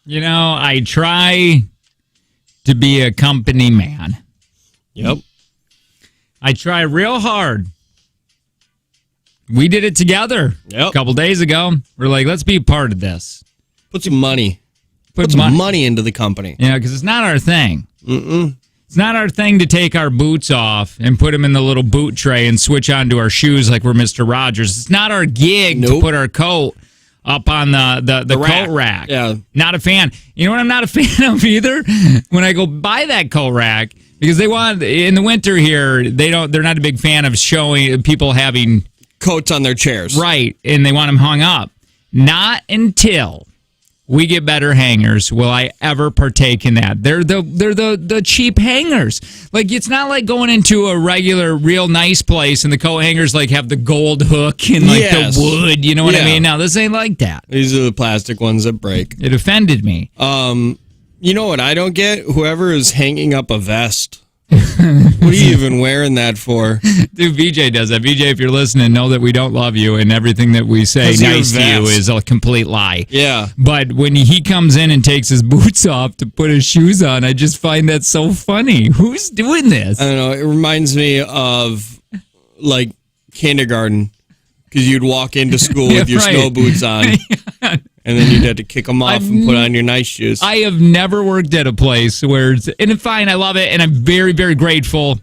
I try to be a company man. Yep. I try real hard. We did it together a couple days ago. We're like, let's be a part of this. Put some money. Put some money into the company. Because it's not our thing. It's not our thing to take our boots off and put them in the little boot tray and switch onto our shoes like we're Mr. Rogers. It's not our gig to put our coat up on the coat rack. Yeah. Not a fan. You know what I'm not a fan of either? When I go buy that coat rack, because they want, in the winter here, they're not a big fan of showing people having coats on their chairs. Right. And they want them hung up. Not until we get better hangers will I ever partake in that. They're the cheap hangers. Like, it's not like going into a regular, real nice place and the coat hangers like have the gold hook and like the wood. You know what I mean? Now, this ain't like that. These are the plastic ones that break. It offended me. You know what I don't get? Whoever is hanging up a vest. What are you even wearing that for? Dude, VJ does that. VJ, if you're listening, know that we don't love you and everything that we say nice to you is a complete lie. Yeah. But when he comes in and takes his boots off to put his shoes on, I just find that so funny. Who's doing this? I don't know. It reminds me of, like, kindergarten. Because you'd walk into school with your snow boots on. And then you'd have to kick them off and put on your nice shoes. I have never worked at a place where and it's fine. I love it, and I'm very, very grateful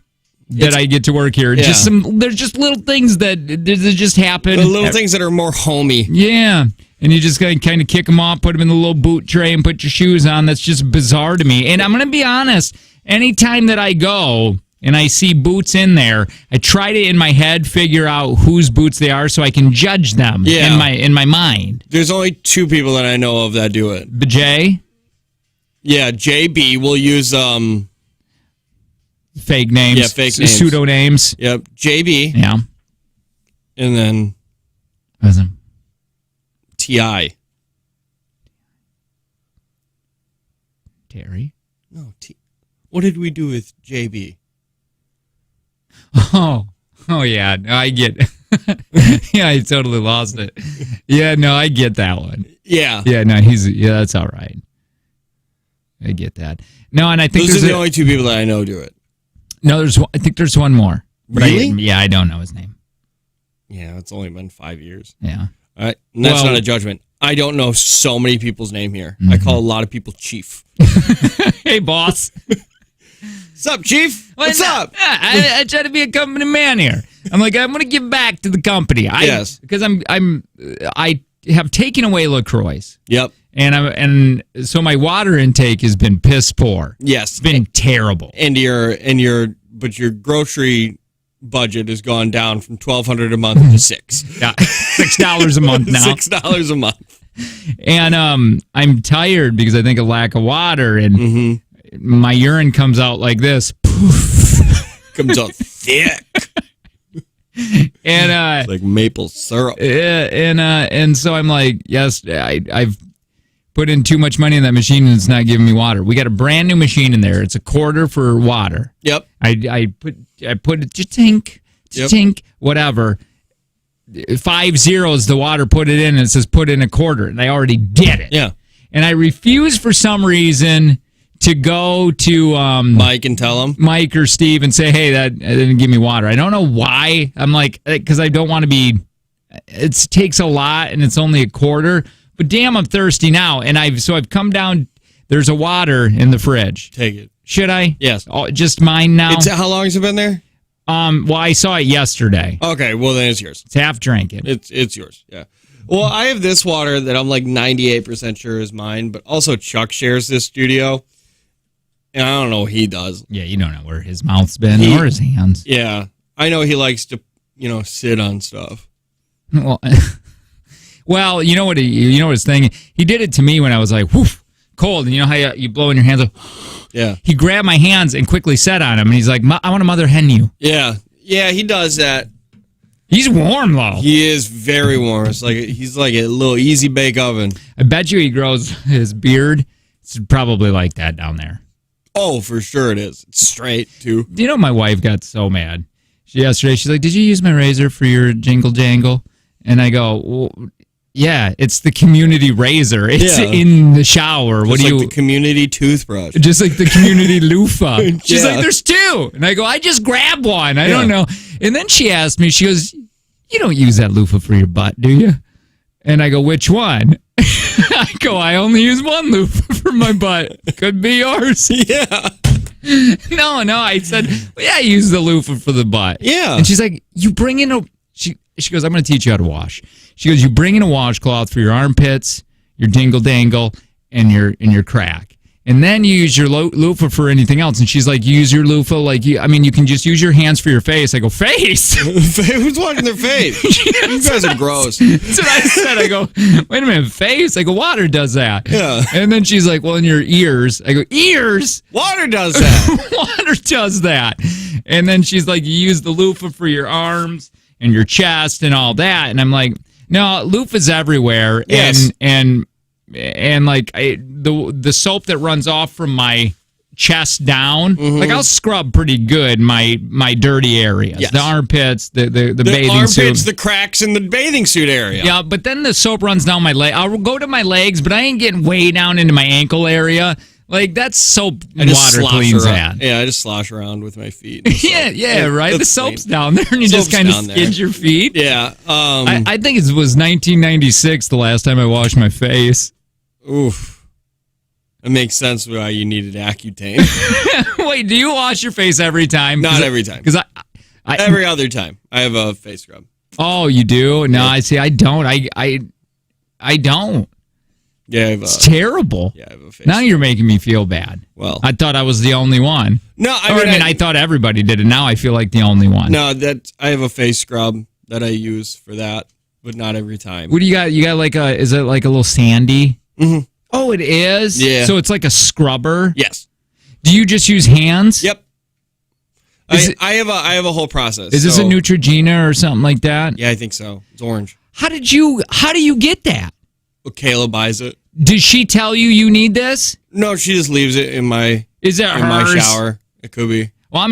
that I get to work here. Yeah. There's just little things that just happen. The little things that are more homey. Yeah, and you just gotta kind of kick them off, put them in the little boot tray, and put your shoes on. That's just bizarre to me. And I'm gonna be honest. Anytime that I go and I see boots in there, I try to, in my head, figure out whose boots they are so I can judge them in my mind. There's only two people that I know of that do it. Jay? Yeah, JB will use fake names. Yeah, fake names. Pseudo names. Yep, JB. Yeah. And then TI. Terry? No, what did we do with JB? Oh yeah. No, I get. Yeah, I totally lost it. Yeah, no, I get that one. Yeah. Yeah, no, that's all right. I get that. No, and I think those are the only two people that I know do it. No, I think there's one more. But really? I don't know his name. Yeah, it's only been 5 years. Yeah. All right. And that's not a judgment. I don't know so many people's name here. I call a lot of people Chief. Hey, boss. What's up, Chief? What's up? I try to be a company man here. I'm like, I'm going to give back to the company. Yes. Because I have taken away LaCroix. Yep. And so my water intake has been piss poor. Yes. It's been terrible. And your grocery budget has gone down from $1,200 a month to $6. Yeah, $6 a month now. $6 a month. And I'm tired because I think of lack of water, and my urine comes out like this. Poof. Comes out thick. And it's like maple syrup. And so I'm like, yes, I've put in too much money in that machine and it's not giving me water. We got a brand new machine in there. It's a quarter for water. Yep. I put it tink, whatever. 5 zeros the water, put it in, and it says put in a quarter, and I already did it. Yeah. And I refuse for some reason to go to Mike and tell him, Mike or Steve, and say, hey, that didn't give me water. I don't know why. I'm like, because I don't want to be. It takes a lot, and it's only a quarter. But damn, I'm thirsty now, and I've come down. There's a water in the fridge. Take it. Should I? Yes. Oh, just mine now. How long has it been there? Well, I saw it yesterday. Okay, well then it's yours. It's half drinking. It's yours. Yeah. Well, I have this water that I'm like 98% sure is mine, but also Chuck shares this studio, and I don't know what he does. Yeah, you don't know where his mouth's been or his hands. Yeah, I know he likes to, sit on stuff. Well, you know what his thing. He did it to me when I was like, whoof, cold, and you know how you blow in your hands. Yeah. He grabbed my hands and quickly sat on him, and he's like, I want to mother hen you. Yeah. Yeah, he does that. He's warm, though. He is very warm. It's like he's like a little easy bake oven. I bet you he grows his beard. It's probably like that down there. Oh, for sure it is. It's straight, too. You know, my wife got so mad. Yesterday, she's like, did you use my razor for your jingle jangle? And I go, well, Yeah, it's the community razor. It's in the shower. Just like the community toothbrush. Just like the community loofah. She's Yeah. like, there's two. And I go, I just grabbed one. I don't know. And then she asked me, she goes, you don't use that loofah for your butt, do you? And I go, which one? I go, I only use one loofah for my butt. Could be yours. Yeah. No, I said, well, yeah, I use the loofah for the butt. Yeah. And she's like, you bring in she goes, I'm going to teach you how to wash. She goes, you bring in a washcloth for your armpits, your dingle dangle, and your crack. And then you use your loofah for anything else. And she's like, you use your loofah like you can just use your hands for your face. I go, face? Who's washing their face? You guys are gross. That's what I said. I go, wait a minute, face? I go, water does that. Yeah. And then she's like, well, in your ears. I go, ears? Water does that. Water does that. And then she's like, you use the loofah for your arms and your chest and all that. And I'm like, no, loofah's everywhere. Yes. And like the soap that runs off from my chest down, like I'll scrub pretty good my dirty areas. Yes. The armpits, the bathing armpits, suit. the cracks in the bathing suit area. Yeah, but then the soap runs down my leg. I'll go to my legs, but I ain't getting way down into my ankle area. Like, that's soap water cleans that. Yeah, I just slosh around with my feet. Yeah, right? The soap's down there, and you just kind of skid your feet. Yeah. I think it was 1996 the last time I washed my face. Oof. It makes sense why you needed Accutane. Wait, do you wash your face every time? Not every time. Because every other time. I have a face scrub. Oh, you do? No, I see. I don't. I don't. Yeah, it's terrible. Yeah, I have a face. Now you're making me feel bad. Well, I thought I was the only one. No, I thought everybody did it. Now I feel like the only one. No, I have a face scrub that I use for that, but not every time. What do you got? You got like is it like a little sandy? Mm-hmm. Oh, it is? Yeah. So it's like a scrubber? Yes. Do you just use hands? Yep. I have a whole process. Is this a Neutrogena or something like that? Yeah, I think so. It's orange. How do you get that? Well, Kayla buys it. Did she tell you need this? No, she just leaves it in my my shower. It could be. Well,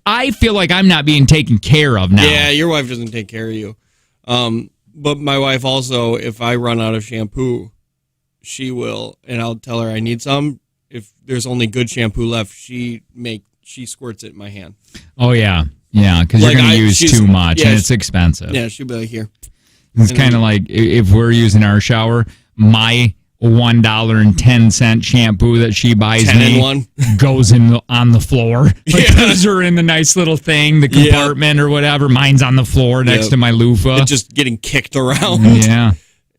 I feel like I'm not being taken care of now. Yeah, your wife doesn't take care of you. But my wife also, if I run out of shampoo, she will, and I'll tell her I need some. If there's only good shampoo left, she squirts it in my hand. Oh yeah, because you're going to use too much, and it's expensive. Yeah, she'll be like, here. It's kind of like if we're using our shower, my $1.10 shampoo that she buys me goes on the floor. Like hers are in the nice little thing, the compartment or whatever. Mine's on the floor next to my loofah. It's just getting kicked around. Yeah.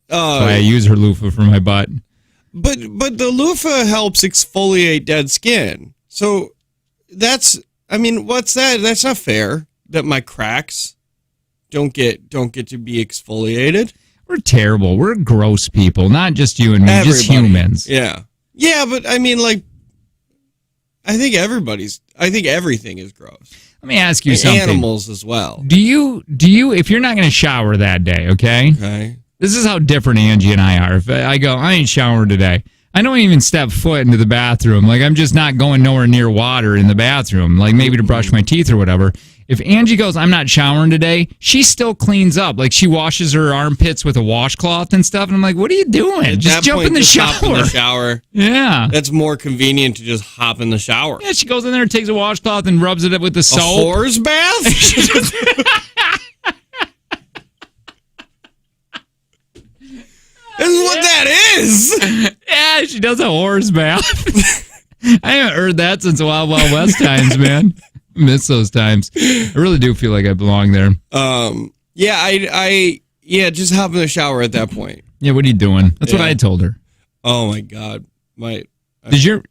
So I use her loofah for my butt. But the loofah helps exfoliate dead skin. So what's that? That's not fair that my cracks don't get to be exfoliated. We're terrible. We're gross people. Not just you and me, just humans. Yeah. Yeah, but I think everything is gross. Let me ask you something. Animals as well. Do you if you're not going to shower that day, okay? This is how different Angie and I are. If I go, I ain't showering today. I don't even step foot into the bathroom. Like, I'm just not going nowhere near water in the bathroom, like maybe to brush my teeth or whatever. If Angie goes, I'm not showering today, she still cleans up. Like, she washes her armpits with a washcloth and stuff. And I'm like, what are you doing? Just jump in the shower. Hop in the shower. Yeah. That's more convenient to just hop in the shower. Yeah, she goes in there, takes a washcloth, and rubs it up with the soap. A whore's bath? This is what that is. Yeah, she does a horse bath. I haven't heard that since Wild Wild West times, man. I miss those times. I really do feel like I belong there. Just hop in the shower at that point. Yeah, what are you doing? That's what I told her. Oh my God. Did your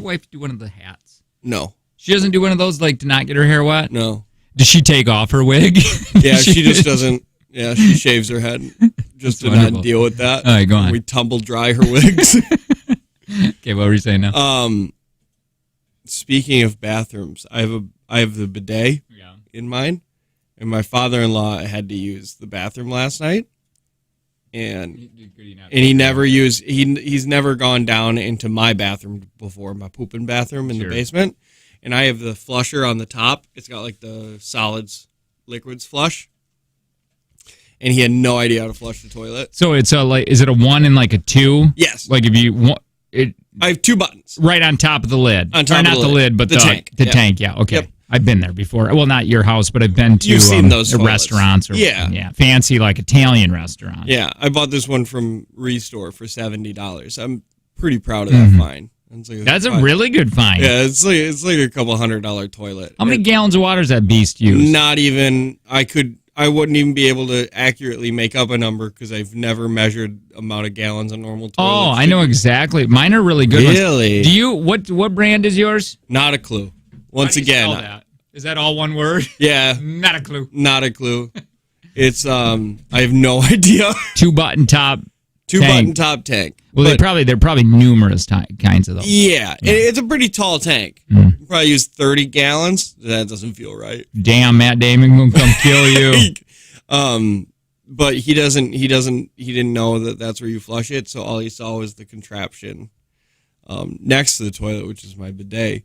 wife do one of the hats? No. She doesn't do one of those, like, to not get her hair wet? No. Does she take off her wig? Yeah, she just doesn't. Yeah, she shaves her head just to not deal with that. All right, go on. We tumble dry her wigs. Okay, what were you saying now? Speaking of bathrooms, I have the bidet in mine, and my father-in-law had to use the bathroom last night, and he never used he's never gone down into my bathroom before, my pooping bathroom in the basement, and I have the flusher on the top. It's got like the solids liquids flush. and he had no idea how to flush the toilet. So it's is it a 1 and like a 2? Yes. Like if you want it. I have 2 buttons. Right on top of the lid. On top of not the lid, but the tank. The tank, yeah. Okay. Yep. I've been there before. Well, not your house, but I've been to You've seen those restaurants. Or, fancy like Italian restaurants. Yeah, I bought this one from Restore for $70. I'm pretty proud of that find. That's a really good find. Yeah, it's like a couple $100 toilet. How many gallons of water does that beast use? Not even. I wouldn't even be able to accurately make up a number because I've never measured amount of gallons on normal toilets. Oh, I know exactly. Mine are really good. Really? Ones. Do you? What brand is yours? Not a clue. Once again, is that all one word? Yeah. Not a clue. Not a clue. It's I have no idea. 2-button top. 2-button top tank. Well, they're probably numerous kinds of those. Yeah, it's a pretty tall tank. Probably use 30 gallons. That doesn't feel right. Damn, Matt Damon will come kill you. But he didn't know that that's where you flush it. So all he saw was the contraption next to the toilet, which is my bidet,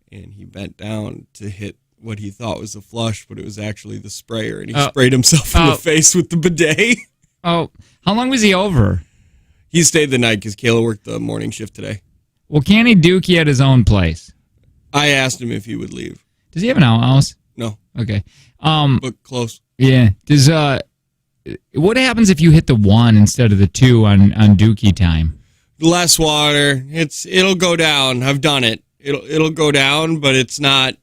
and he bent down to hit what he thought was the flush, but it was actually the sprayer, and he sprayed himself in the face with the bidet. Oh, how long was he over? He stayed the night because Kayla worked the morning shift today. Well, can't he dookie at his own place? I asked him if he would leave. Does he have an outhouse? No. Okay. But close. Yeah. Does what happens if you hit the 1 instead of the 2 on dookie time? Less water. It'll go down. I've done it. It'll go down, but it's not.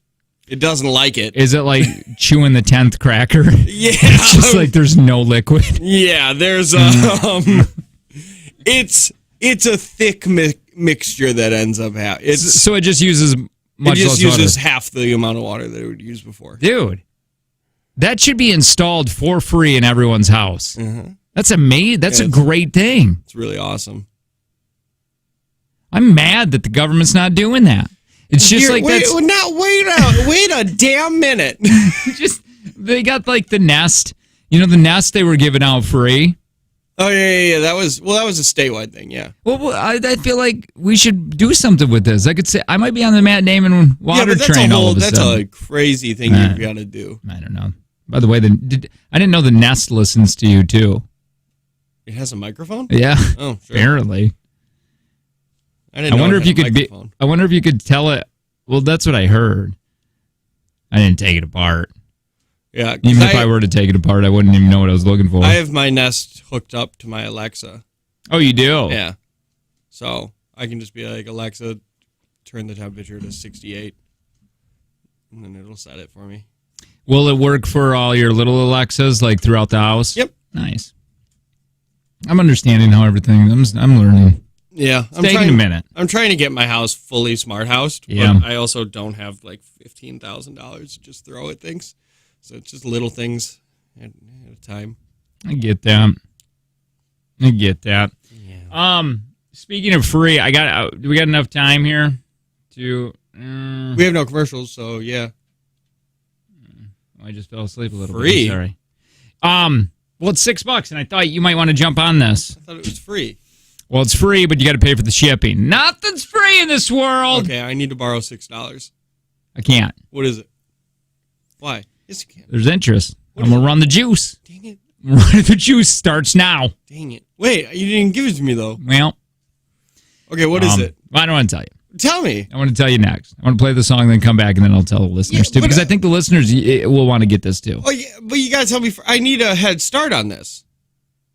It doesn't like it. Is it like chewing the 10th cracker? Yeah. It's just like there's no liquid. Yeah. There's It's a thick mixture that ends up happening. So it just uses much less water. It just uses half the amount of water that it would use before. Dude, that should be installed for free in everyone's house. That's amazing. That's a great thing. It's really awesome. I'm mad that the government's not doing that. It's just wait a damn minute. They got like the Nest. You know the Nest they were giving out free. Oh yeah. That was a statewide thing. Yeah. Well, I feel like we should do something with this. I could say I might be on the Matt Damon water train. That's a crazy thing you've got to do. I don't know. By the way, I didn't know the Nest listens to you too. It has a microphone? Yeah. Oh, sure. Apparently. I wonder if you could tell it. Well, that's what I heard. I didn't take it apart. Yeah. Even if I were to take it apart, I wouldn't even know what I was looking for. I have my Nest hooked up to my Alexa. Oh, you do? Yeah. So I can just be like, Alexa, turn the temperature to 68. And then it'll set it for me. Will it work for all your little Alexas, like throughout the house? Yep. Nice. I'm understanding how everything. I'm learning. Yeah, it's taking a minute. I'm trying to get my house fully smart housed, but I also don't have like $15,000 to just throw at things. So it's just little things at a time. I get that. Yeah. Speaking of free, do we got enough time here to? We have no commercials, so yeah. I just fell asleep a little bit. Sorry. Well, it's $6, and I thought you might want to jump on this. I thought it was free. Well, it's free, but you got to pay for the shipping. Nothing's free in this world. Okay, I need to borrow $6. I can't. What is it? Why? Yes, you can. There's interest. I'm going to run the juice. Dang it. The juice starts now. Dang it. Wait, you didn't give it to me, though. Well. Okay, what is it? I don't want to tell you. Tell me. I want to tell you next. I want to play the song, then come back, and then I'll tell the listeners, too. Because I think the listeners will want to get this, too. Oh, yeah, but you got to tell me. I need a head start on this.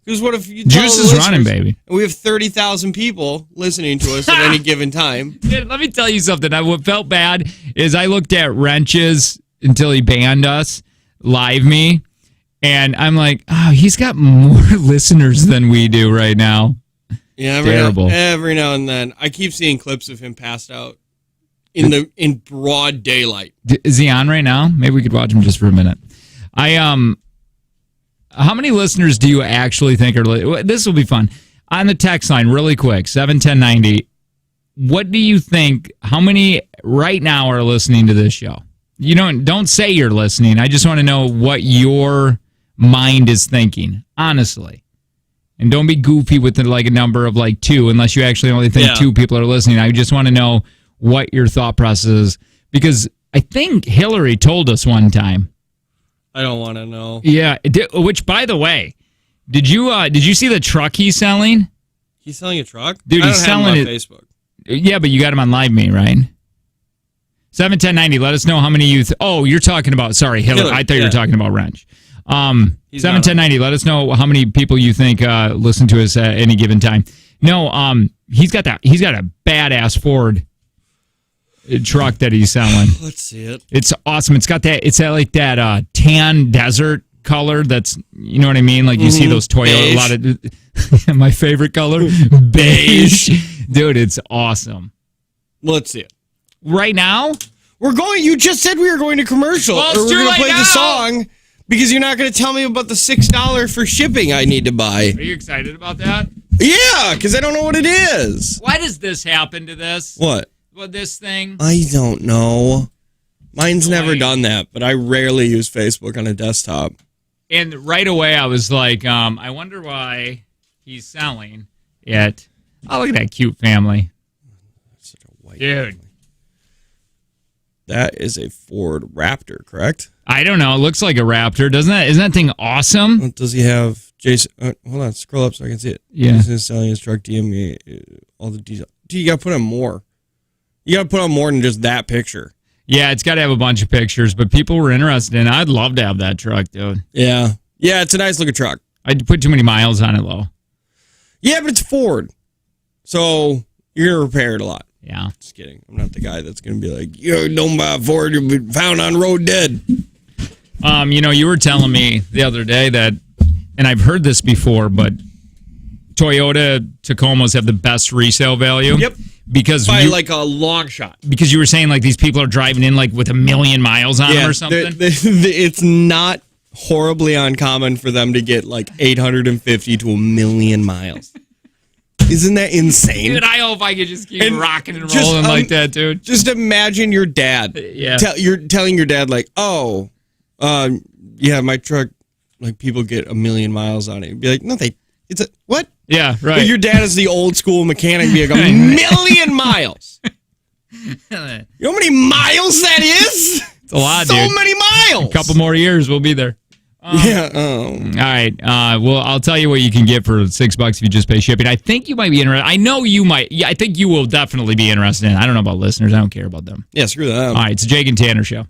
Because what if you tell Juice is running, baby. And we have 30,000 people listening to us at any given time. Dude, let me tell you something. What felt bad is I looked at Wrenches until he banned us, Live Me, and I'm like, oh, he's got more listeners than we do right now. Yeah, terrible. Every now and then, I keep seeing clips of him passed out in broad daylight. Is he on right now? Maybe we could watch him just for a minute. How many listeners do you actually think are? This will be fun. On the text line, really quick, 71090. What do you think? How many right now are listening to this show? You don't say you're listening. I just want to know what your mind is thinking, honestly. And don't be goofy with like a number of like 2, unless you actually only think 2 people are listening. I just want to know what your thought process is, because I think Hillary told us one time. I don't want to know. Yeah, which, by the way, Did you see the truck he's selling? He's selling a truck? Dude, he's selling it on Facebook. Yeah, but you got him on Live Me, right? 71090, let us know how many you... you're talking about... Sorry, Hillary. I thought you were talking about Wrench. 71090, let us know how many people you think listen to us at any given time. No, he's got a badass Ford truck that he's selling. Let's see it. It's awesome. It's got that tan desert color that's, you know what I mean? Like you see those Toyota, beige. A lot of... my favorite color? Beige. Dude, it's awesome. Let's see it. Right now? You just said we were going to commercial. Well, or we're going to play now. the song because you're not going to tell me about the $6 for shipping I need to buy. Are you excited about that? Yeah, because I don't know what it is. Why does this happen to this? What? Well, this thing? I don't know. Mine's never done that, but I rarely use Facebook on a desktop. And right away I was like, I wonder why he's selling it. Oh, look at that cute family. That's such a white Dude. family. That is a Ford Raptor, correct? I don't know. It looks like a Raptor. Isn't that thing awesome? Does he have Jason? Hold on, scroll up so I can see it. Yeah. Jason is selling his truck, DME, all the details. Dude, you got to put on more. You got to put on more than just that picture. Yeah, it's got to have a bunch of pictures, but people were interested in it. I'd love to have that truck, dude. Yeah. Yeah, it's a nice looking truck. I'd put too many miles on it, though. Yeah, but it's Ford. So you're going to repair it a lot. Yeah. Just kidding. I'm not the guy that's going to be like, don't buy a Ford, you'll be found on the road dead. You were telling me the other day that, and I've heard this before, but Toyota Tacomas have the best resale value. Yep. Because by like a long shot. Because you were saying like these people are driving in like with 1 million miles on them or something. It's not horribly uncommon for them to get like 850 to 1 million miles. Isn't that insane? Dude, I hope I could just keep rocking and rolling like that, dude. Just imagine your dad. Yeah. You're telling your dad like, yeah, my truck, like people get 1 million miles on it. You'd be like, no, it's a, what? Yeah, right. But your dad is the old school mechanic, be like 1 million miles. You know how many miles that is? It's a lot, so dude. So many miles. A couple more years, we'll be there. Yeah. All right. Well, I'll tell you what you can get for $6 if you just pay shipping. I think you might be interested. I know you might. Yeah, I think you will definitely be interested in it. I don't know about listeners. I don't care about them. Yeah, screw that. All right. It's a Jake and Tanner show.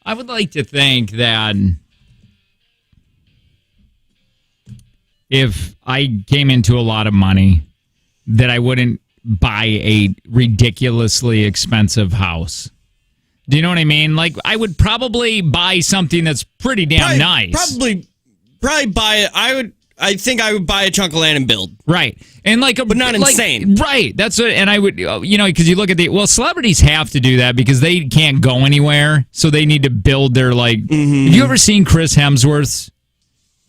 I would like to think that if I came into a lot of money, that I wouldn't buy a ridiculously expensive house. Do you know what I mean? Like, I would probably buy something that's pretty damn nice. Probably buy it. I think I would buy a chunk of land and build. Right. And but not insane. Right. That's what, and I would, because you look at celebrities have to do that because they can't go anywhere. So they need to build their, have you ever seen Chris Hemsworth's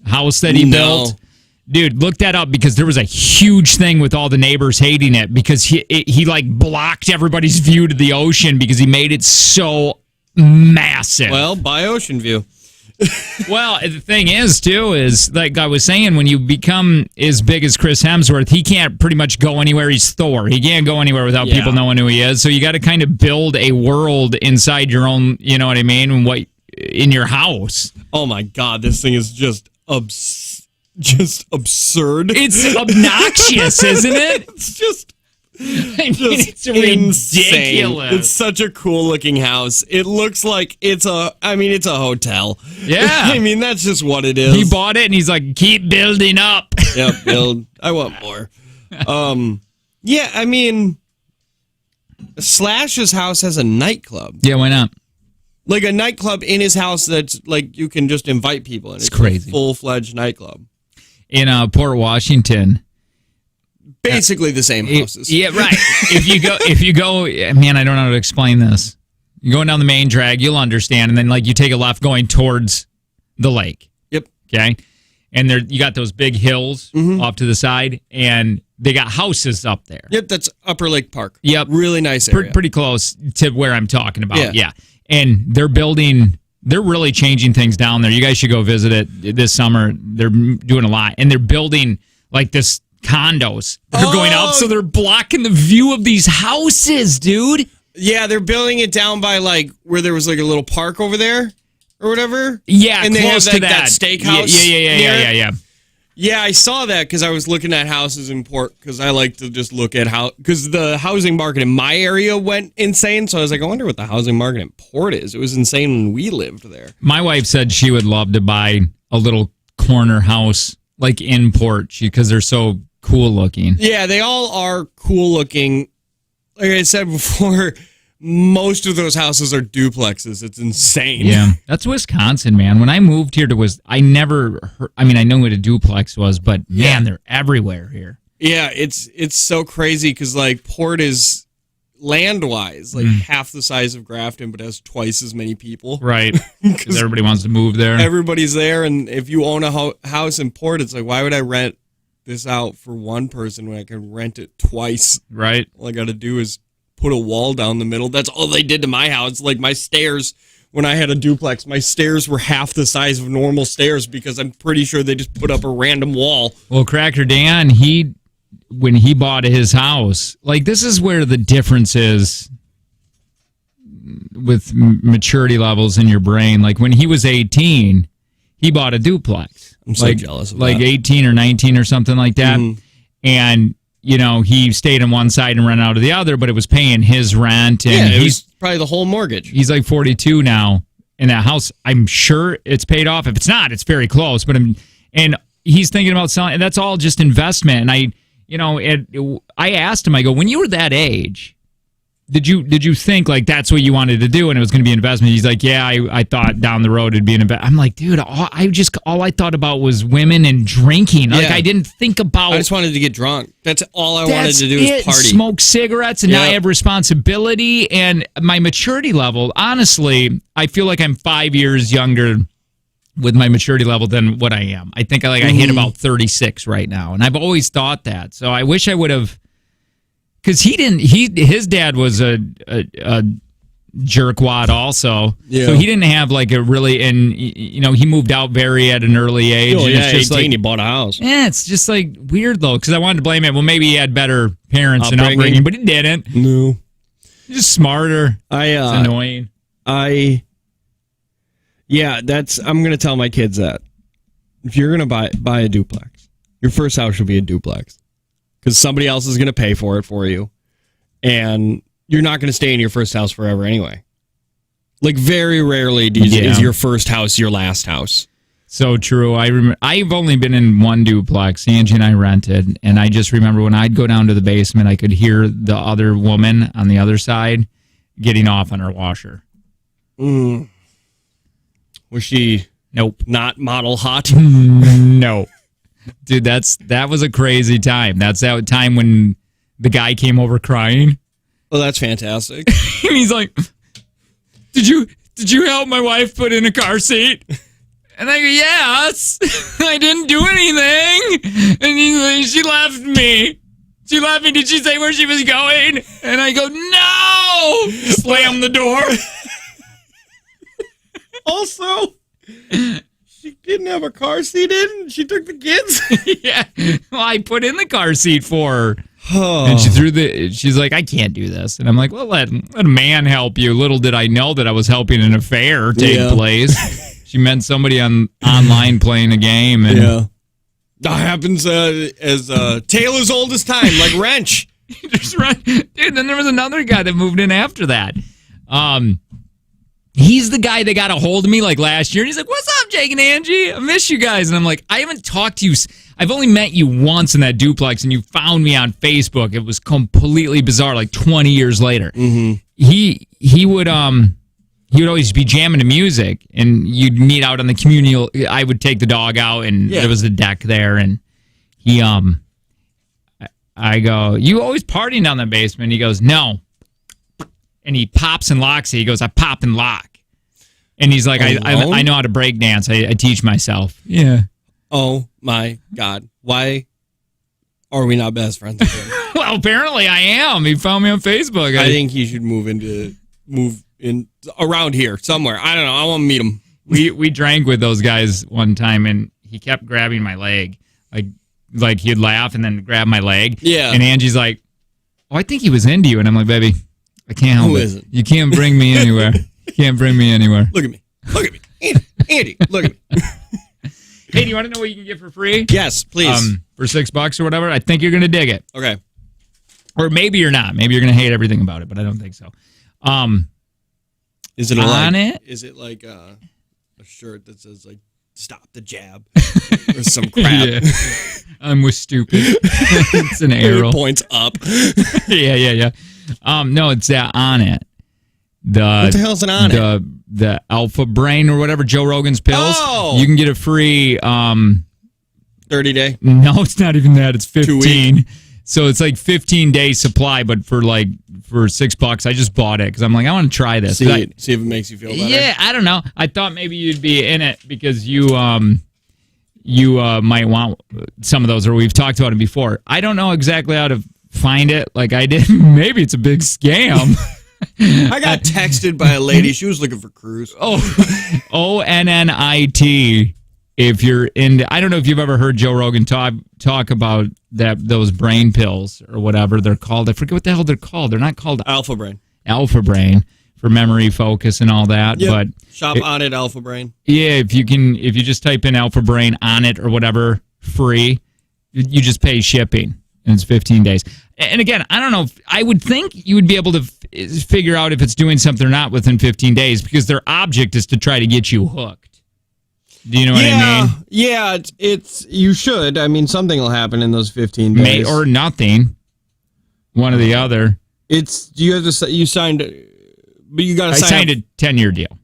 house that he built? Dude, look that up because there was a huge thing with all the neighbors hating it because he blocked everybody's view to the ocean because he made it so massive. Well, buy Ocean View. Well, the thing is, too, is like I was saying, when you become as big as Chris Hemsworth, he can't pretty much go anywhere. He's Thor. He can't go anywhere without people knowing who he is. So you got to kind of build a world inside your own, you know what I mean, in your house. Oh, my God. This thing is just absurd. It's obnoxious, isn't it? It's just it's insane. ridiculous. It's such a cool looking house. It looks like it's a hotel. Yeah. I mean, that's just what it is. He bought it and he's like, keep building up. Yep, build. I want more. Yeah, I mean, Slash's house has a nightclub. Yeah, why not? Like a nightclub in his house that's like you can just invite people in. It's crazy. A full-fledged nightclub. In Port Washington. Basically the same houses. Yeah, right. If you go, man, I don't know how to explain this. You're going down the main drag, you'll understand, and then you take a left going towards the lake. Yep. Okay? And you got those big hills off to the side, and they got houses up there. Yep, that's Upper Lake Park. Yep. Really nice area. Pretty close to where I'm talking about. Yeah. And they're really changing things down there. You guys should go visit it this summer. They're doing a lot. And they're building this condos. They're going up, so they're blocking the view of these houses, dude. Yeah, they're building it down by where there was a little park over there or whatever. Yeah, and they close have to that steakhouse. Yeah. Yeah, I saw that because I was looking at houses in Port because I like to just look at because the housing market in my area went insane. So I was like, I wonder what the housing market in Port is. It was insane when we lived there. My wife said she would love to buy a little corner house in Port because they're so cool looking. Yeah, they all are cool looking. Like I said before, most of those houses are duplexes. It's insane. Yeah, that's Wisconsin, man. When I moved here I never heard, I know what a duplex was, but man, they're everywhere here. Yeah, it's so crazy because Port is land-wise half the size of Grafton, but has twice as many people. Right, because everybody wants to move there. Everybody's there, and if you own a house in Port, it's why would I rent this out for one person when I can rent it twice? Right. All I got to do is put a wall down the middle. That's all they did to my house. My stairs, when I had a duplex, my stairs were half the size of normal stairs because I'm pretty sure they just put up a random wall. Well, Cracker Dan, when he bought his house, this is where the difference is with maturity levels in your brain. When he was 18, he bought a duplex. I'm so jealous of that. 18 or 19 or something like that. Mm-hmm. And he stayed on one side and ran out of the other, but it was paying his rent. And it was probably the whole mortgage. He's 42 now, and that house, I'm sure it's paid off. If it's not, it's very close. But and he's thinking about selling, and that's all just investment. And I asked him, I go, when you were that age, did you think that's what you wanted to do and it was going to be an investment? He's like, yeah, I thought down the road it'd be an investment. I'm like, dude, all I thought about was women and drinking. I didn't think about. I just wanted to get drunk. That's all I wanted to do is party, smoke cigarettes, and now I have responsibility and my maturity level. Honestly, I feel like I'm 5 years younger with my maturity level than what I am. I think I hit about 36 right now, and I've always thought that. So I wish I would have. Because his dad was a jerkwad also. Yeah. So he didn't have a really, and he moved out at an early age. Oh, yeah, it's just 18, he bought a house. Yeah, it's just weird though, because I wanted to blame it. Well, maybe he had better parents and upbringing, but he didn't. No. He's just smarter. It's annoying. I'm going to tell my kids that. If you're going to buy a duplex, your first house should be a duplex. Because somebody else is going to pay for it for you. And you're not going to stay in your first house forever anyway. Like, very rarely is your first house your last house. So true. I remember. I've only been in one duplex. Angie and I rented, and I just remember when I'd go down to the basement, I could hear the other woman on the other side getting off on her washer. Was she? Nope. Not model hot? No. Dude, that was a crazy time. That's that time when the guy came over crying. Oh, that's fantastic. And he's like, Did you help my wife put in a car seat? And I go, yes. I didn't do anything. And he's like, she left me. She left me. Did she say where she was going? And I go, no. Slam the door. Also, she didn't have a car seat in. She took the kids. Yeah. Well, I put in the car seat for her. And she's like, I can't do this. And I'm like, well, let a man help you. Little did I know that I was helping an affair take place. She met somebody online playing a game. And that happens as Taylor's oldest time, like wrench. Just right. Dude, then there was another guy that moved in after that. He's the guy that got a hold of me like last year. And he's like, what's up, Jake and Angie? I miss you guys. And I'm like, I haven't talked to you. I've only met you once in that duplex, and you found me on Facebook. It was completely bizarre, like 20 years later. Mm-hmm. He would always be jamming to music, and you'd meet out on the communal. I would take the dog out, and there was a deck there, and I go, you always partying down the basement? He goes, no. And he pops and locks it. He goes, I pop and lock. And he's like, I know how to break dance. I teach myself. Yeah. Oh my God. Why are we not best friends again? Well, apparently I am. He found me on Facebook. I think he should move in around here somewhere. I don't know. I want to meet him. We drank with those guys one time, and he kept grabbing my leg. Like he'd laugh and then grab my leg. Yeah. And Angie's like, oh, I think he was into you. And I'm like, baby, I can't help it. Isn't? You can't bring me anywhere. You can't bring me anywhere. Look at me. Andy, look at me. Hey, do you want to know what you can get for free? Yes, please. For $6 or whatever. I think you're going to dig it. Okay. Or maybe you're not. Maybe you're going to hate everything about it, but I don't think so. Is it on it? Is it like a shirt that says like "Stop the Jab" or some crap? Yeah. I'm with stupid. It's an arrow. Points up. Yeah. No, it's that on it. What the hell's it on it? The Alpha Brain or whatever, Joe Rogan's pills. Oh! You can get a free 30-day? No, it's not even that. It's 15. So it's like 15-day supply, but for $6, I just bought it because I'm like, I want to try this. See if it makes you feel better. Yeah, I don't know. I thought maybe you'd be in it because you might want some of those, or we've talked about it before. I don't know exactly how to find it. Like I did. Maybe it's a big scam. I got texted by a lady. She was looking for cruise. ONNIT. If you're into, I don't know if you've ever heard Joe Rogan talk about those brain pills or whatever they're called. I forget what the hell they're called. They're not called Alpha Brain. Alpha Brain for memory, focus, and all that. Yep. But shop on it, Alpha Brain. Yeah, if you just type in Alpha Brain on it or whatever, free, you just pay shipping, and it's 15 days. And again, I don't know. I would think you would be able to figure out if it's doing something or not within 15 days because their object is to try to get you hooked. Do you know what I mean? Yeah, it's you should. I mean, something will happen in those 15 days. Or nothing. One or the other. It's you have to you signed, but you got to sign. I signed a 10-year deal.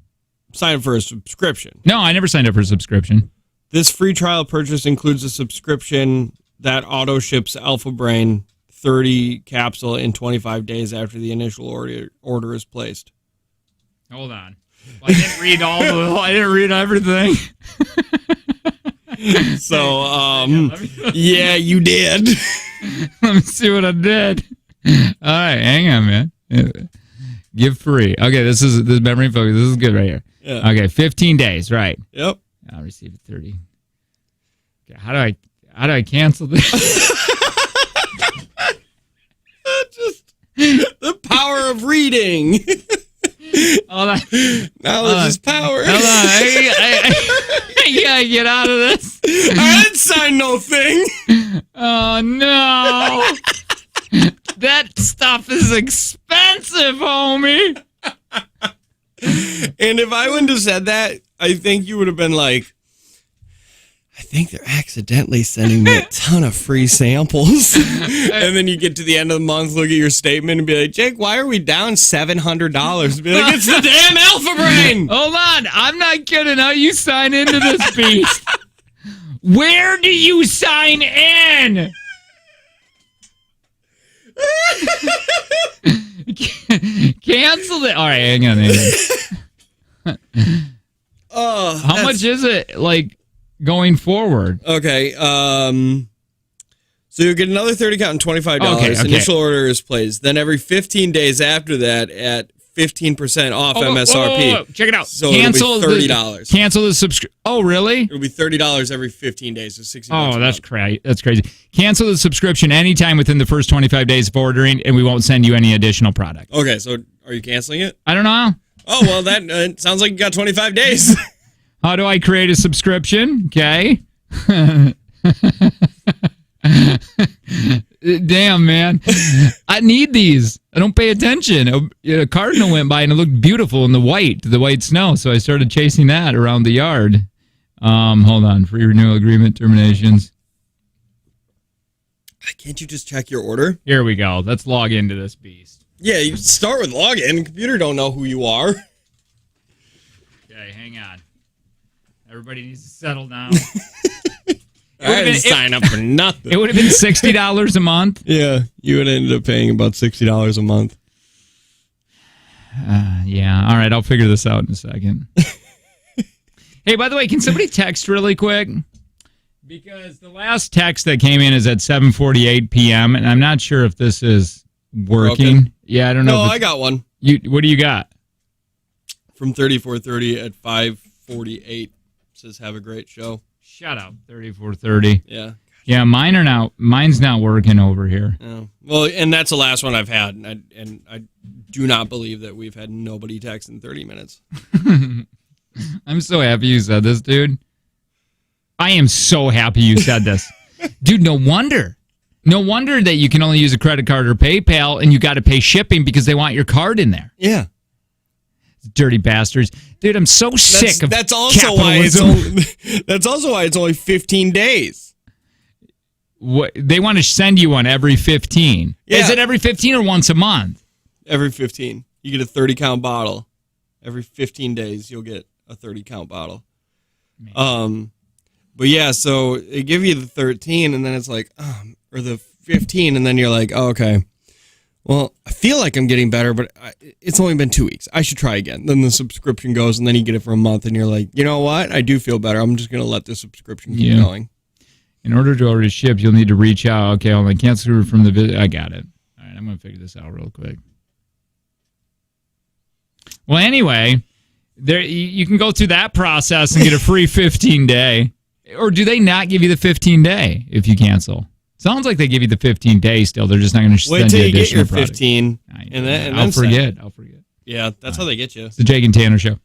Sign up for a subscription. No, I never signed up for a subscription. This free trial purchase includes a subscription that auto ships Alpha Brain 30 capsule in 25 days after the initial order is placed. Hold on. Well, I didn't read I didn't read everything. So, yeah, you did. Let me see what I did. All right, hang on, man. Give free. Okay, this memory focus. This is good right here. Yeah. Okay, 15 days, right? Yep. I'll receive 30. Okay, how do I cancel this? Just the power of reading. Hold on. Knowledge is power. Hold on. I gotta get out of this. I didn't sign no thing. Oh, no. That stuff is expensive, homie. And if I wouldn't have said that, I think you would have been like, I think they're accidentally sending me a ton of free samples. And then you get to the end of the month, look at your statement and be like, Jake, why are we down $700? Be like, it's the damn Alpha Brain. Hold on. I'm not kidding. How you sign into this beast? Where do you sign in? Cancel it. All right, hang on. How much is it, like, going forward? Okay. So you get another 30 count and $25. Okay. Initial order is placed. Then every 15 days after that at 15% off MSRP. Whoa. Check it out. So it'll be $30. Cancel the subscription. Oh, really? It'll be $30 every 15 days. So $60. Oh, that's crazy. That's crazy. Cancel the subscription anytime within the first 25 days of ordering, and we won't send you any additional product. Okay, so are you canceling it? I don't know. Oh, well, that sounds like you got 25 days. How do I create a subscription? Okay. Damn, man. I need these. I don't pay attention. A cardinal went by and it looked beautiful in the white snow. So I started chasing that around the yard. Hold on. Free renewal agreement terminations. Can't you just check your order? Here we go. Let's log into this beast. Yeah, you start with login. The computer don't know who you are. Okay, hang on. Everybody needs to settle down. I didn't sign up for nothing. It would have been $60 a month. Yeah, you would have ended up paying about $60 a month. Yeah. All right, I'll figure this out in a second. Hey, by the way, can somebody text really quick? Because the last text that came in is at 7:48 p.m., and I'm not sure if this is working. Broken? Yeah, I don't know. No, I got one. What do you got? From 3430 at 5:48. Says, have a great show. Shut up, 3430. Yeah. Yeah, mine's not working over here. Oh. Well, and that's the last one I've had, and I do not believe that we've had nobody text in 30 minutes. I'm so happy you said this, dude. I am so happy you said this. Dude, no wonder. No wonder that you can only use a credit card or PayPal, and you got to pay shipping because they want your card in there. Yeah. Dirty bastards. Dude, I'm so sick of that's also capitalism. That's also why it's only 15 days. What, they want to send you one every 15. Yeah. Is it every 15 or once a month? Every 15. You get a 30-count bottle. Every 15 days, you'll get a 30-count bottle. Man. But yeah, so they give you the 13, and then it's like, or the 15, and then you're like, oh, okay. Well, I feel like I'm getting better, but it's only been 2 weeks. I should try again. Then the subscription goes, and then you get it for a month, and you're like, you know what? I do feel better. I'm just going to let the subscription keep going. In order to order ship, you'll need to reach out. Okay, I'll cancel from the visit. I got it. All right, I'm going to figure this out real quick. Well, anyway, there you can go through that process and get a free 15-day. Or do they not give you the 15-day if you cancel? Sounds like they give you the 15-day still. They're just not going to send you additional get your 15. And then I'll forget. Yeah, that's how they get you. It's the Jake and Tanner Show.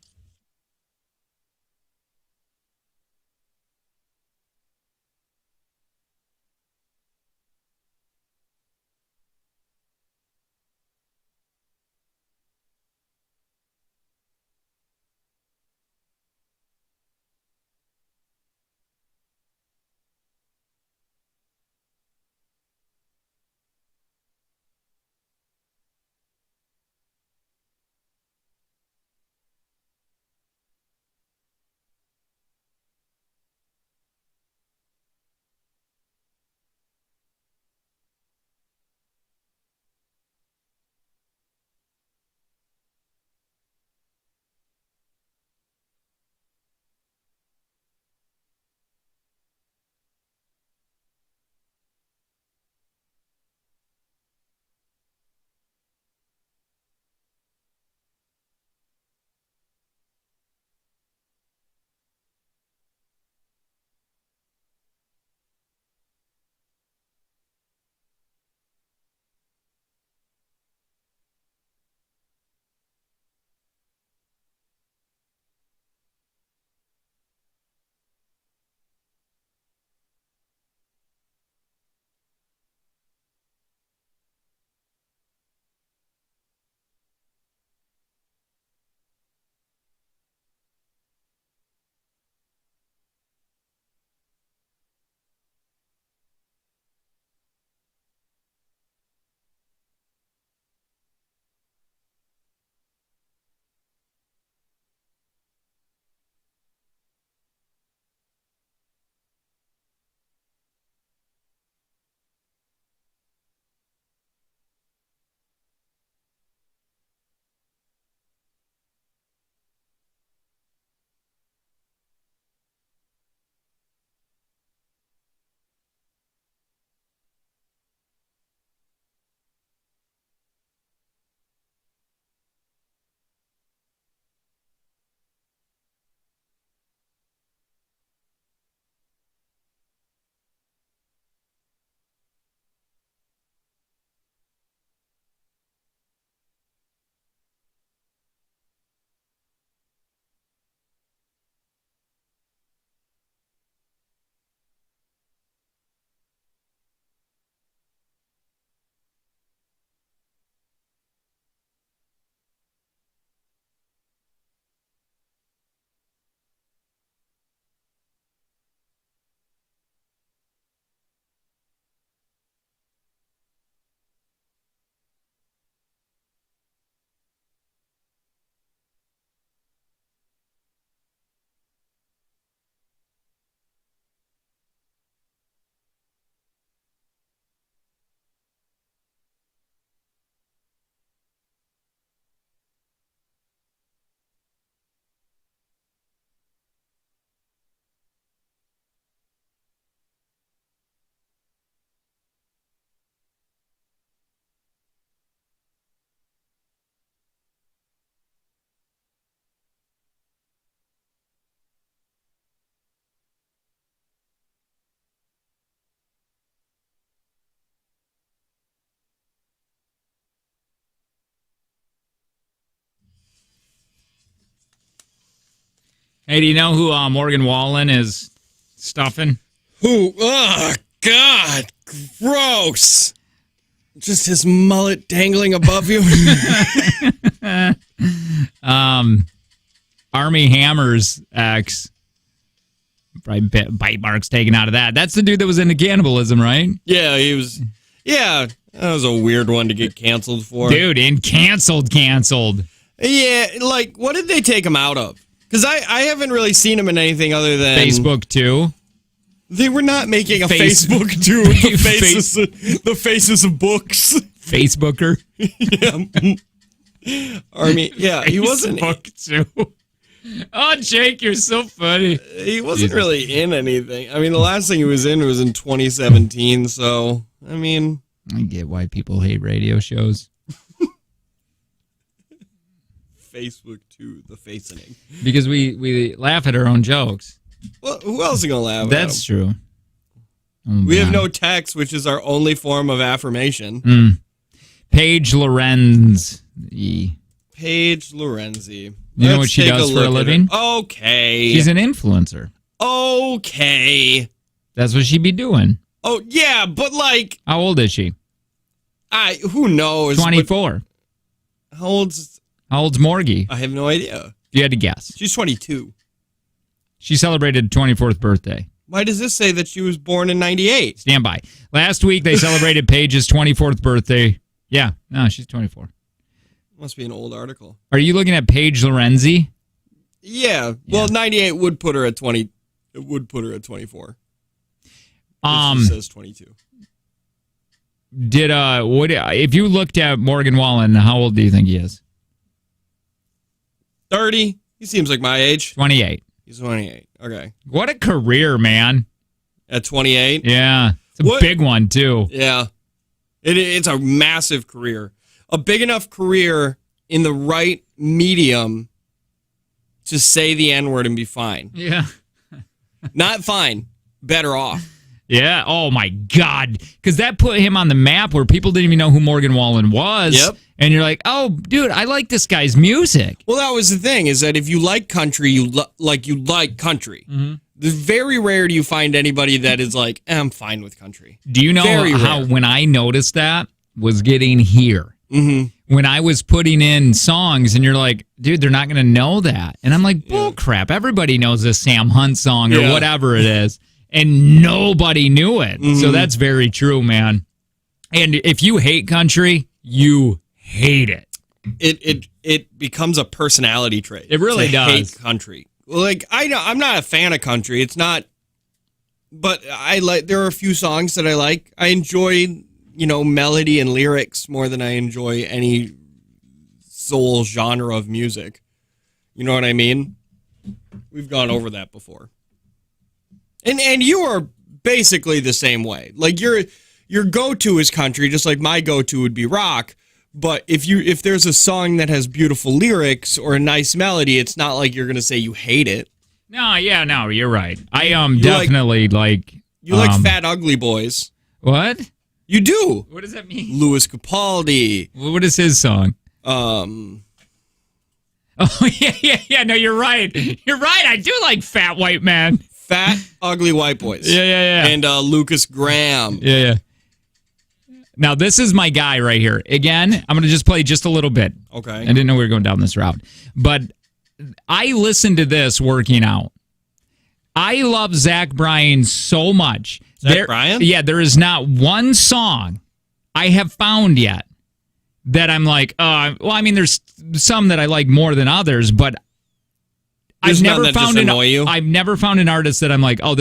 Hey, do you know who Morgan Wallen is stuffing? Who? Oh, God. Gross. Just his mullet dangling above you. Army Hammer's ex. Probably bite marks taken out of that. That's the dude that was into cannibalism, right? Yeah, he was. Yeah, that was a weird one to get canceled for. Dude, and canceled. Yeah, like, what did they take him out of? Because I haven't really seen him in anything other than... Facebook, too. They were not making a Facebook, too. The faces of books. Facebooker. Yeah. Army. Yeah, he wasn't... Facebook, too. Oh, Jake, you're so funny. He wasn't really in anything. I mean, the last thing he was in 2017, so, I mean... I get why people hate radio shows. Facebook too, the facening. Because we laugh at our own jokes. Well, who else is going to laugh at That's true. Oh, we have no text, which is our only form of affirmation. Paige Lorenzi. Paige Lorenzi. You know what she does for a living? Okay. She's an influencer. Okay. That's what she'd be doing. Oh, yeah, but like... How old is she? Who knows? 24. How old's Morgie? I have no idea. If you had to guess. She's 22. She celebrated 24th birthday. Why does this say that she was born in 98? Stand by. Last week, they celebrated Paige's 24th birthday. Yeah, no, she's 24. Must be an old article. Are you looking at Paige Lorenzi? Yeah. Well, 98 would put her at 20. It would put her at 24. She says 22. If you looked at Morgan Wallen, how old do you think he is? 30. He seems like my age. 28. He's 28. Okay. What a career, man. At 28? Yeah. It's a big one, too. Yeah. It's a massive career. A big enough career in the right medium to say the N-word and be fine. Yeah. Not fine. Better off. Yeah. Oh, my God. Because that put him on the map where people didn't even know who Morgan Wallen was. Yep. And you're like, oh, dude, I like this guy's music. Well, that was the thing, is that if you like country, you like country. Mm-hmm. It's very rare do you find anybody that is like, I'm fine with country. Do you know how when I noticed that was getting here? Mm-hmm. When I was putting in songs and you're like, dude, they're not going to know that. And I'm like, bull crap. Everybody knows this Sam Hunt song or whatever it is. And nobody knew it. Mm-hmm. So that's very true, man. And if you hate country, you hate it. It becomes a personality trait. It really does. Hate country. Like I'm not a fan of country. It's not, but there are a few songs that I like. I enjoy, melody and lyrics more than I enjoy any soul genre of music. You know what I mean? We've gone over that before. And you are basically the same way. Like your go-to is country, just like my go-to would be rock. But if there's a song that has beautiful lyrics or a nice melody, it's not like you're gonna say you hate it. No, you're right. I definitely like you like Fat Ugly Boys. What? You do. What does that mean? Louis Capaldi. What is his song? Oh yeah. No, you're right. You're right. I do like Fat White Man. Fat Ugly White Boys. Yeah. And Lucas Graham. Yeah. Now, this is my guy right here. Again, I'm going to just play just a little bit. Okay. I didn't know we were going down this route. But I listened to this working out. I love Zach Bryan so much. Zach Bryan? Yeah, there is not one song I have found yet that I'm like, there's some that I like more than others, but I've never found an artist that I'm like, oh,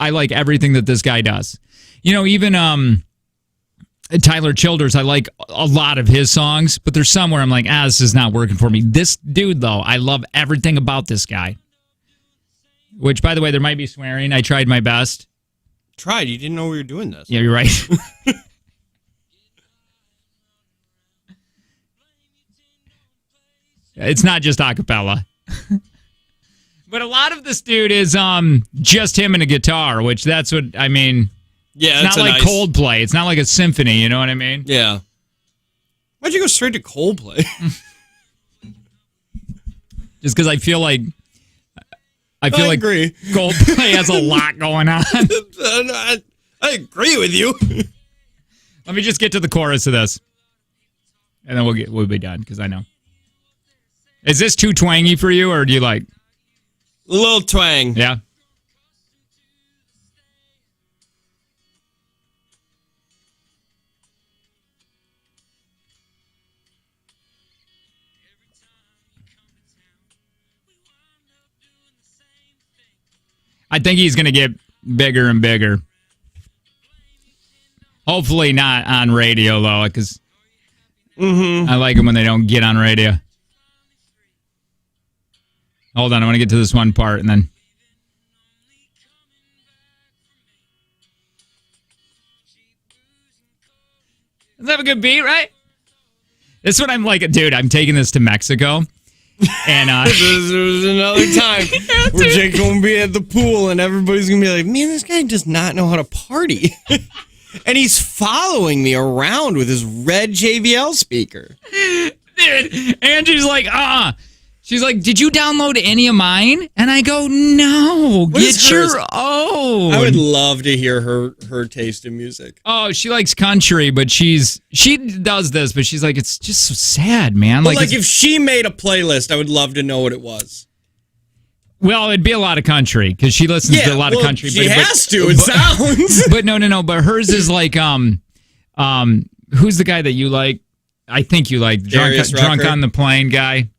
I like everything that this guy does. Even Tyler Childers, I like a lot of his songs, but there's some where I'm like, this is not working for me. This dude, though, I love everything about this guy. Which, by the way, there might be swearing. I tried my best. Tried? You didn't know we were doing this. Yeah, you're right. It's not just a cappella. But a lot of this dude is just him and a guitar, which that's what, I mean... Yeah, it's not like Coldplay. It's not like a symphony, you know what I mean? Yeah. Why'd you go straight to Coldplay? Just because I feel like I feel like agree. Coldplay has a lot going on. I agree with you. Let me just get to the chorus of this, and then we'll be done because I know. Is this too twangy for you, or do you like A little twang? Yeah. I think he's going to get bigger and bigger. Hopefully not on radio, though, because I like them when they don't get on radio. Hold on, I want to get to this one part, and then... Does that have a good beat, right? This is what I'm like, dude, I'm taking this to Mexico. And there's another time where Jake's gonna be at the pool and everybody's gonna be like, man, this guy does not know how to party. And he's following me around with his red JBL speaker. Dude, Angie's like, she's like, did you download any of mine? And I go, no, get your own. I would love to hear her taste in music. Oh, she likes country, but she does this, but she's like, it's just so sad, man. But like if she made a playlist, I would love to know what it was. Well, it'd be a lot of country because she listens to a lot of country. She has to. It sounds. But no. But hers is like, who's the guy that you like? I think you like drunk on the plane guy.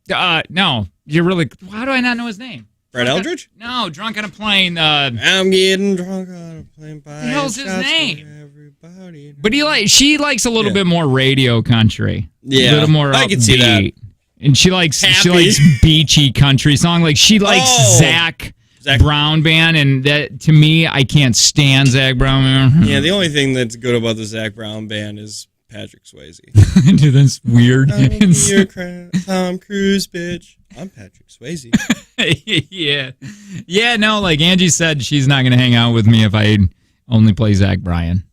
No, you're really. How do I not know his name? Brett Eldridge? No, drunk on a plane. I'm getting drunk on a plane. What the hell's his name? But she likes a little bit more radio country. Yeah, a little more I can see that. And she likes beachy country song. Like she likes Zach Brown Band, and that to me, I can't stand Zach Brown Band. Yeah, the only thing that's good about the Zach Brown Band is Patrick Swayze. Dude, that's weird. Tom Cruise, bitch. I'm Patrick Swayze. Yeah. No, like Angie said, she's not gonna hang out with me if I only play Zach Bryan.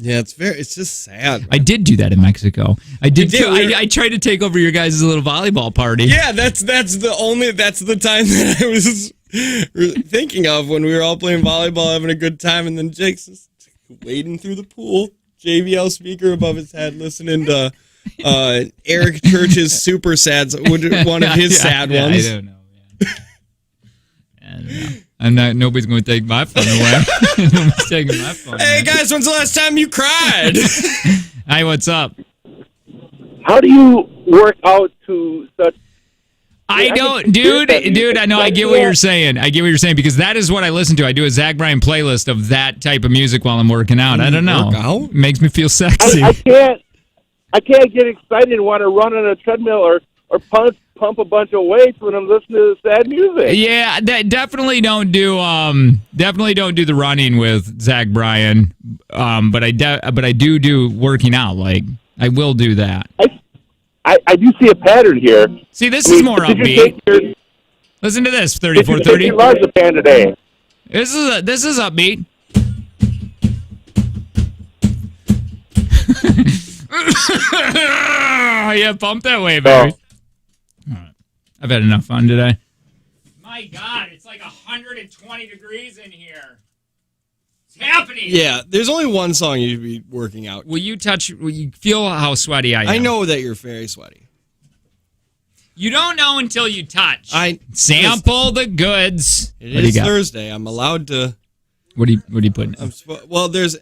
Yeah, it's just sad. Man. I did do that in Mexico. I did. I tried to take over your guys' little volleyball party. Yeah, that's the time that I was thinking of when we were all playing volleyball, having a good time, and then Jake's just wading through the pool, JBL speaker above his head, listening to Eric Church's super sad, one of his sad ones. I don't know, man. I'm not. Nobody's going to take my fun away. Nobody's taking my fun. Hey guys, when's the last time you cried? Hi, what's up? How do you work out to such? I don't, dude. I know. I get what you're saying. Because that is what I listen to. I do a Zach Bryan playlist of that type of music while I'm working out. I don't know. It makes me feel sexy. I can't get excited and want to run on a treadmill or pump a bunch of weights when I'm listening to sad music. Yeah, definitely don't do the running with Zach Bryan. But I do working out. Like I will do that. I do see a pattern here. See, this is more upbeat. Listen to this, 3430. Lorazepam today. This is upbeat. Yeah, pump that way, baby. All right. I've had enough fun today. My God, it's like 120 degrees in here. It's happening. Yeah, there's only one song you should be working out. Will you feel how sweaty I am? I know that you're very sweaty. You don't know until you touch. Sample the goods. It is Thursday. I'm allowed to. What are you putting? Well, there's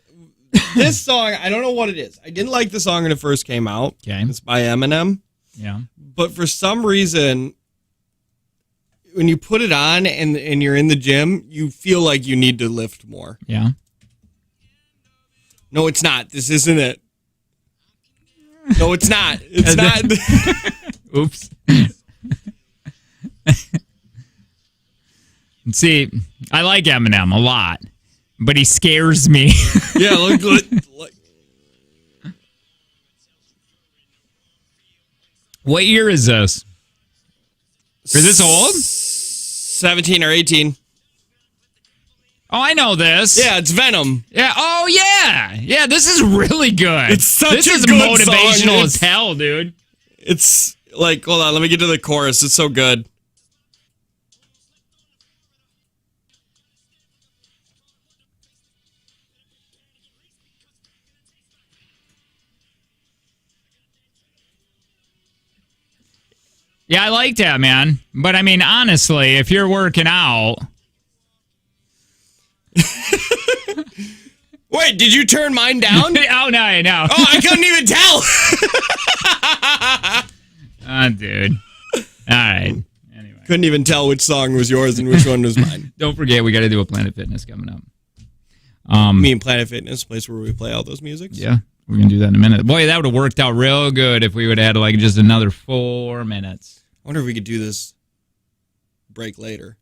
this song. I don't know what it is. I didn't like the song when it first came out. Okay. It's by Eminem. Yeah. But for some reason, when you put it on and you're in the gym, you feel like you need to lift more. Yeah. No, it's not. This isn't it. No, it's not. It's not. Oops. See, I like Eminem a lot, but he scares me. Yeah, look. What year is this? Is this old? 17 or 18. Oh, I know this. Yeah, it's Venom. Yeah. Oh, yeah. Yeah, this is really good. It's such this a is good motivational song. as hell, dude. It's like, hold on, let me get to the chorus. It's so good. Yeah, I like that, man. But I mean, honestly, if you're working out. Wait, did you turn mine down? Oh, no, I know. Oh, I couldn't even tell. Oh, dude. All right. Anyway. Couldn't even tell which song was yours and which one was mine. Don't forget, we got to do a Planet Fitness coming up. Me and Planet Fitness, place where we play all those musics. Yeah, we're going to do that in a minute. Boy, that would have worked out real good if we would have had like just another 4 minutes. I wonder if we could do this break later.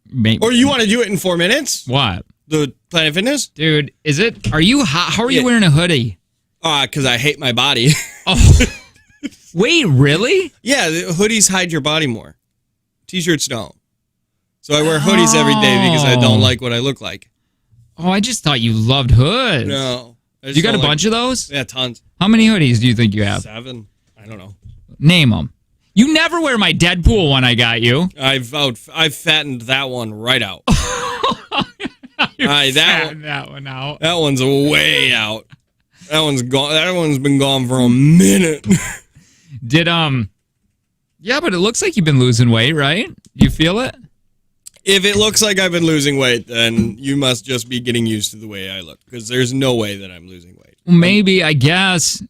Maybe. Or you want to do it in 4 minutes? What? The Planet Fitness? Dude, is it? Are you hot? How are you wearing a hoodie? Because I hate my body. Oh, wait, really? Yeah, the hoodies hide your body more. T-shirts don't. So I wear hoodies every day because I don't like what I look like. Oh, I just thought you loved hoods. No. You got a bunch of those? Yeah, tons. How many hoodies do you think you have? 7. I don't know. Name them. You never wear my Deadpool one I got you. I've fattened that one right out. That one out. That one's way out. That one's gone. That one's been gone for a minute. Yeah, but it looks like you've been losing weight, right? You feel it? If it looks like I've been losing weight, then you must just be getting used to the way I look, because there's no way that I'm losing weight. Maybe, I guess.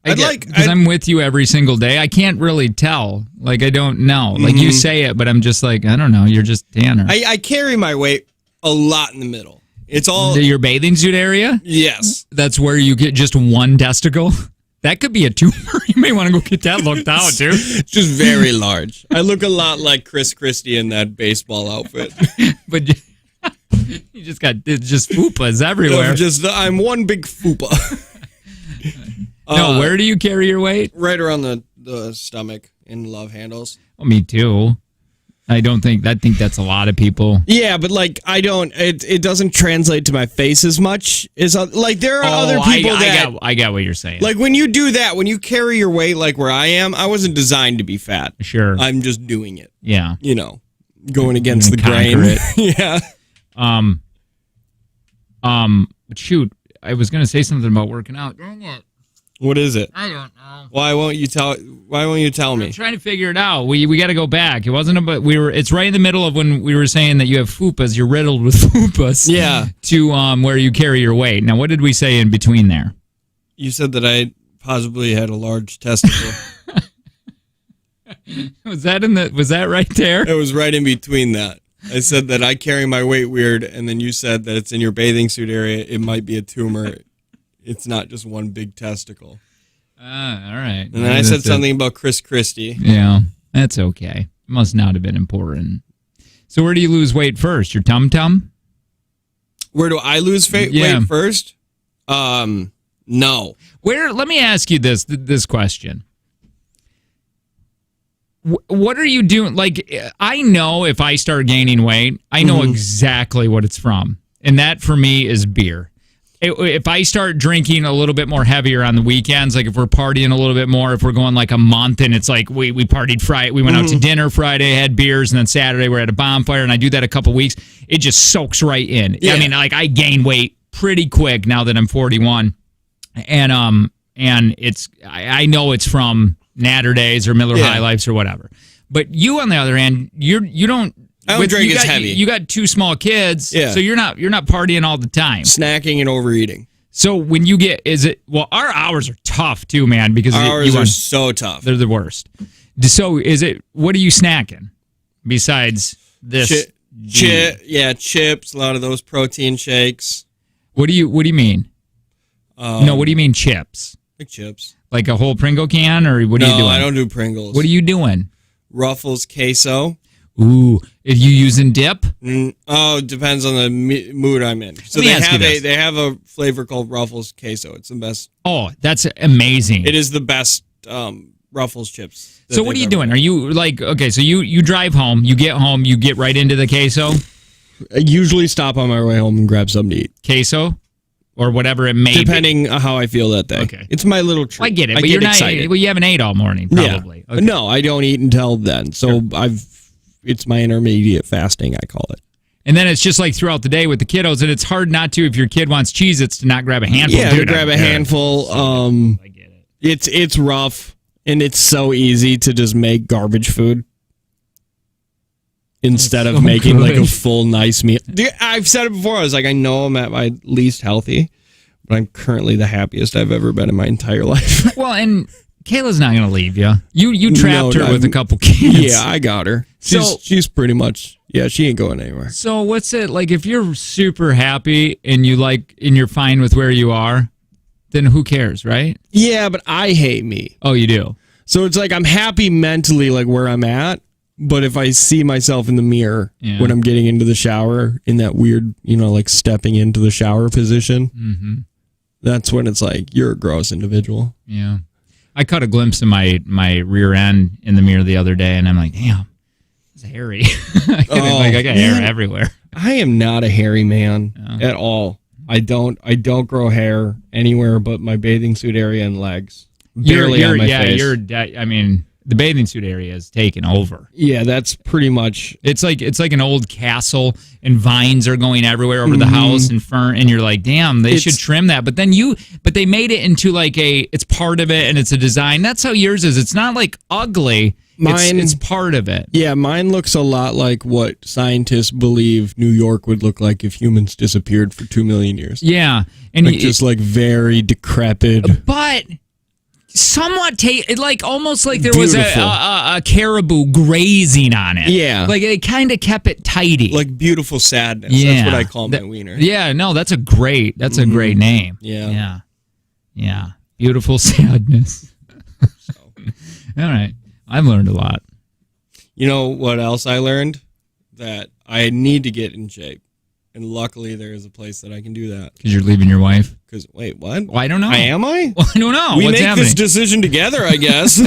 Because I'm with you every single day. I can't really tell. Like, I don't know. Like, you say it, but I'm just like, I don't know. You're just Tanner. I carry my weight a lot in the middle. It's all... Your bathing suit area? Yes. That's where you get just one testicle? That could be a tumor. You may want to go get that looked out, too. It's just very large. I look a lot like Chris Christie in that baseball outfit. But you just got just fupas everywhere. I'm one big fupa. No, where do you carry your weight? Right around the stomach in love handles. Well, me too. I think that's a lot of people. Yeah, but like it doesn't translate to my face as much as like there are other people I get what you're saying. Like when you do that, when you carry your weight like where I am, I wasn't designed to be fat. Sure. I'm just doing it. Yeah. You know, going against the grain. Yeah. Shoot, I was going to say something about working out. Dang it. What is it? I don't know. Why won't you tell me? I'm trying to figure it out. We got to go back. It wasn't about it's right in the middle of when we were saying that you have fupas, you're riddled with fupas. Yeah. To where you carry your weight. Now, what did we say in between there? You said that I possibly had a large testicle. Was that right there? It was right in between that. I said that I carry my weight weird, and then you said that it's in your bathing suit area. It might be a tumor. It's not just one big testicle. All right. And then I said something about Chris Christie. Yeah, that's okay. Must not have been important. So where do you lose weight first? Your tum-tum? Where do I lose weight first? No. Let me ask you this question. What are you doing? Like, I know if I start gaining weight, I know exactly what it's from. And that, for me, is beer. If I start drinking a little bit more heavier on the weekends, like if we're partying a little bit more, if we're going like a month and it's like we partied Friday, we went out to dinner Friday, had beers, and then Saturday we're at a bonfire, and I do that a couple weeks, it just soaks right in. Yeah. I mean, like I gain weight pretty quick now that I'm 41, and it's I know it's from Natter Days or Miller High Lifes or whatever. But you, on the other hand, you don't. I don't drink as heavy. You got 2 small kids, so you're not partying all the time. Snacking and overeating. So when you get, our hours are tough too, man, because our hours are so tough. They're the worst. So what are you snacking besides this? Chips, a lot of those protein shakes. What do you mean? What do you mean chips? Like chips. Like a whole Pringle can, or what are you doing? No, I don't do Pringles. What are you doing? Ruffles queso. Ooh, are you using dip? It depends on the mood I'm in. So they have a flavor called Ruffles queso. It's the best. Oh, that's amazing. It is the best Ruffles chips. So what are you doing? Are you like, okay, so you drive home, you get right into the queso? I usually stop on my way home and grab something to eat. Queso? Or whatever it may be. Depending on how I feel that day. Okay. It's my little treat. I get it, but you're not excited. Well, you haven't ate all morning, probably. Yeah. Okay. No, I don't eat until then. So it's my intermediate fasting, I call it. And then it's just like throughout the day with the kiddos, and it's hard not to, if your kid wants Cheez-Its, to not grab a handful. Yeah, to grab a handful. I get it. It's rough. And it's so easy to just make garbage food instead of making like a full nice meal. Dude, I've said it before. I was like, I know I'm at my least healthy, but I'm currently the happiest I've ever been in my entire life. Well, and Kayla's not going to leave you. You trapped her with a couple kids. Yeah, I got her. She's pretty much, she ain't going anywhere. So what's it like if you're super happy and you're fine with where you are, then who cares, right? Yeah, but I hate me. Oh, you do? So it's like I'm happy mentally like where I'm at, but if I see myself in the mirror when I'm getting into the shower in that weird, like stepping into the shower position, that's when it's like, you're a gross individual. Yeah. I caught a glimpse of my rear end in the mirror the other day, and I'm like, damn, it's hairy. I got hair everywhere. I am not a hairy man at all. I don't grow hair anywhere but my bathing suit area and legs. Barely on my face. The bathing suit area is taken over. Yeah, that's pretty much. It's like an old castle, and vines are going everywhere over the house, and fern, and you're like, damn, they should trim that. But they made it into like it's part of it, and it's a design. That's how yours is. It's not like ugly. It's part of it. Yeah, mine looks a lot like what scientists believe New York would look like if humans disappeared for 2 million years. Yeah, and just like very decrepit, but somewhat almost like there was a caribou grazing on it. Yeah, like it kind of kept it tidy, like beautiful sadness. Yeah. That's what I call my wiener. Yeah, no, that's a great name. Yeah, beautiful sadness. All right. I've learned a lot. You know what else I learned? That I need to get in shape. And luckily there is a place that I can do that. Because you're leaving your wife? Because, wait, what? Well, I don't know. Am I? Well, I don't know. We What's make happening? this decision together, I guess.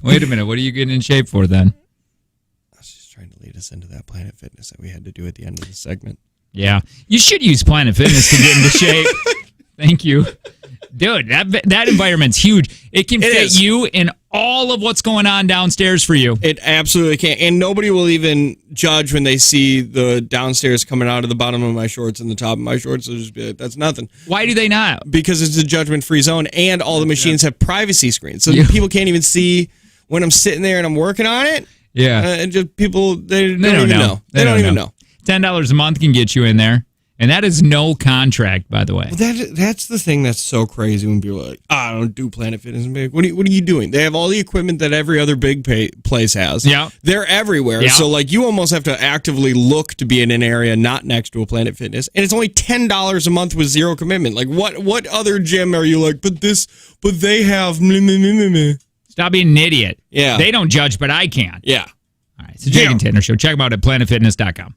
Wait a minute. What are you getting in shape for then? I was just trying to lead us into that Planet Fitness that we had to do at the end of the segment. Yeah. You should use Planet Fitness to get into shape. Thank you. Dude, that environment's huge. It can fit you in all of what's going on downstairs for you. It absolutely can. And nobody will even judge when they see the downstairs coming out of the bottom of my shorts and the top of my shorts. They'll just be like, that's nothing. Why do they not? Because it's a judgment-free zone, and all the machines have privacy screens. So people can't even see when I'm sitting there and I'm working on it. Yeah. And just people, they don't even know. They don't even know. $10 a month can get you in there. And that is no contract, by the way. That's the thing that's so crazy when people are like, I don't do Planet Fitness. And be like, what are you doing? They have all the equipment that every other big place has. Yeah. They're everywhere. Yeah. So, like, you almost have to actively look to be in an area not next to a Planet Fitness. And it's only $10 a month with zero commitment. Like, what other gym are you like, but they have... Stop being an idiot. Yeah. They don't judge, but I can. Yeah. All right. It's the Jake and Tanner Show. Check them out at planetfitness.com.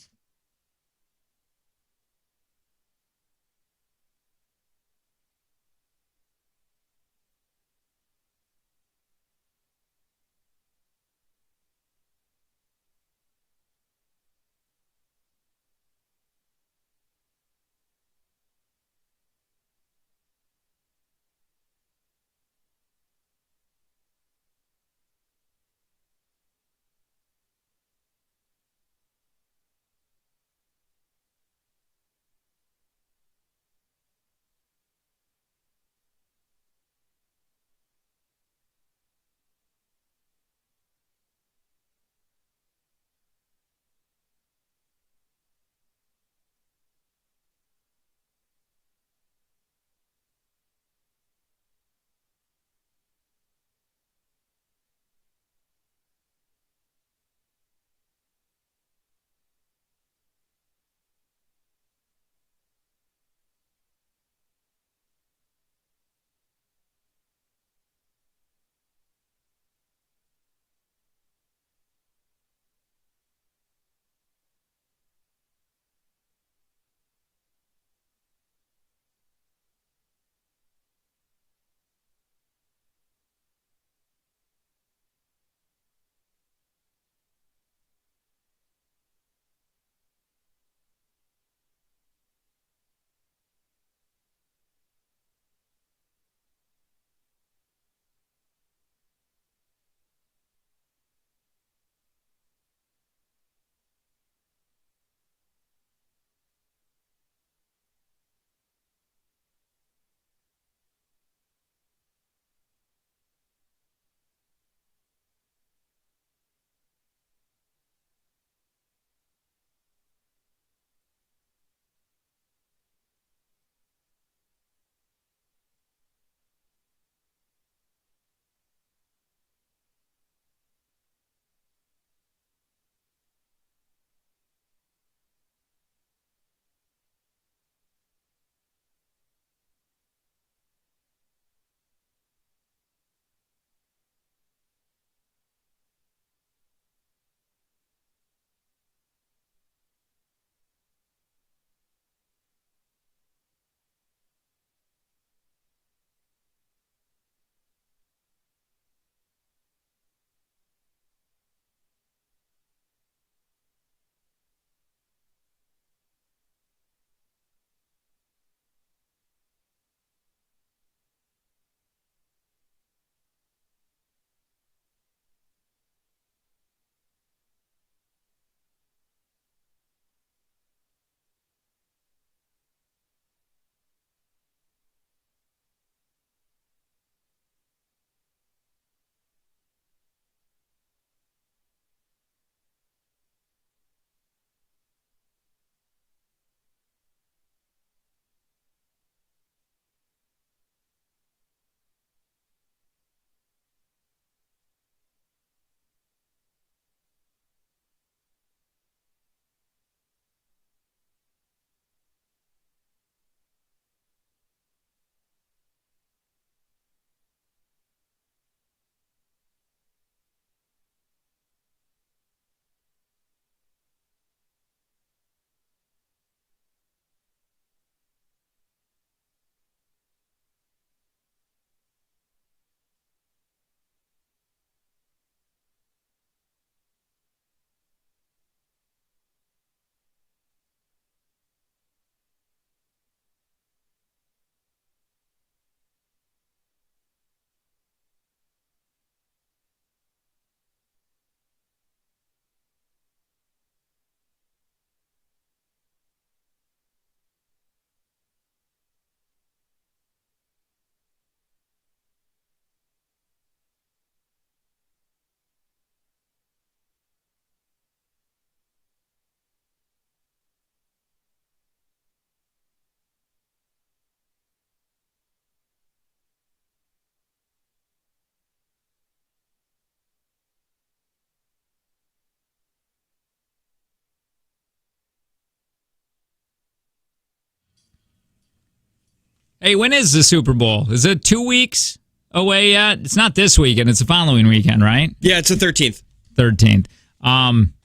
Hey, when is the Super Bowl? Is it 2 weeks away yet? It's not this weekend. It's the following weekend, right? Yeah, it's the 13th. 13th.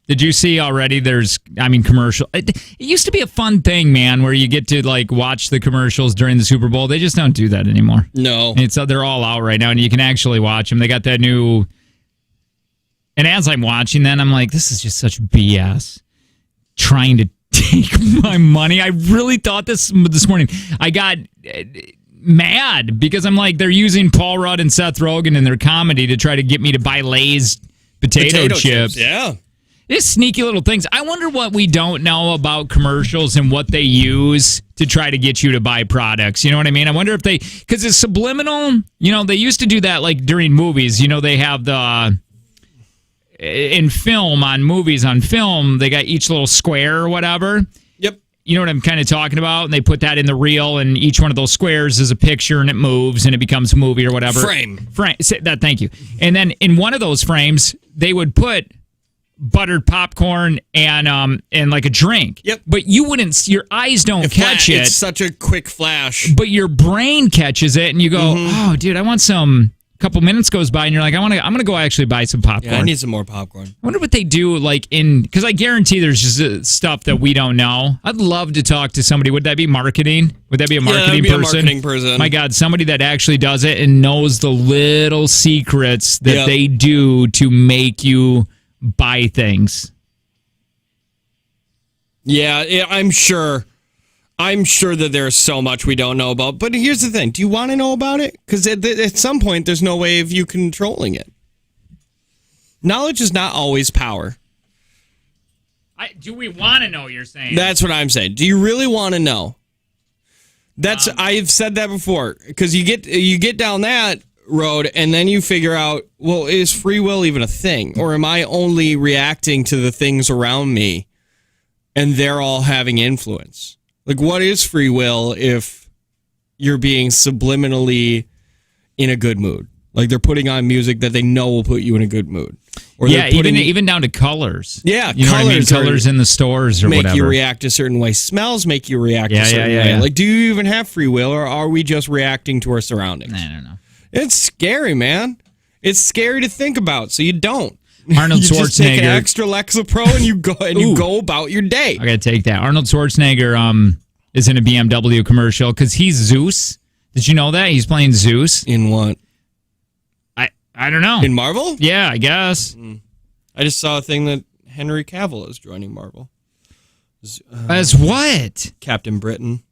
Did you see already commercial? It used to be a fun thing, man, where you get to like watch the commercials during the Super Bowl. They just don't do that anymore. No. They're all out right now, and you can actually watch them. They got that new... And as I'm watching that, I'm like, this is just such BS. Trying to take my money. I really thought this morning. I got mad because I'm like, they're using Paul Rudd and Seth Rogen in their comedy to try to get me to buy Lay's potato chips. Yeah. These sneaky little things. I wonder what we don't know about commercials and what they use to try to get you to buy products. You know what I mean? I wonder if because it's subliminal. You know, they used to do that like during movies. You know, they have in film, on movies on film, they got each little square or whatever. Yep. You know what I'm kind of talking about? And they put that in the reel, and each one of those squares is a picture, and it moves, and it becomes a movie or whatever. Frame. Thank you. And then in one of those frames, they would put buttered popcorn and like a drink. Yep. But you wouldn't. Your eyes don't catch it. It's such a quick flash. But your brain catches it, and you go, "Oh, dude, I want some." A couple minutes goes by, and you're like, I'm gonna go actually buy some popcorn. Yeah, I need some more popcorn. I wonder what they do, like because I guarantee there's just stuff that we don't know. I'd love to talk to somebody. Would that be marketing? Would that be a marketing person? A marketing person. My God, somebody that actually does it and knows the little secrets that they do to make you buy things. Yeah, I'm sure. I'm sure that there's so much we don't know about. But here's the thing. Do you want to know about it? Because at some point, there's no way of you controlling it. Knowledge is not always power. Do we want to know, you're saying? That's what I'm saying. Do you really want to know? I've said that before. Because you get down that road, and then you figure out, well, is free will even a thing? Or am I only reacting to the things around me, and they're all having influence? Like, what is free will if you're being subliminally in a good mood? Like, they're putting on music that they know will put you in a good mood. Or even down to colors. Yeah, you know what I mean? Colors in the stores or make whatever. You react a certain way. Smells make you react a certain way. Yeah. Like, do you even have free will, or are we just reacting to our surroundings? I don't know. It's scary, man. It's scary to think about, so you don't. Arnold Schwarzenegger. You just take an extra Lexapro and you go about your day. I gotta take that. Arnold Schwarzenegger is in a BMW commercial because he's Zeus. Did you know that he's playing Zeus in what? I don't know. In Marvel? Yeah, I guess. I just saw a thing that Henry Cavill is joining Marvel. As what? Captain Britain.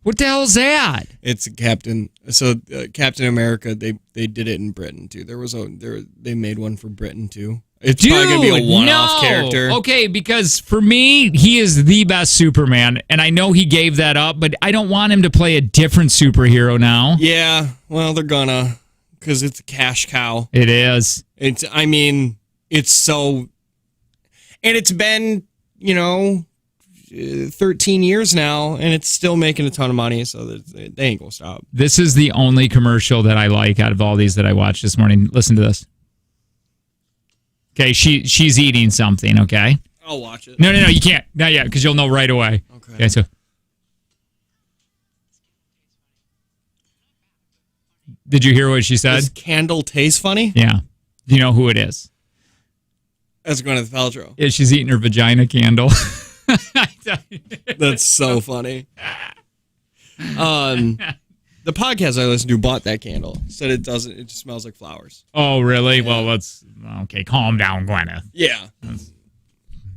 What the hell is that? It's Captain. So Captain America, they did it in Britain too. They made one for Britain too. It's probably gonna be a one-off character. Okay, because for me, he is the best Superman, and I know he gave that up, but I don't want him to play a different superhero now. Yeah, well, they're gonna, because it's a cash cow. It is. It's so, and it's been 13 years now, and it's still making a ton of money, so they ain't gonna stop. This is the only commercial that I like out of all these that I watched this morning. Listen to this. Okay, she's eating something, okay? I'll watch it. No, you can't. Not yet, because you'll know right away. Okay, so. Did you hear what she said? Does candle taste funny? Yeah. Do you know who it is? That's Gwyneth Paltrow. Yeah, she's eating her vagina candle. That's so funny. The podcast I listened to bought that candle. Said it doesn't. It just smells like flowers. Oh, really? Yeah. Well, okay. Calm down, Gwyneth. Yeah.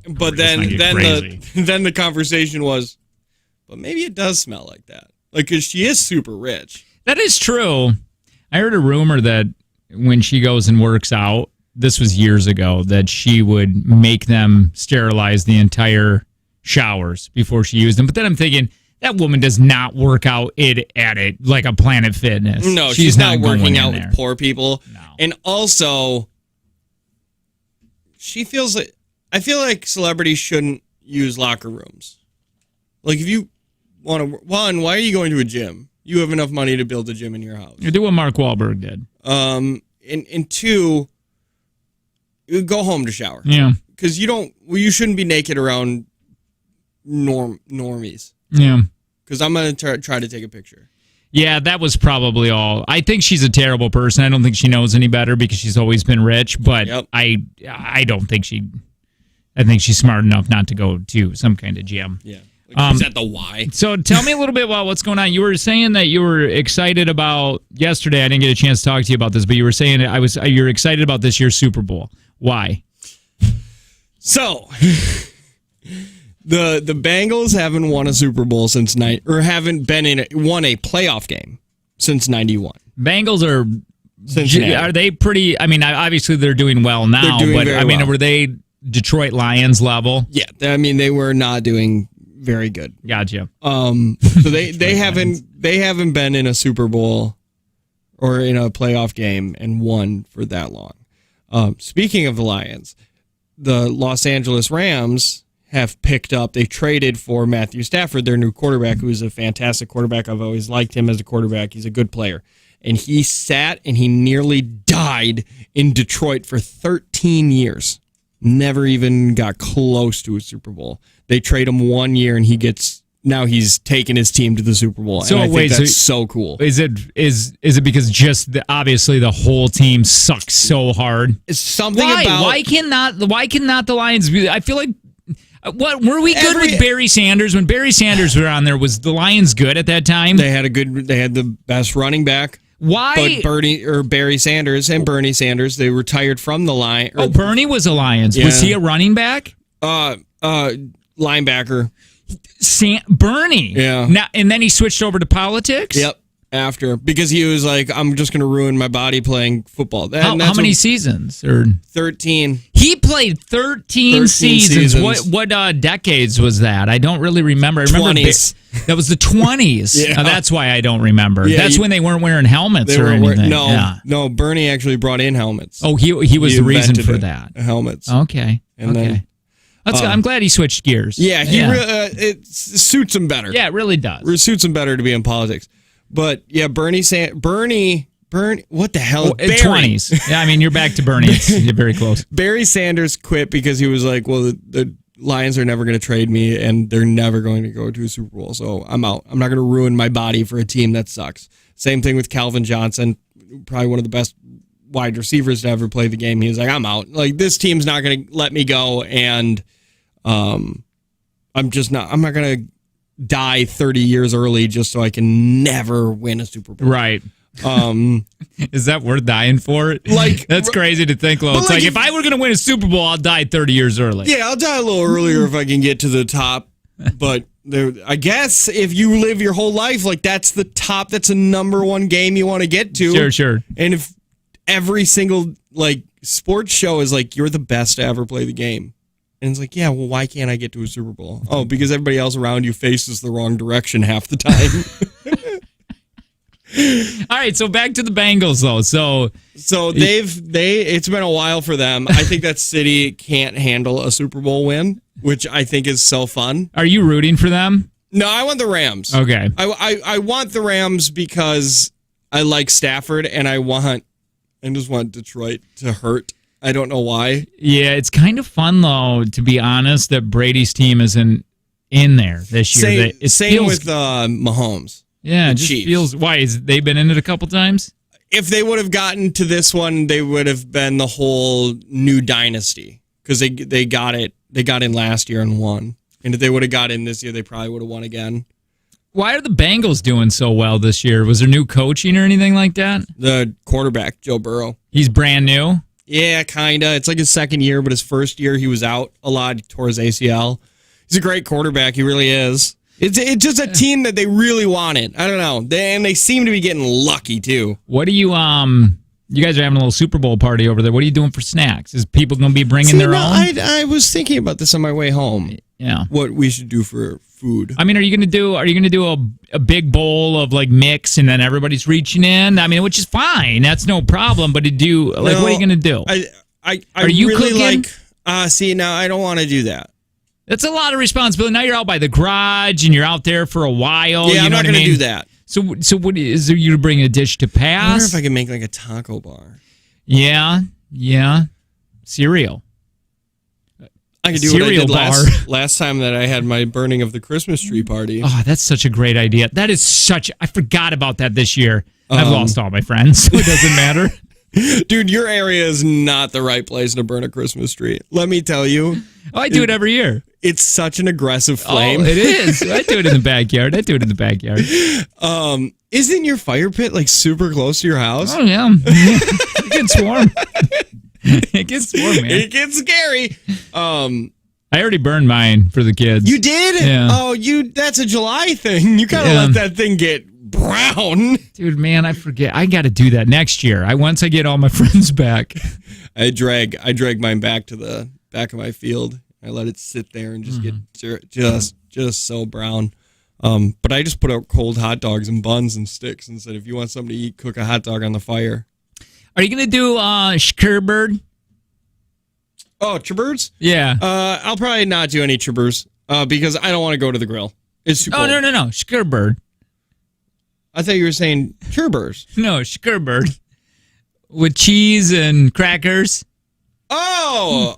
But then the conversation was, but maybe it does smell like that. Like, because she is super rich. That is true. I heard a rumor that when she goes and works out, this was years ago, that she would make them sterilize the entire showers before she used them. But then I'm thinking, that woman does not work out at it like a Planet Fitness. No, she's not working out with poor people. No. And also, she feels like, I feel like celebrities shouldn't use locker rooms. Like, if you want to, one, why are you going to a gym? You have enough money to build a gym in your house. You do what Mark Wahlberg did. And two, you go home to shower. Yeah. Because you shouldn't be naked around normies. Yeah. Because I'm going to try to take a picture. Yeah, that was probably all. I think she's a terrible person. I don't think she knows any better because she's always been rich. But I don't think I think she's smart enough not to go to some kind of gym. Yeah. Is that the why? So tell me a little bit about what's going on. You were saying that you were excited about yesterday. I didn't get a chance to talk to you about this, but you were saying you're excited about this year's Super Bowl. Why? So the Bengals haven't won a Super Bowl since haven't been won a playoff game since 91. Bengals are Cincinnati. Are they pretty? I mean, obviously they're doing well now, but I mean, were they Detroit Lions level? Yeah, I mean they were not doing very good. Gotcha. So they haven't been in a Super Bowl or in a playoff game and won for that long. Speaking of the Lions, the Los Angeles Rams have picked up. They traded for Matthew Stafford, their new quarterback, who is a fantastic quarterback. I've always liked him as a quarterback. He's a good player. And he sat and he nearly died in Detroit for 13 years. Never even got close to a Super Bowl. They trade him 1 year, and now he's taken his team to the Super Bowl. So and I think that's so cool. Is it because obviously the whole team sucks so hard? It's something why cannot the Lions be? I feel like what were we good with Barry Sanders when Barry Sanders were on there? Was the Lions good at that time? They had the best running back. Why? But Barry Sanders and Bernie Sanders, they retired from the Lions. Oh, Bernie was a Lions. Yeah. Was he a running back? Linebacker. Bernie. Yeah. Now, and then he switched over to politics? Yep. Because he was like, I'm just going to ruin my body playing football. How many seasons? Or 13. He played 13 seasons. What decades was that? I don't really remember. I remember 20s. That was the 20s. Yeah. That's why I don't remember. Yeah, that's when they weren't wearing helmets or anything. No, Bernie actually brought in helmets. Oh, he was the reason for that. Helmets. Okay. Then, I'm glad he switched gears. Yeah, it suits him better. Yeah, it really does. It suits him better to be in politics. But yeah, Bernie, what the hell? 20s. Yeah, I mean, you're back to Bernie. You're very close. Barry Sanders quit because he was like, well, the Lions are never going to trade me, and they're never going to go to a Super Bowl, so I'm out. I'm not going to ruin my body for a team that sucks. Same thing with Calvin Johnson, probably one of the best wide receivers to ever play the game. He was like, I'm out. Like, this team's not going to let me go, and I'm not going to die 30 years early just so I can never win a Super Bowl. Right. Is that worth dying for? Like, that's crazy to think, though. It's like if I were going to win a Super Bowl, I'll die 30 years early. Yeah, I'll die a little earlier if I can get to the top. But I guess if you live your whole life, like, that's the top, that's a number one game you want to get to. Sure. And if every single, like, sports show is like, you're the best to ever play the game. And it's like, yeah, well, why can't I get to a Super Bowl? Oh, because everybody else around you faces the wrong direction half the time. All right, so back to the Bengals, though. So it's been a while for them. I think that city can't handle a Super Bowl win, which I think is so fun. Are you rooting for them? No, I want the Rams. Okay. I want the Rams because I like Stafford, and I just want Detroit to hurt. I don't know why. Yeah, it's kind of fun, though, to be honest, that Brady's team isn't in there this year. Same with Mahomes. Yeah, it just feels... Why? They've been in it a couple times? If they would have gotten to this one, they would have been the whole new dynasty. Because they got it. They got in last year and won. And if they would have got in this year, they probably would have won again. Why are the Bengals doing so well this year? Was there new coaching or anything like that? The quarterback, Joe Burrow. He's brand new? Yeah, kind of. It's like his second year, but his first year he was out a lot. He tore his ACL. He's a great quarterback. He really is. It's just a team that they really wanted. I don't know. They seem to be getting lucky, too. What do you guys are having a little Super Bowl party over there. What are you doing for snacks? Is people going to be bringing their own? I was thinking about this on my way home. Yeah. What we should do for food. I mean, are you going to do a big bowl of like mix and then everybody's reaching in? I mean, which is fine. That's no problem. But what are you going to do? Are you really cooking? Now I don't want to do that. That's a lot of responsibility. Now you're out by the garage and you're out there for a while. Yeah, I'm not going to do that. So what is there? You bring a dish to pass? I wonder if I can make like a taco bar. Yeah. Cereal. I could do what I cereal did bar. last time that I had my burning of the Christmas tree party. Oh, that's such a great idea. That is I forgot about that this year. I've lost all my friends, so it doesn't matter. Dude, your area is not the right place to burn a Christmas tree. Let me tell you. Oh, I do it every year. It's such an aggressive flame. Oh, it is. I do it in the backyard. Isn't your fire pit like super close to your house? Oh, yeah. It gets warm. It gets warm, man. It gets scary. I already burned mine for the kids. You did? Yeah. Oh, that's a July thing. You gotta let that thing get brown. Dude, man, I forget. I got to do that next year. Once I get all my friends back. I drag mine back to the back of my field. I let it sit there and just get just so brown. But I just put out cold hot dogs and buns and sticks and said, if you want something to eat, cook a hot dog on the fire. Are you gonna do Schkerbird? Oh, chibbirds? Yeah. I'll probably not do any chibers because I don't want to go to the grill. It's too cold. Oh, no. Schkerbird. I thought you were saying cherbers. No, Schkerbird. With cheese and crackers. Oh,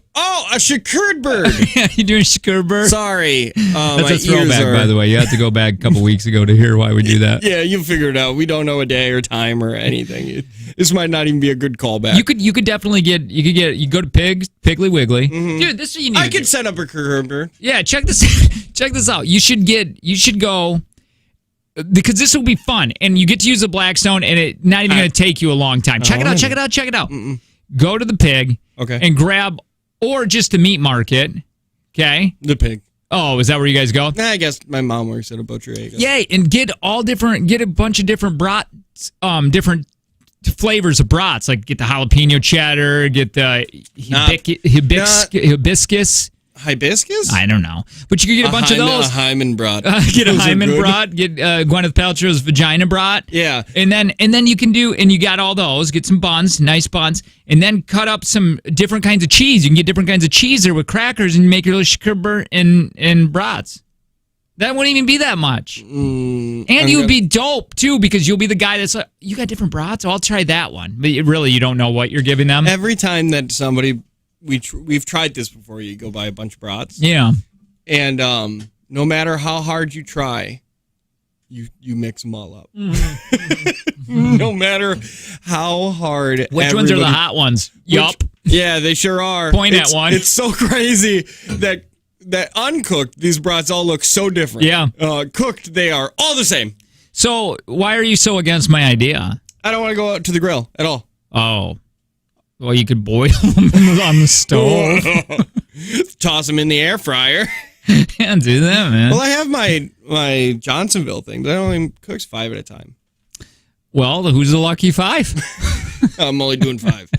a shakured bird. Yeah, you doing Schkerbird? Sorry. That's a throwback, by the way. You have to go back a couple weeks ago to hear why we do that. Yeah, you figure it out. We don't know a day or time or anything. This might not even be a good callback. You could definitely you go to Piggly Wiggly. Mm-hmm. Dude, this is what you need. I could set up a bird. Yeah, check this out. You should go because this will be fun, and you get to use a Blackstone, and it's not even going to take you a long time. Check it out. Mm-mm. Go to the pig, okay, and grab, or just the meat market, okay? The pig. Oh, is that where you guys go? I guess my mom works at a butchery. Yay, and get a bunch of different different flavors of brats. Like get the jalapeno cheddar, get the hibiscus. Hibiscus? I don't know. But you could get a bunch of those. A hymen brat. Get a hymen brat. Get Gwyneth Paltrow's vagina brat. Yeah. And then you can you got all those. Get some buns, nice buns, and then cut up some different kinds of cheese. You can get different kinds of cheese there with crackers and make your little schkerbert and brats. That wouldn't even be that much. And you would be dope, too, because you'll be the guy that's like, you got different brats? Oh, I'll try that one. But you don't know what you're giving them. Every time that somebody... We've tried this before. You go buy a bunch of brats. Yeah. And no matter how hard you try, you mix them all up. No matter how hard. Which ones are the hot ones? Yup. Yeah, they sure are. Point at one. It's so crazy that uncooked, these brats all look so different. Yeah. Cooked, they are all the same. So why are you so against my idea? I don't want to go out to the grill at all. Oh. Well, you could boil them on the stove. Toss them in the air fryer. Yeah, do that, man. Well, I have my Johnsonville thing, but I only cooks 5 at a time. Well, who's the lucky 5? I'm only doing 5.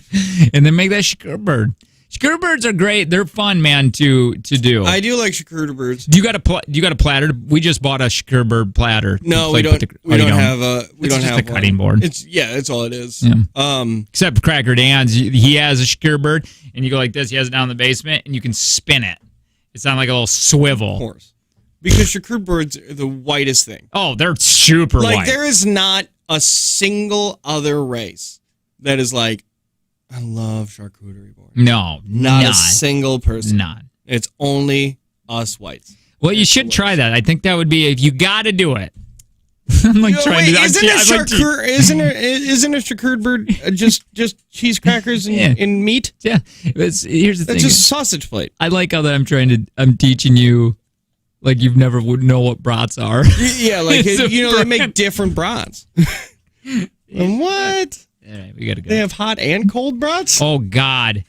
And then make that Schkerbird. Schkerbirds are great. They're fun, man, to do. I do like shakured birds. Do you got a platter? We just bought a Schkerbird platter. No, we don't. We don't have a cutting board. That's all it is. Yeah. Except Cracker Dan's, he has a Schkerbird, and you go like this. He has it down in the basement, and you can spin it. It's on like a little swivel. Of course, because shakured birds are the whitest thing. Oh, they're super white. Like there is not a single other race that is like, I love charcuterie board. No, not a single person. None. It's only us whites. Well, you should try that. I think that would be if you got to do it. I'm like trying to. Isn't a charcuterie bird just cheese crackers and meat? Yeah. Here's the thing. That's just sausage plate. I like how that I'm teaching you, like you've never would know what brats are. Yeah, like they make different brats. And what? All right, we gotta go. They have hot and cold brats? Oh God.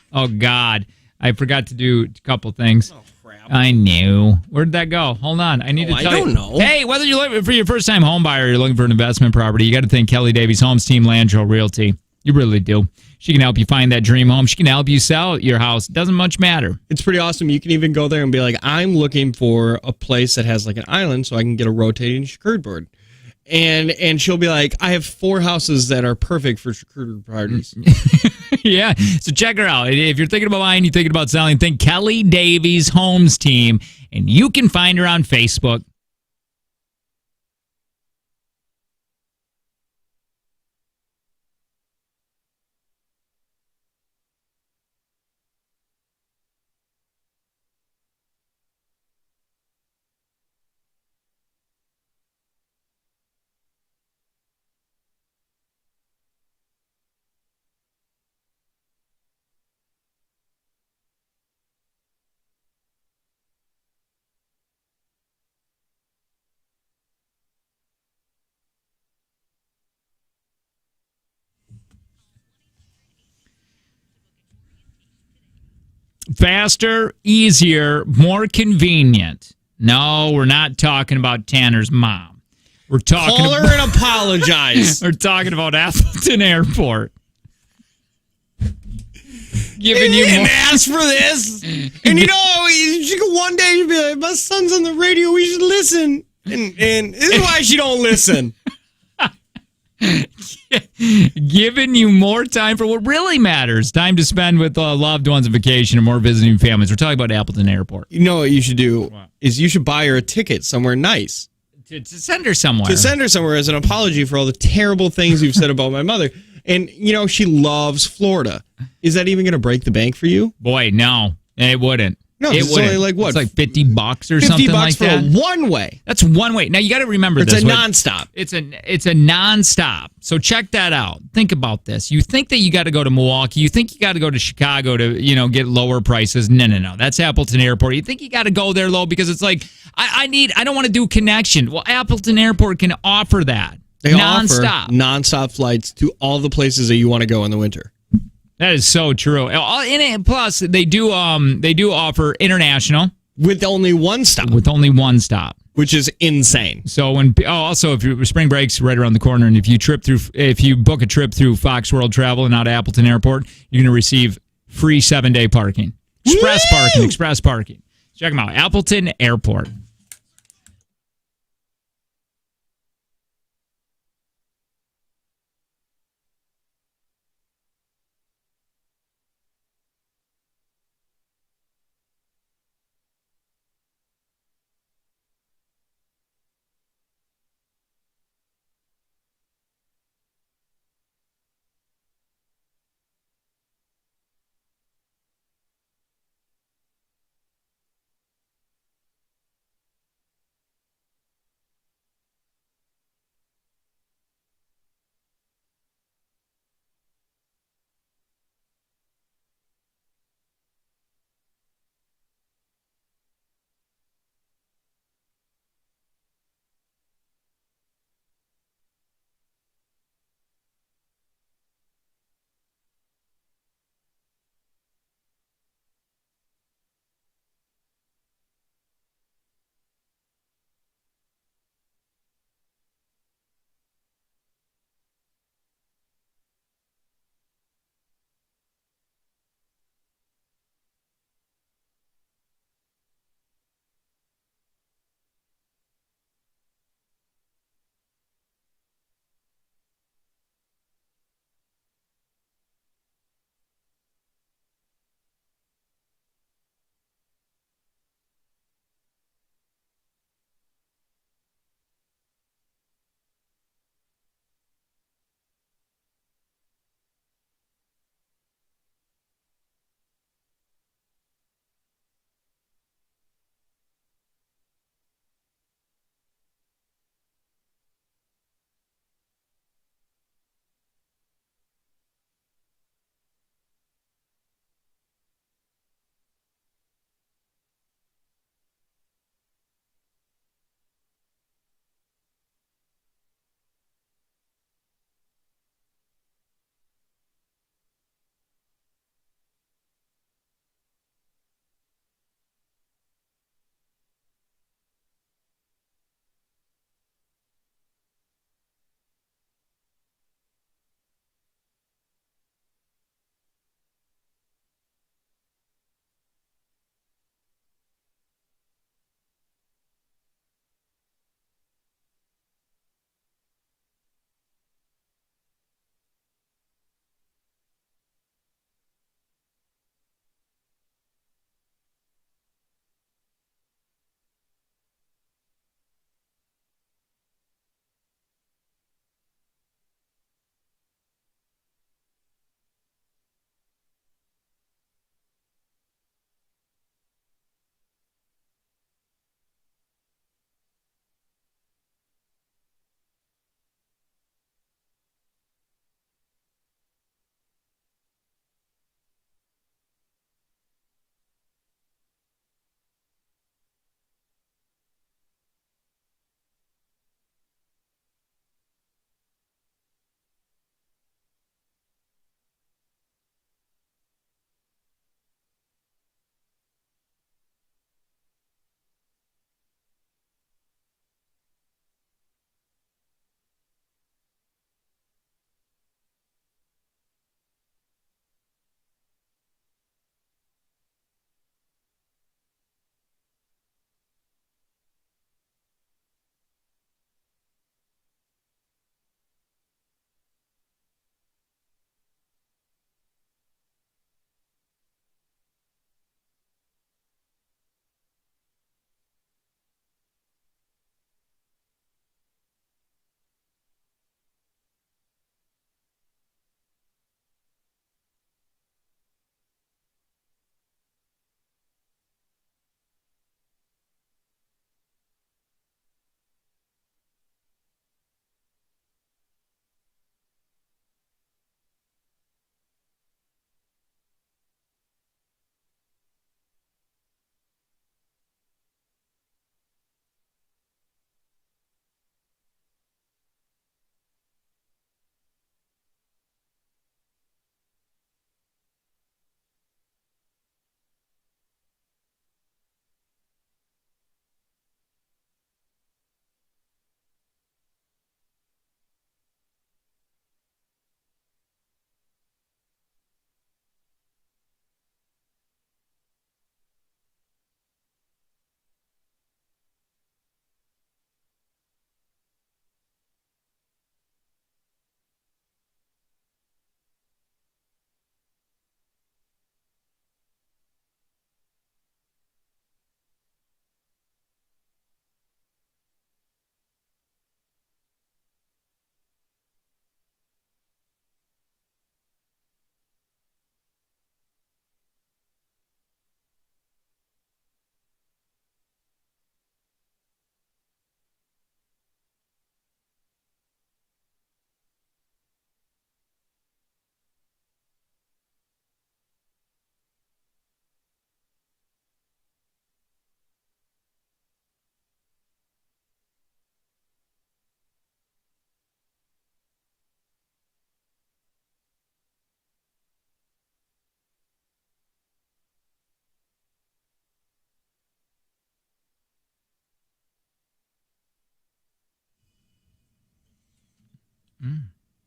I forgot to do a couple things. Oh, crap. I knew. Where'd that go? Hold on. I need to tell you. I don't know. Hey, whether you're looking for your first time home buyer or you're looking for an investment property, you got to think Kelly Davies Homes Team Landro Realty. You really do. She can help you find that dream home. She can help you sell your house. It doesn't much matter. It's pretty awesome. You can even go there and be like, I'm looking for a place that has like an island so I can get a rotating charcuterie board. And she'll be like, I have 4 houses that are perfect for charcuterie parties. Yeah. So check her out. If you're thinking about buying, you're thinking about selling, think Kelly Davies Homes Team. And you can find her on Facebook. Faster, easier, more convenient. No, we're not talking about Tanner's mom. We're talking Call her and apologize. We're talking about Appleton Airport. Giving You you didn't more. ask for this. And one day you'd be like, my son's on the radio, we should listen. And this is why she don't listen. Giving you more time for what really matters. Time to spend with loved ones on vacation and more visiting families. We're talking about Appleton Airport. You know what you should do is you should buy her a ticket somewhere nice. To send her somewhere. To send her somewhere as an apology for all the terrible things you've said about my mother. And, she loves Florida. Is that even going to break the bank for you? Boy, no. It wouldn't. No, it it's wouldn't. only like what? It's like $50 or 50 something bucks like for that. a one-way. That's one way. Now you got to remember It's this. a nonstop. It's a nonstop. So check that out. Think about this. You think that you got to go to Milwaukee. You think you got to go to Chicago to get lower prices. No. That's Appleton Airport. You think you got to go there low because it's like I don't want to do connection. Well, Appleton Airport can offer that. They nonstop. offer nonstop flights to all the places that you want to go in the winter. That is so true. Plus, they do offer international with only one stop. Which is insane. So also if your spring break's right around the corner, and if you book a trip through Fox World Travel and out of Appleton Airport, you're going to receive free 7-day parking, express parking. Check them out, Appleton Airport.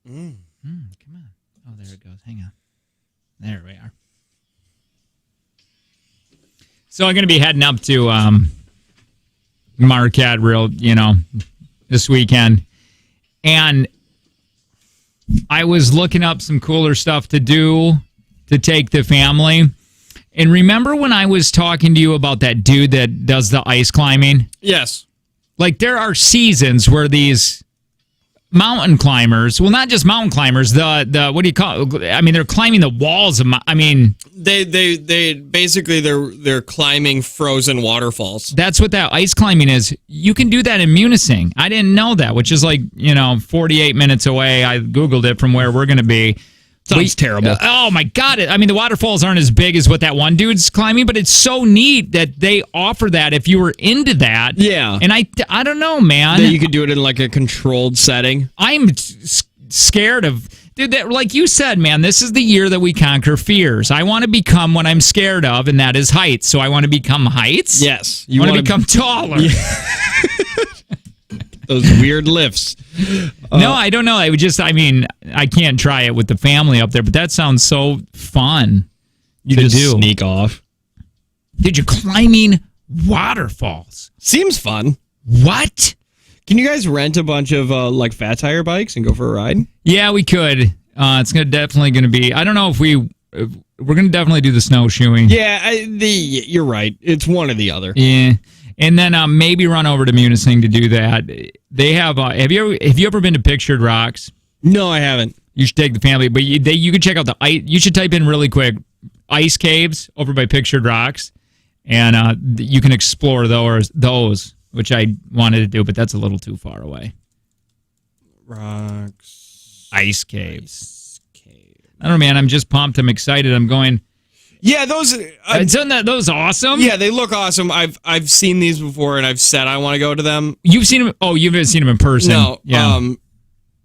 Come on. Oh, there it goes. Hang on. There we are. So I'm going to be heading up to Marquette this weekend. And I was looking up some cooler stuff to do to take the family. And remember when I was talking to you about that dude that does the ice climbing? Yes. Like, there are seasons where these mountain climbers, well, not just mountain climbers, the what do you call it? I mean, they're climbing the walls of, They basically they're climbing frozen waterfalls. That's what that ice climbing is. You can do that in Munising. I didn't know that, which is 48 minutes away. I Googled it from where we're going to be. Sounds terrible. Oh my God. I mean, the waterfalls aren't as big as what that one dude's climbing, but it's so neat that they offer that if you were into that. Yeah. And I don't know, man. That you could do it in like a controlled setting. I'm scared of... Dude, like you said, man, this is the year that we conquer fears. I want to become what I'm scared of, and that is heights. So I want to become heights? Yes. You want to become taller. Yeah. Those weird lifts. No, I don't know. I can't try it with the family up there, but that sounds so fun You to just do. Sneak off. Dude, you're climbing waterfalls. Seems fun. What? Can you guys rent a bunch of fat tire bikes and go for a ride? Yeah, we could. It's definitely going to be. I don't know if we're going to definitely do the snowshoeing. Yeah, you're right. It's one or the other. Yeah, and then maybe run over to Munising to do that. They have. Have you ever been to Pictured Rocks? No, I haven't. You should take the family, but you could check out the ice. You should type in really quick ice caves over by Pictured Rocks, and you can explore those. Which I wanted to do, but that's a little too far away. Rocks. Ice caves. I don't know, man. I'm just pumped. I'm excited. I'm going. Yeah, those. Isn't those awesome? Yeah, they look awesome. I've seen these before, and I've said I want to go to them. You've seen them? Oh, you haven't seen them in person? No. Yeah.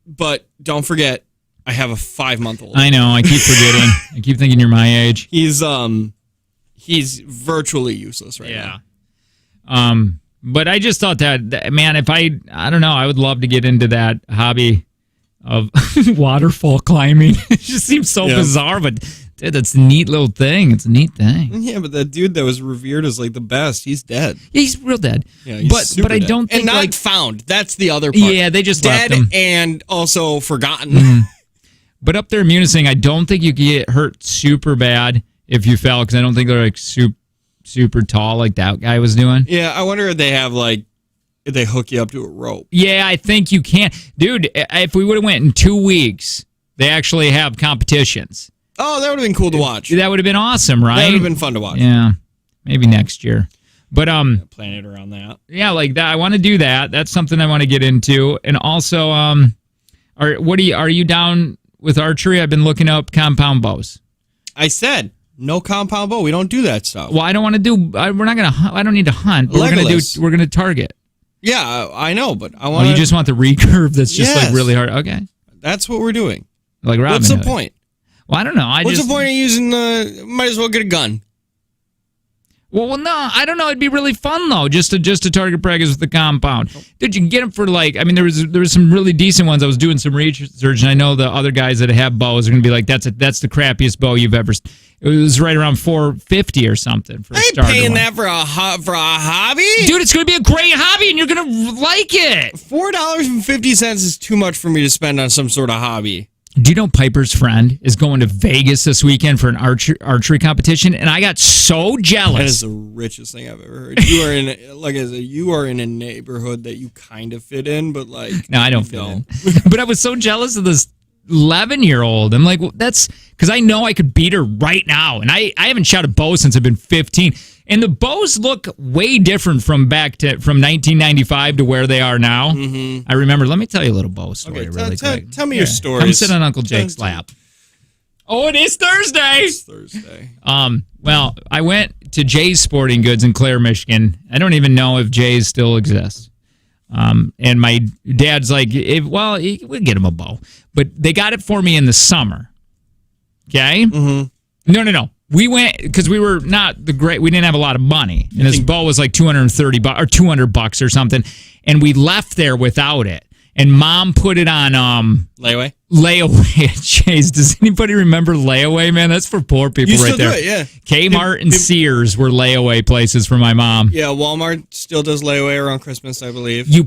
But don't forget, I have a 5-month-old. I know. I keep forgetting. I keep thinking you're my age. He's virtually useless right now. Yeah. But I just thought that, man, if I don't know, I would love to get into that hobby of waterfall climbing. It just seems so bizarre, but dude, that's a neat little thing. It's a neat thing. Yeah, but that dude that was revered as the best, he's dead. Yeah, he's real dead. Yeah, he's super but I dead. don't think And not found. That's the other part. Yeah, they just dead left him. and also forgotten. Mm-hmm. But up there in Munising, I don't think you could get hurt super bad if you fell, because I don't think they're super tall like that guy was doing. Yeah, I wonder if they have if they hook you up to a rope. Yeah, I think you can. Dude, if we would have went in 2 weeks, they actually have competitions. Oh, that would have been cool to watch. That would have been awesome, right? That would have been fun to watch. Yeah. Maybe next year. But Plan it around that. yeah, like that. I want to do that. That's something I want to get into. And also are you down with archery? I've been looking up compound bows. I said no compound bow. We don't do that stuff. Well, I don't want to do. We're not gonna. I don't need to hunt. We're gonna target. Yeah, I know, but I want. Oh, you just want the recurve that's just really hard. Okay, that's what we're doing. Like Robin What's the Hood. point? Well, I don't know. What's the point of using might as well get a gun. Well, no, I don't know. It'd be really fun though, just to target practice with the compound. Dude, you can get them for there was some really decent ones. I was doing some research, and I know the other guys that have bows are gonna be like, that's the crappiest bow you've ever. It was right around $450 or something for a starter paying one. that for a hobby, dude. It's gonna be a great hobby, and you're gonna like it. $4.50 is too much for me to spend on some sort of hobby. Do you know Piper's friend is going to Vegas this weekend for an archery competition? And I got so jealous. That is the richest thing I've ever heard. You are in a neighborhood that you kind of fit in, but no, I don't fit in. But I was so jealous of this 11-year-old. I'm like, well, that's because I know I could beat her right now, and I haven't shot a bow since I've been 15. And the bows look way different from 1995 to where they are now. Mm-hmm. I remember. Let me tell you a little bow story really quick. Tell me your story. Come sit on Uncle Jake's lap. Oh, it is Thursday. It's Thursday. Well, I went to Jay's Sporting Goods in Clare, Michigan. I don't even know if Jay's still exists. And my dad's like, we'll get him a bow. But they got it for me in the summer. Okay? Mm-hmm. No. We went because we were not we didn't have a lot of money. And his bow was like $230 or $200 or something. And we left there without it. and Mom put it on Layaway at Chase. Does anybody remember layaway, man? That's for poor people you right still there. do it, yeah. Kmart and Sears were layaway places for my mom. Yeah, Walmart still does layaway around Christmas, I believe. You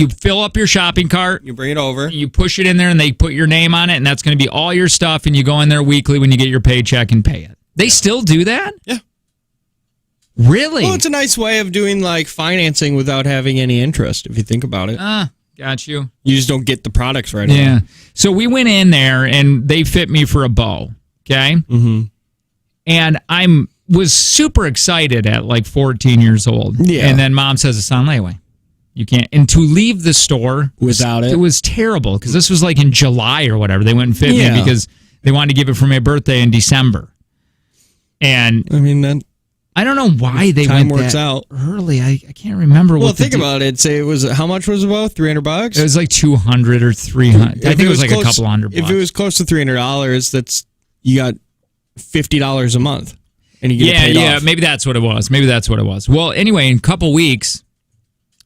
fill up your shopping cart, You bring it over. you push it in there, and they put your name on it, and that's going to be all your stuff, and you go in there weekly when you get your paycheck and pay it. They still do that? Yeah. Really? Well, it's a nice way of doing like financing without having any interest, if you think about it. Got you. You just don't get the products right Yeah. away. So we went in there, and they fit me for a bow, okay? Mm-hmm. And was super excited at like 14 years old. Yeah. And then Mom says it's on layaway. You can't. And to leave the store Without it? It was terrible because this was like in July or whatever. They went and fit me because they wanted to give it for my birthday in December. And I mean, that I don't know why they time went works that out. early. I can't remember. Well, think about it. Say it was, how much was it about? $300? It was like 200 or 300. I think it was like a couple $100. If it was close to $300, that's you got $50 a month, and you get it paid off. Maybe that's what it was. Well, anyway, in a couple weeks,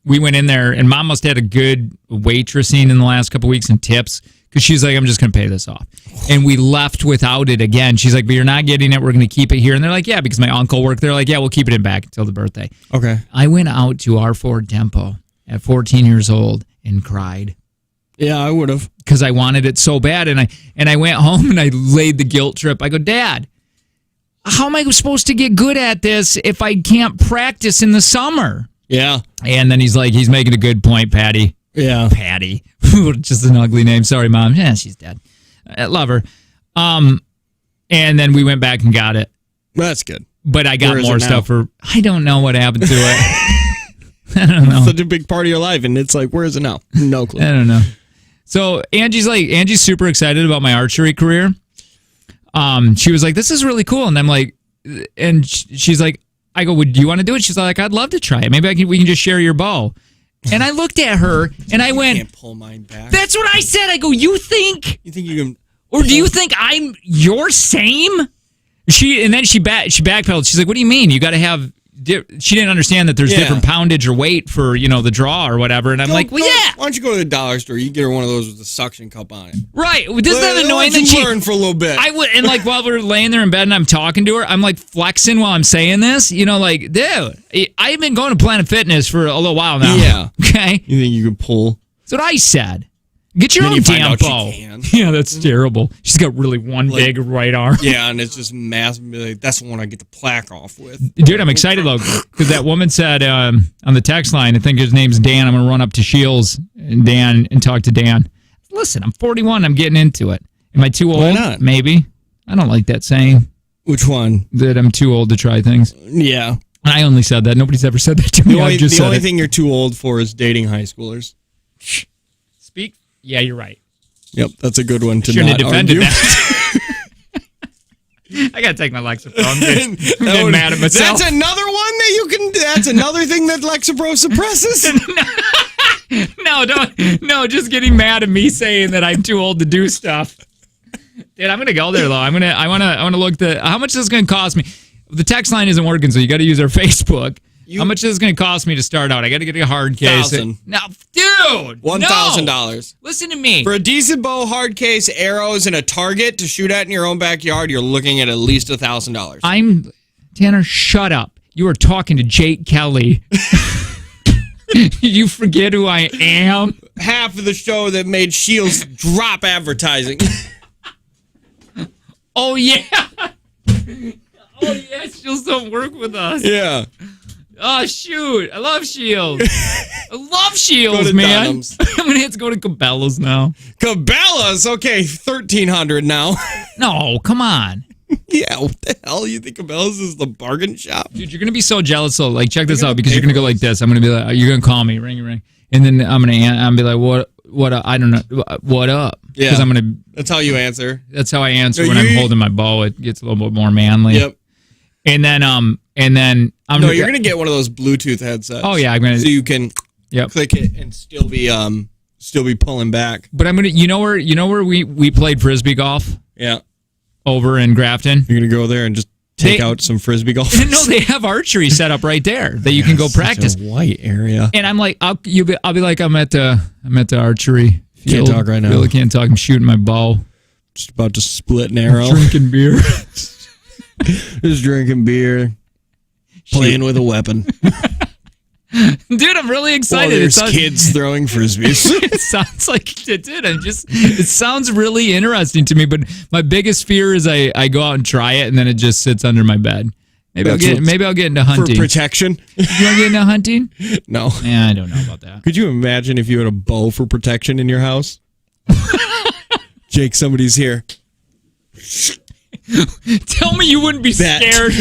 we went in there, and Mom must have had a good waitressing in the last couple weeks and tips because she's like, I'm just going to pay this off. And we left without it again. She's like, but you're not getting it. We're going to keep it here. And they're like, yeah, because my uncle worked there. Like, yeah, we'll keep it in back until the birthday. Okay. I went out to our Ford Tempo at 14 years old and cried. Yeah, I would have. Because I wanted it so bad. And I went home and I laid the guilt trip. I go, Dad, how am I supposed to get good at this if I can't practice in the summer? Yeah. And then he's like, he's making a good point, Patty. Yeah. Patty. Just an ugly name. Sorry, Mom. Yeah, she's dead. I love her. And then we went back and got it. That's good. But I got Where is more it now? stuff for, I don't know what happened to it. I don't know. It's such a big part of your life, and it's like, where is it now? No clue. I don't know. So Angie's super excited about my archery career. She was like, this is really cool. And I'm like, and she's like, I go, do you want to do it? She's like, I'd love to try it. Maybe we can just share your bow. And I looked at her and I went, can't pull mine back. that's what I said. I go, you think You think you can? or do you think I'm your same? She backpedaled. She's like, what do you mean? You got to have. She didn't understand that there's different poundage or weight for the draw or whatever. And I'm like, well, yeah. Why don't you go to the dollar store? You can get her one of those with a suction cup on it. Right. Isn't that annoying? Let That you learn for a little bit. I would, and like while we're laying there in bed and I'm talking to her, I'm like flexing while I'm saying this. Like, dude, I've been going to Planet Fitness for a little while now. Yeah. Okay. You think you could pull? That's what I said. Get your Then own you find damn out she bow. can. Yeah, that's terrible. She's got really one big right arm. Yeah, and it's just massive. Like, that's the one I get the plaque off with. Dude, I'm excited though because that woman said on the text line, I think his name's Dan. I'm gonna run up to Shields and talk to Dan. Listen, I'm 41. I'm getting into it. Am I too old? Why not? Maybe. I don't like that saying Which one? that I'm too old to try things. Yeah. I only said that. Nobody's ever said that to me. I've just The said only it. thing you're too old for is dating high schoolers. Speak. Yeah, you're right. Yep, that's a good one to Shouldn't have not defended argue. that. I gotta take my Lexapro. I'm getting mad at myself. That's another one that you can. That's another thing that Lexapro suppresses. No, just getting mad at me saying that I'm too old to do stuff. Dude, I'm gonna go there though. I wanna look how much is this gonna cost me? The text line isn't working, so you got to use our Facebook. How much is this going to cost me to start out? I got to get a hard case. $1,000. No, dude. $1,000. Listen to me. For a decent bow, hard case, arrows, and a target to shoot at in your own backyard, you're looking at least $1,000. Tanner, shut up. You are talking to Jake Kelly. You forget who I am? Half of the show that made Shields drop advertising. Oh, yeah. Oh, yeah. Shields don't work with us. Yeah. Oh, shoot. I love Shields. I love Shields, Go to man. Dunham's. I'm going to have to go to Cabela's now. Cabela's? Okay, $1,300 now. No, come on. Yeah, what the hell? You think Cabela's is the bargain shop? Dude, you're going to be so jealous. So, like, check this out because you're going to go like this. I'm going to be like, you're going to call me, ring. And then I'm going to be like, what up? I don't know. What up? Yeah. Because I'm going to. That's how you answer. That's how I answer No, when I'm holding my bow. It gets a little bit more manly. Yep. And then I'm you're gonna get one of those Bluetooth headsets. Oh yeah, I'm gonna. So you can click it and still be pulling back. But I'm gonna. You know where we played frisbee golf Yeah. over in Grafton. You're gonna go there and just take out some frisbee golfers. No, they have archery set up right there that you can go practice. Such a white area. And I'm like, I'll be like, I'm at the archery field. Can't talk right now. Really can't talk. I'm shooting my bow. Just about to split an arrow. Drinking beer. Just drinking beer. Playing with a weapon. Dude, I'm really excited. Well, there's kids throwing frisbees. It sounds like it did. It sounds really interesting to me, but my biggest fear is I go out and try it and then it just sits under my bed. Maybe I'll get into hunting. For protection? You want to get into hunting? No. Yeah, I don't know about that. Could you imagine if you had a bow for protection in your house? Jake, somebody's here. Tell me you wouldn't be scared.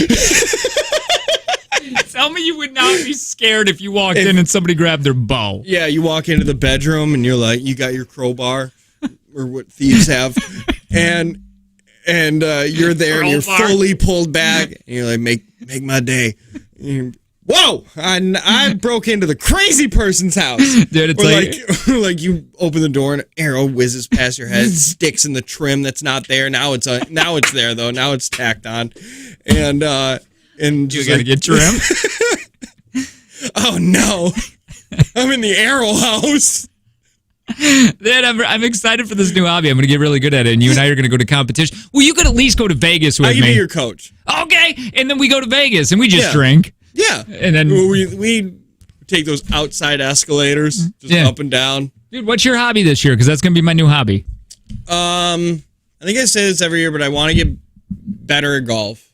Tell me you would not be scared if you walked in and somebody grabbed their bow. Yeah, you walk into the bedroom and you're like, you got your crowbar, or what thieves have, and you're there and you're fully pulled back, and you're like, make my day. Whoa! I broke into the crazy person's house. Dude, it's like you open the door and an arrow whizzes past your head, sticks in the trim that's not there. Now it's there though. Now it's tacked on, and you gotta get trim. Oh no! I'm in the arrow house. Dude, I'm excited for this new hobby. I'm going to get really good at it, and you and I are going to go to competition. Well, you could at least go to Vegas with me. I can be your coach. Okay, and then we go to Vegas, and we just drink. Yeah. And then we take those outside escalators just up and down. Dude, what's your hobby this year? Because that's going to be my new hobby. I think I say this every year, but I want to get better at golf.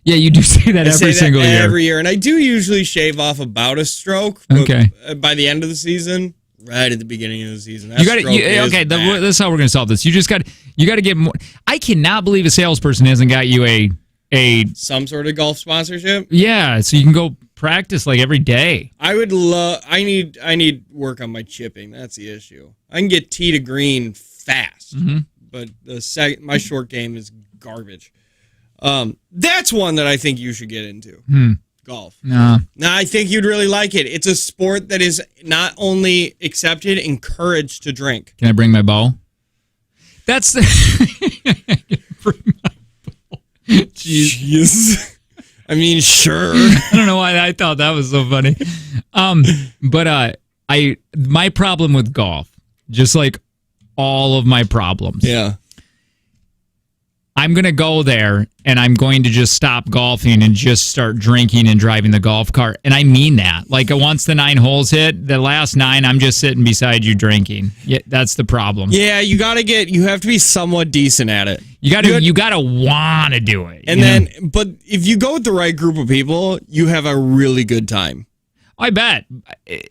Yeah, you do say that every single year. Every year. And I do usually shave off about a stroke. Okay. By the end of the season, right at the beginning of the season. This is how we're going to solve this. You got to get more. I cannot believe a salesperson hasn't got you some sort of golf sponsorship. Yeah, so you can go practice like every day. I need work on my chipping. That's the issue. I can get tee to green fast, but my short game is garbage. That's one that I think you should get into. Golf. No, I think you'd really like it. It's a sport that is not only accepted, encouraged to drink. Can I bring my bow? That's the. Bring my bow. Jeez. I mean, sure. I don't know why I thought that was so funny. But my problem with golf, just like all of my problems. Yeah. I'm going to go there and I'm going to just stop golfing and just start drinking and driving the golf cart. And I mean that. Like once the 9 holes hit, the last 9, I'm just sitting beside you drinking. Yeah, that's the problem. Yeah, you have to be somewhat decent at it. You got to want to do it. And but if you go with the right group of people, you have a really good time. I bet.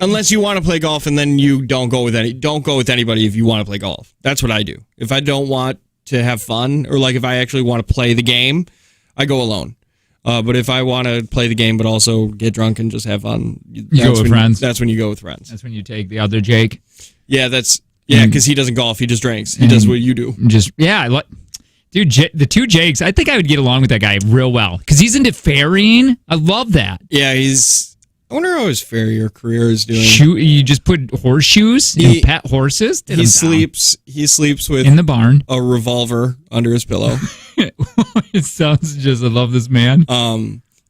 Unless you want to play golf and then you don't go with anybody if you want to play golf. That's what I do. If I don't want to have fun, or like if I actually want to play the game, I go alone. But if I want to play the game but also get drunk and just have fun, you go with friends. That's when you go with friends. That's when you take the other Jake. Yeah, because he doesn't golf, he just drinks. He does what you do. Dude, the 2 Jakes, I think I would get along with that guy real well because he's into ferrying. I love that. Yeah, I wonder how his farrier career is doing. You just put horseshoes and pet horses? He sleeps with in the barn a revolver under his pillow. It sounds just, I love this man.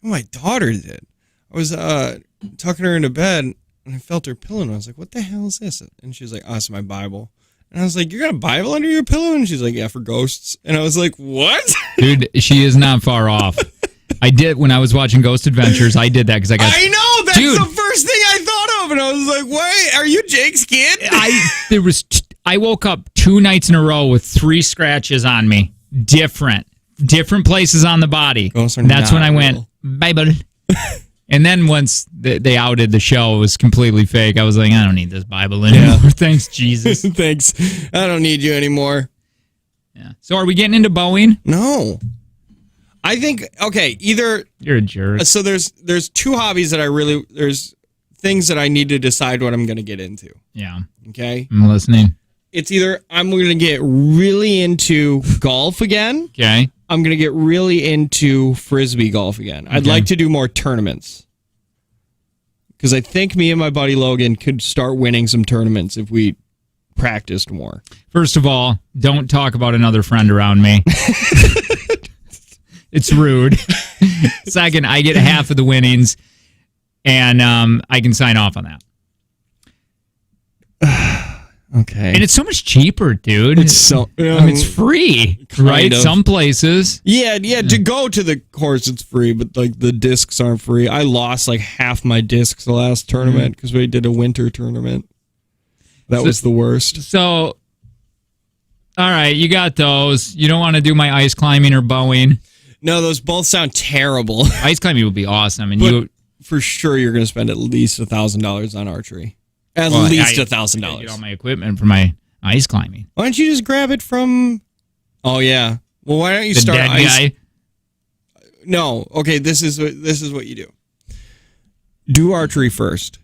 My daughter did. I was tucking her into bed and I felt her pillow and I was like, what the hell is this? And she was like, oh, it's my Bible. And I was like, you got a Bible under your pillow? And she's like, yeah, for ghosts. And I was like, what? Dude, she is not far off. I did when I was watching Ghost Adventures. I did that because I know that's the first thing I thought of, and I was like, "Wait, are you Jake's kid?" I woke up 2 nights in a row with 3 scratches on me, different places on the body. That's when I went Bible. And then once they outed the show, it was completely fake. I was like, I don't need this Bible anymore. Yeah. Thanks, Jesus. Thanks. I don't need you anymore. Yeah. So are we getting into Boeing? No. I think, either... You're a jerk. So there's 2 hobbies that there's things that I need to decide what I'm going to get into. Yeah. Okay? I'm listening. It's either I'm going to get really into golf again. Okay. I'm going to get really into Frisbee golf again. I'd like to do more tournaments. Because I think me and my buddy Logan could start winning some tournaments if we practiced more. First of all, don't talk about another friend around me. It's rude. Second, I get half of the winnings, and I can sign off on that. Okay. And it's so much cheaper, dude. It's free, right? of. Some places. Yeah. To go to the course, it's free, but like the discs aren't free. I lost like half my discs the last tournament because we did a winter tournament. That was the worst. So, all right, you got those. You don't want to do my ice climbing or bowing. No, those both sound terrible. Ice climbing would be awesome, and but for sure you're going to spend at least $1,000 on archery. At least $1,000. Get all my equipment for my ice climbing. Why don't you just grab it from? Oh yeah. Well, why don't you The start dead ice? guy. No. Okay. This is what you do. Do archery first,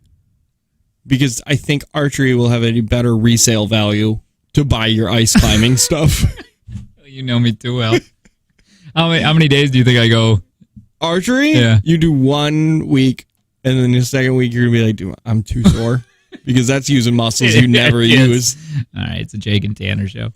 because I think archery will have a better resale value to buy your ice climbing stuff. You know me too well. How many days do you think I go? Archery? Yeah. You do 1 week, and then the second week you're gonna be like, dude, I'm too sore. Because that's using muscles you never use. All right, it's a Jake and Tanner show.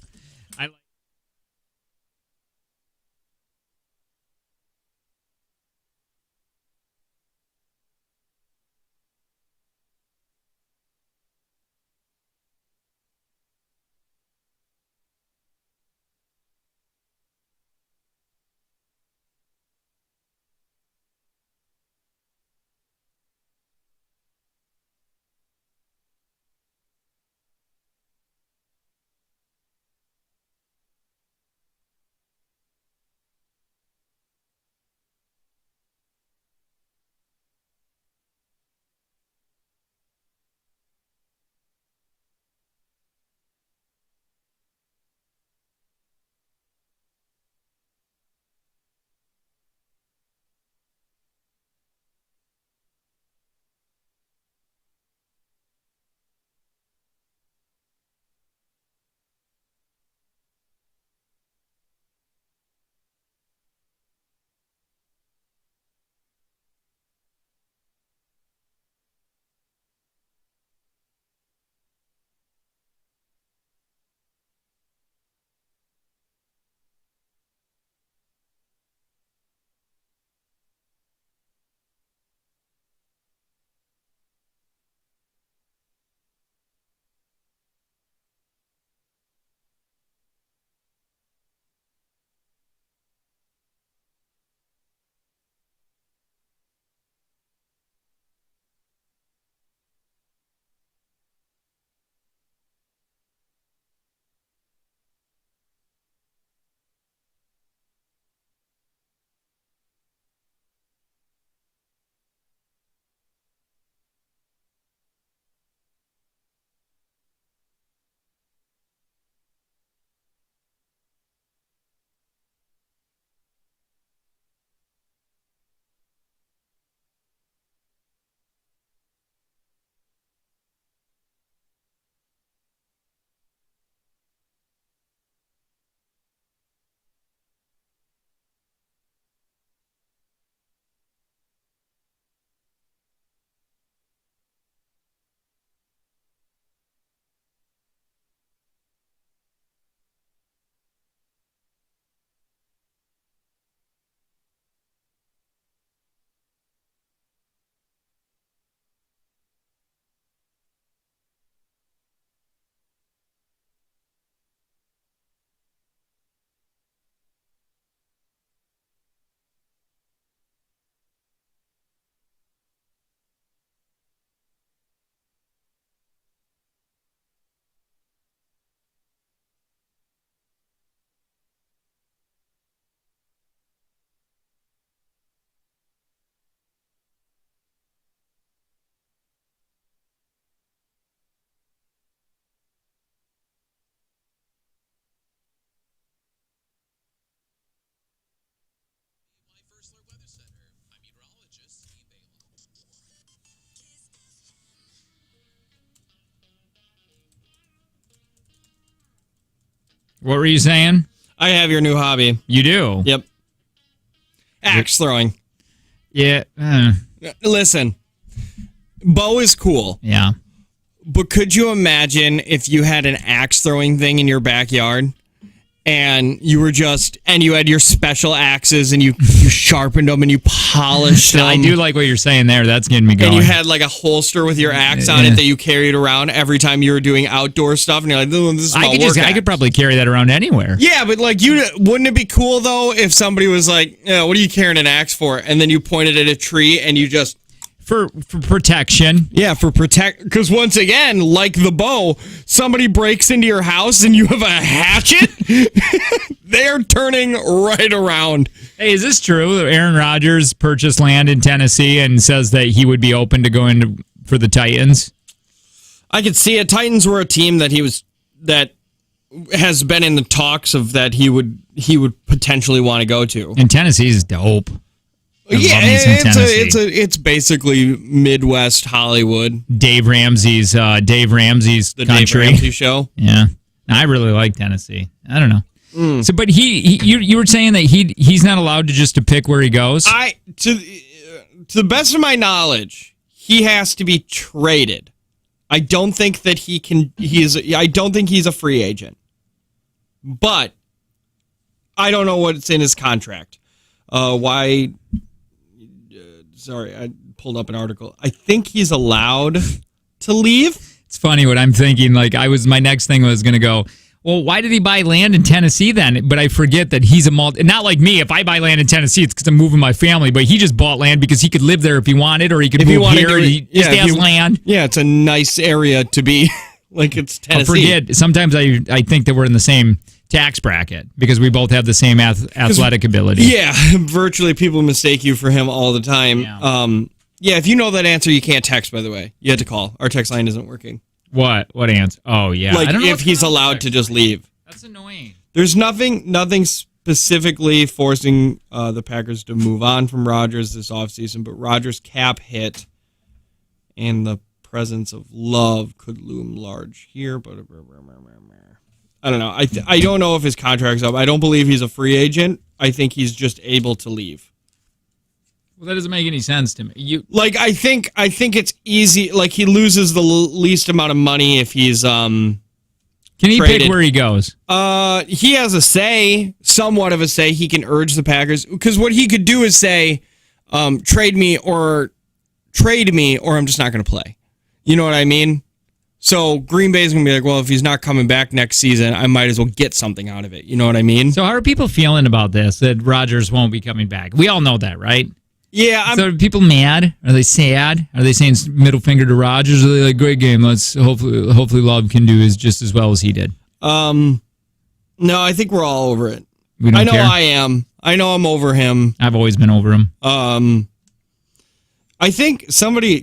What were you saying? I have your new hobby. You do? Yep. Axe throwing. Yeah. Listen, bow is cool. Yeah. But could you imagine if you had an axe throwing thing in your backyard and you had your special axes, and you sharpened them and you polished them. I do like what you're saying there. That's getting me going. And you had like a holster with your axe on it that you carried around every time you were doing outdoor stuff. And you're like, "Oh, this is my work I could probably carry that around anywhere. Yeah, but like, wouldn't it be cool though if somebody was like, "What are you carrying an axe for?" And then you pointed at a tree and you just for protection. Yeah, because once again, like the bow, somebody breaks into your house and you have a hatchet. They're turning right around. Hey, is this true? Aaron Rodgers purchased land in Tennessee and says that he would be open to going for the Titans. I could see it. Titans were a team that has been in the talks of that he would potentially want to go to. And Tennessee's dope. Yeah, it's basically Midwest Hollywood. Dave Ramsey's country. Dave Ramsey show. Yeah, I really like Tennessee. I don't know. So, but you were saying that he's not allowed to pick where he goes. To the best of my knowledge, he has to be traded. I don't think that he can. I don't think he's a free agent. But I don't know what's in his contract. Why? Sorry, I pulled up an article. I think he's allowed to leave. It's funny what I'm thinking. Like my next thing was going to go, well, why did he buy land in Tennessee then? But I forget that he's not like me. If I buy land in Tennessee, it's because I'm moving my family. But he just bought land because he could live there if he wanted, or he could move here. He just has land. Yeah, it's a nice area to be. Like it's Tennessee. I forget. Sometimes I think that we're in the same tax bracket because we both have the same athletic ability. Yeah, virtually people mistake you for him all the time. Yeah, if you know that answer, you can't text, by the way. You had to call. Our text line isn't working. What answer? Oh, yeah. Like, if he's allowed to just leave. That's annoying. There's nothing specifically forcing the Packers to move on from Rodgers this offseason, but Rodgers' cap hit and the presence of love could loom large here, but I don't know. I don't know if his contract's up. I don't believe he's a free agent. I think he's just able to leave. Well, that doesn't make any sense to me. I think it's easy. Like, he loses the least amount of money if he's Can he traded. pick where he goes? He has a say, somewhat of a say. He can urge the Packers, because what he could do is say, trade me, or I'm just not going to play. You know what I mean? So Green Bay is going to be like, well, if he's not coming back next season, I might as well get something out of it. You know what I mean? So how are people feeling about this, that Rodgers won't be coming back? We all know that, right? Yeah. So are people mad? Are they sad? Are they saying middle finger to Rodgers? Are they like, great game, let's hopefully Love can do just as well as he did? No, I think we're all over it. We don't care? I am. I know I'm over him. I've always been over him. I think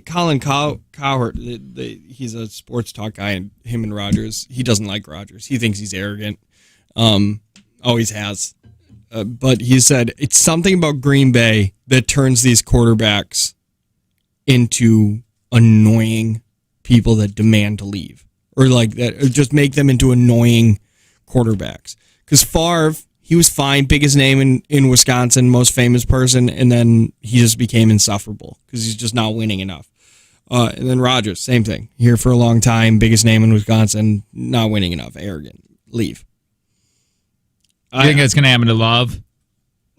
Colin Cowherd, he's a sports talk guy, and him and Rodgers, he doesn't like Rodgers. He thinks he's arrogant. Always has. But he said it's something about Green Bay that turns these quarterbacks into annoying people that demand to leave, or like that, or just make them into annoying quarterbacks. Because Favre, he was fine, biggest name in Wisconsin, most famous person, and then he just became insufferable because he's just not winning enough. And then Rodgers, same thing, here for a long time, biggest name in Wisconsin, not winning enough, arrogant, leave. You think that's going to happen to Love?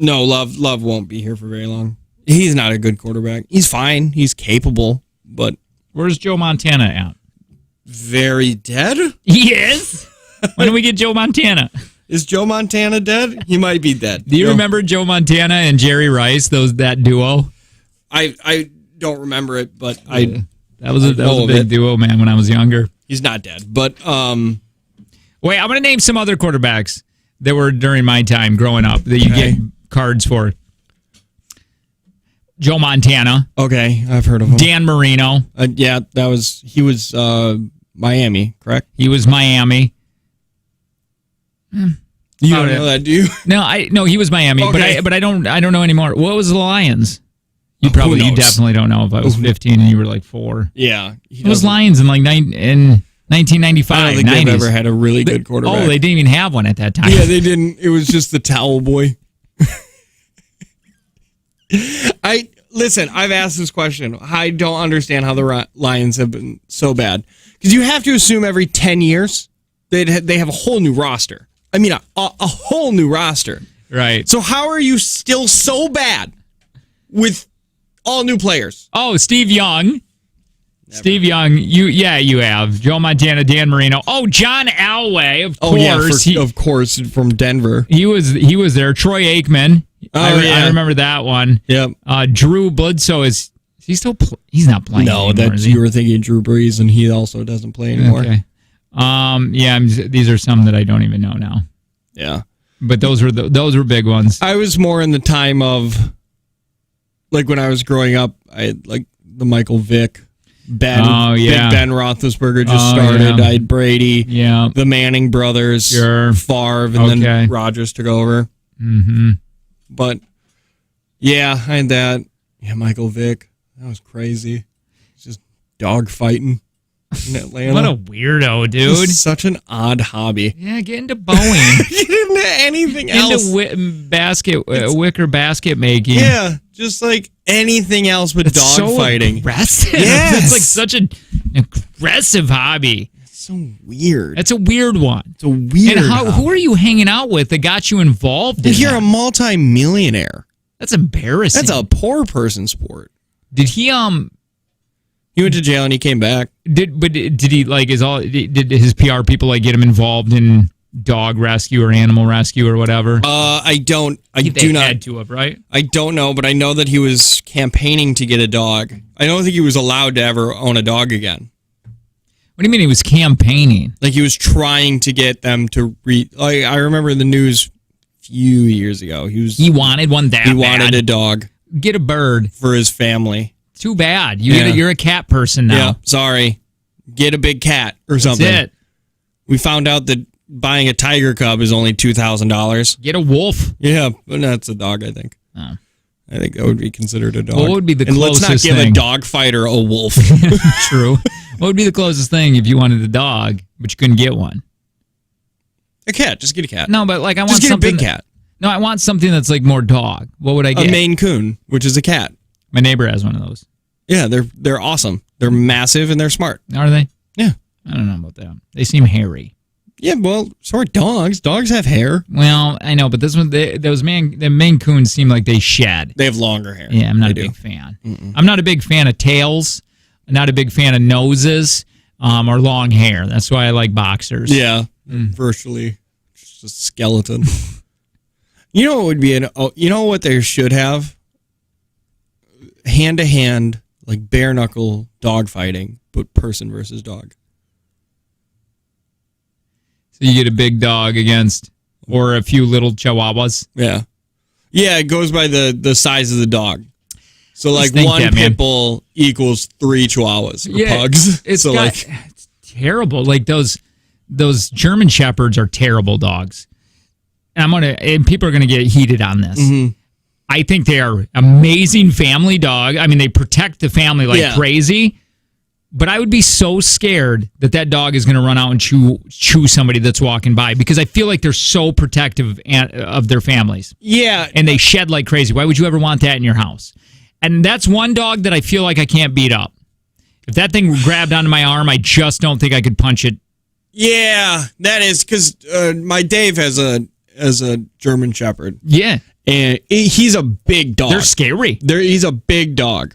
No, Love won't be here for very long. He's not a good quarterback. He's fine. He's capable, but... Where's Joe Montana at? Very dead? He is? When do we get Joe Montana? Is Joe Montana dead? He might be dead. Do you remember Joe Montana and Jerry Rice, that duo? I don't remember it, but that was a big duo, man, when I was younger. He's not dead, but... Wait, I'm going to name some other quarterbacks that were during my time growing up that you get cards for. Joe Montana. Okay, I've heard of him. Dan Marino. Yeah, he was Miami, correct? He was Miami. You don't know that, do you? No, he was Miami, okay. but I don't know anymore. What was the Lions? You definitely don't know if I was 15 and you were like 4. Yeah. It was Lions in 1995. I don't think 90s. they've ever had a really good quarterback. Oh, they didn't even have one at that time. Yeah, they didn't. It was just the towel boy. Listen, I've asked this question. I don't understand how the Lions have been so bad. Because you have to assume every 10 years they have a whole new roster. I mean, a whole new roster. Right. So how are you still so bad with all new players? Oh, Steve Young. Never. Steve Young, you have. Joe Montana, Dan Marino. Oh, John Elway, of course. Of course, from Denver. He was there. Troy Aikman. I remember that one. Yep. Drew Bledsoe is he still he's not playing anymore, you were thinking Drew Brees, and he also doesn't play anymore. Okay. These are some that I don't even know now. Yeah. But those were big ones. I was more in the time of, like, when I was growing up, I had, like, the Michael Vick, Big Ben Roethlisberger just started. I had Brady, the Manning brothers, Favre, and then Rodgers took over. Mm-hmm. But, yeah, I had that. Yeah, Michael Vick. That was crazy. It's just dog fighting in Atlanta. What a weirdo, dude. It's such an odd hobby. Yeah, get into Boeing. Get into anything else. Into wicker basket making. Yeah, just like anything else but dog fighting. Aggressive. Yes. It's like such an aggressive hobby. It's so weird. It's a weird one. It's a weird And who are you hanging out with that got you involved in You're that? a multi-millionaire. That's embarrassing. That's a poor person sport. Did he He went to jail and he came back. did he like did his PR people like get him involved in dog rescue or animal rescue or whatever? I do not had to have, right? I don't know, but I know that he was campaigning to get a dog. I don't think he was allowed to ever own a dog again. What do you mean he was campaigning? Like he was trying to get them to I remember in the news a few years ago. He wanted one that He bad. wanted a dog. Get a bird for his family. Too bad. You're a cat person now. Yeah, sorry. Get a big cat or something. That's it. We found out that buying a tiger cub is only $2,000. Get a wolf. Yeah, but that's a dog, I think. Oh. I think that would be considered a dog. What would be the and closest let's not give thing? a dog fighter a wolf. True. What would be the closest thing if you wanted a dog, but you couldn't get one? A cat. Just get a cat. No, but like I want just get something a big cat. No, I want something that's like more dog. What would I get? A Maine Coon, which is a cat. My neighbor has one of those. Yeah, they're awesome. They're massive and they're smart. Are they? Yeah. I don't know about that. They seem hairy. Yeah, well, so are dogs. Dogs have hair. Well, I know, but this one, the Maine Coons seem like they shed. They have longer hair. Yeah, I'm not a big fan. I'm not a big fan of tails. I'm not a big fan of noses or long hair. That's why I like boxers. Yeah, virtually just a skeleton. You know what would be you know what they should have? Hand-to-hand, like bare-knuckle dog fighting, but person versus dog. So you get a big dog against, or a few little chihuahuas. Yeah. Yeah, it goes by the size of the dog. So like one Pitbull equals 3 chihuahuas or pugs. It's terrible. Like those German Shepherds are terrible dogs. And people are gonna get heated on this. Mm-hmm. I think they are amazing family dog. I mean, they protect the family like crazy. But I would be so scared that dog is going to run out and chew somebody that's walking by because I feel like they're so protective of their families. Yeah. And they shed like crazy. Why would you ever want that in your house? And that's one dog that I feel like I can't beat up. If that thing grabbed onto my arm, I just don't think I could punch it. Yeah, that is because my Dave has a German Shepherd. Yeah. And he's a big dog. They're scary. He's a big dog.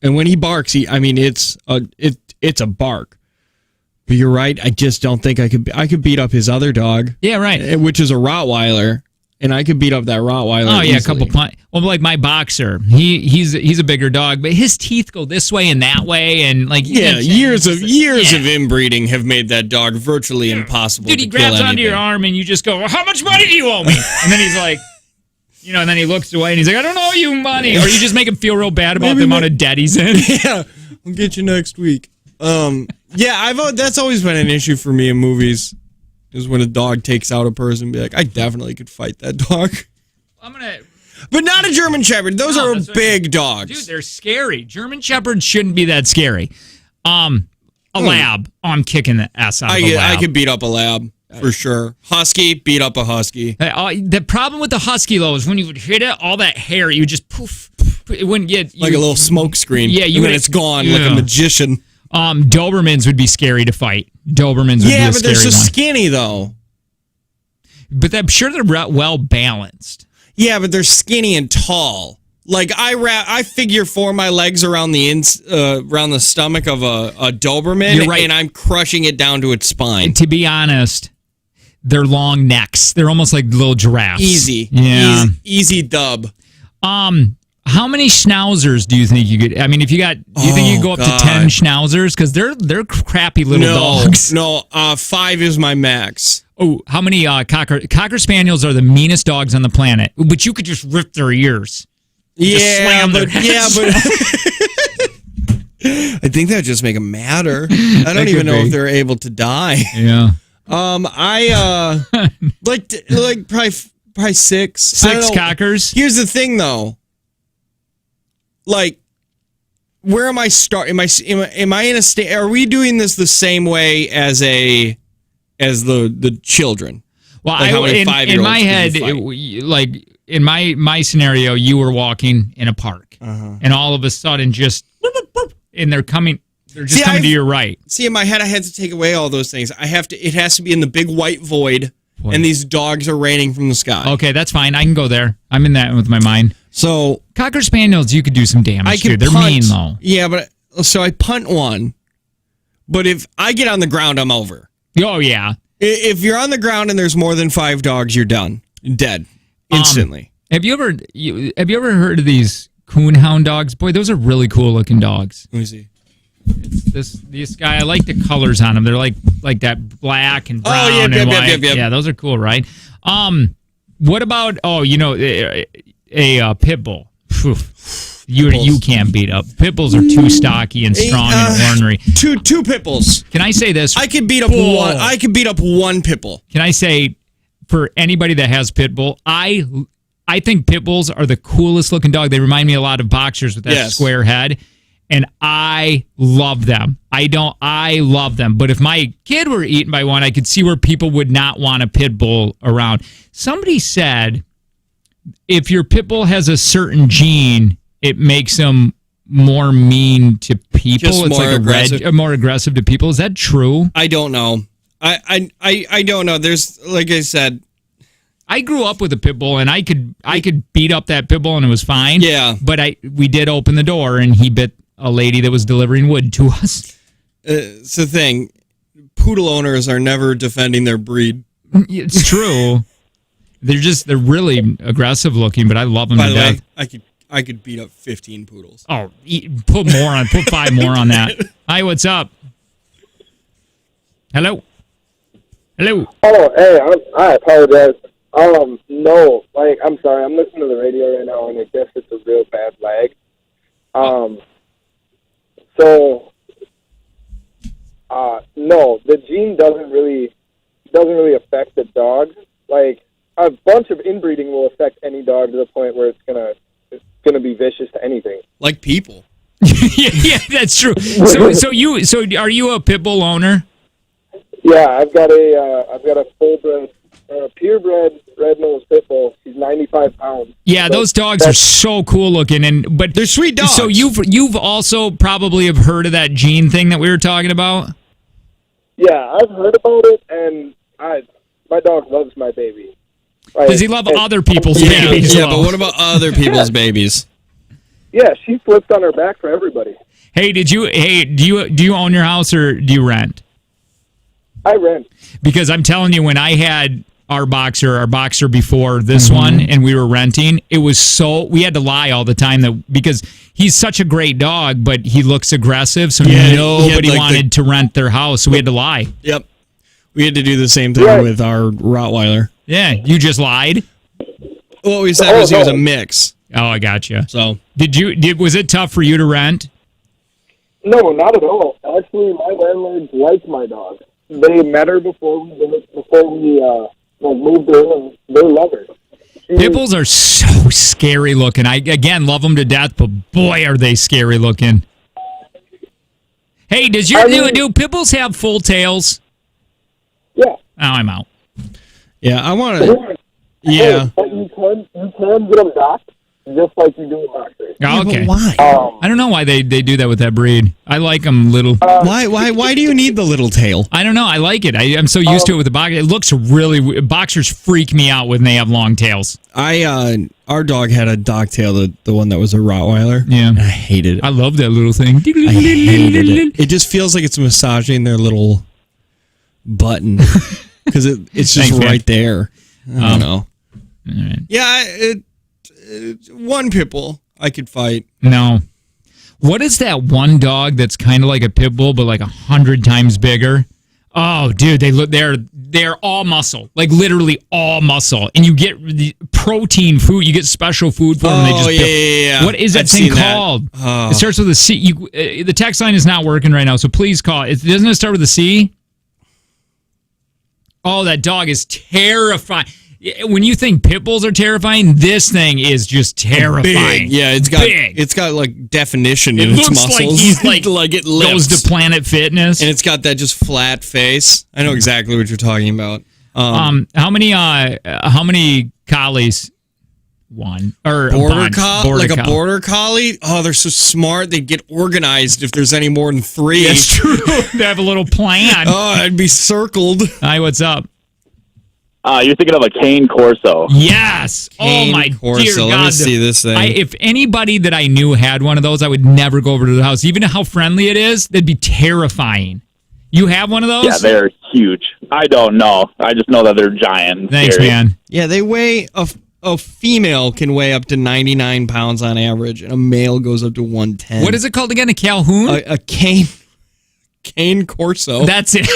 And when he barks, it's a bark. But you're right. I just don't think I could beat up his other dog. Yeah, right. Which is a Rottweiler, and I could beat up that Rottweiler. Oh yeah, easily. a couple punch. Well, like my boxer, he's a bigger dog, but his teeth go this way and that way, and like years of inbreeding have made that dog virtually impossible. Dude, he grabs onto your arm, and you just go, "How much money do you owe me?" And then he's like. And then he looks away and he's like, I don't owe you money. Or you just make him feel real bad about the amount of debt he's in. Yeah, I'll get you next week. That's always been an issue for me in movies, is when a dog takes out a person and be like, I definitely could fight that dog. But not a German Shepherd. Those are big dogs. Dude, they're scary. German Shepherds shouldn't be that scary. A lab. Oh, I'm kicking the ass out of a lab. I could beat up a lab. For sure. Husky, beat up a husky. The problem with the husky, though, is when you would hit it, all that hair, you would just poof. It wouldn't get... Like a little smoke screen. Yeah. And then it's gone like a magician. Dobermans would be scary to fight. Dobermans would be a scary one. Yeah, but they're so skinny, though. But I'm sure they're well balanced. Yeah, but they're skinny and tall. Like I figure for my legs around the stomach of a Doberman, You're right. and I'm crushing it down to its spine. And to be honest, they're long necks. They're almost like little giraffes. Easy, yeah, easy dub. How many schnauzers do you think you could? I mean, if you got, do you think you could go up to 10 schnauzers? Because they're crappy little dogs. No, 5 is my max. Oh, how many Cocker Spaniels are the meanest dogs on the planet? But you could just rip their ears. Slam their heads. but I think that would just make them madder. I don't even know if they're able to die. Yeah. I like probably 6. 6 Cockers. Here's the thing, though. Like, where am I starting? Am I in a state? Are we doing this the same way as the children? Well, like how many 5-year-olds in my head, fight? In my scenario, you were walking in a park, and all of a sudden, and they're coming to your right. See, in my head, I had to take away all those things. It has to be in the big white void, and these dogs are raining from the sky. Okay, that's fine. I can go there. I'm in that with my mind. So Cocker Spaniels, you could do some damage to. They're mean though. Yeah, but so I punt one, but if I get on the ground, I'm over. Oh yeah. If you're on the ground and there's more than 5 dogs, you're done, dead instantly. Have you ever heard of these Coonhound Dogs? Boy, those are really cool looking dogs. Let me see. This guy, I like the colors on them. They're like that black and brown and white. Yeah, those are cool, right? What about a Pitbull? You can't beat up. Pitbulls are too stocky and strong and ornery. Two Pitbulls. Can I say this? I could beat up one. I could beat up one Pitbull. Can I say, for anybody that has Pitbull, I think Pitbulls are the coolest looking dog. They remind me a lot of boxers with that square head. And I love them. I love them. But if my kid were eaten by one, I could see where people would not want a Pitbull around. Somebody said if your Pitbull has a certain gene, it makes them more mean to people. Just it's more like aggressive. more aggressive to people. Is that true? I don't know. I don't know. There's, like I said, I grew up with a Pitbull, and I could beat up that Pitbull, and it was fine. Yeah. But we did open the door, and he bit a lady that was delivering wood to us. It's the thing. Poodle owners are never defending their breed. It's true. They're really aggressive looking, but I love them to death. By the way, I could beat up 15 poodles. Oh, put 5 more on that. Hi, what's up? Hello. Oh, hey, I apologize. No, I'm sorry, I'm listening to the radio right now, and I guess it's a real bad lag. No, the gene doesn't really affect the dog. Like, a bunch of inbreeding will affect any dog to the point where it's gonna be vicious to anything. Like people. yeah, that's true. So are you a Pitbull owner? Yeah, I've got a full-bred, purebred red-nosed Pitbull. She's 95 pounds. Yeah, those dogs are so cool looking, but they're sweet dogs. So you've also probably have heard of that gene thing that we were talking about. Yeah, I've heard about it, and my dog loves my baby. Does he love other people's babies? Yeah, but what about other people's babies? Yeah, she flips on her back for everybody. Hey, do you own your house or do you rent? I rent. Because I'm telling you, when I had our boxer before this one, and we were renting, it was we had to lie all the time because he's such a great dog, but he looks aggressive, so nobody wanted to rent their house, so we had to lie. Yep. We had to do the same thing with our Rottweiler. Yeah, you just lied? What we said was he was a mix. Oh, I got you. So was it tough for you to rent? No, not at all. Actually, my landlords like my dog. They met her before we moved in, and they love her. Pitbulls are so scary looking. I, again, love them to death, but boy, are they scary looking. Hey, do Pitbulls have full tails? Yeah. Oh, I'm out. Yeah, I want to... Yeah. Hey, but you can get them docked. just like you do with boxers. Oh, okay. Why? I don't know why they do that with that breed. I like them little. Why do you need the little tail? I don't know. I like it. I'm so used to it with the boxer. It looks really. Boxers freak me out when they have long tails. Our dog had a dog tail, the one that was a Rottweiler. Yeah, and I hated it. I love that little thing. I hated it. It just feels like it's massaging their little button because it's just Thanks, right there. I don't know. All right. Yeah, one Pitbull I could fight. No. What is that one dog that's kind of like a Pitbull but like 100 times bigger? Oh, dude, they're all muscle, like literally all muscle, and you get the protein food. You get special food for them. Yeah. What is that thing called? It starts with a C. The text line is not working right now, so please call. Doesn't it start with a C? Oh, that dog is terrifying. When you think pit bulls are terrifying, this thing is just terrifying. Big. Yeah, it's got like definition in its looks muscles. like he's like it lifts. goes to Planet Fitness, and it's got that just flat face. I know exactly what you're talking about. How many collies? One or border collie, like a border collie. Oh, they're so smart. They get organized if there's any more than 3. That's true. They have a little plan. Oh, I'd be circled. Hi, what's up? You're thinking of a cane corso. Yes. Cane oh my corso. dear God. Let me see this thing. If anybody that I knew had one of those, I would never go over to the house. Even how friendly it is, they'd be terrifying. You have one of those? Yeah, they're huge. I don't know. I just know that they're giant. Thanks, scary. man. Yeah, they weigh a female can weigh up to 99 pounds on average, and a male goes up to 110. What is it called again? A Calhoun? A cane corso. That's it.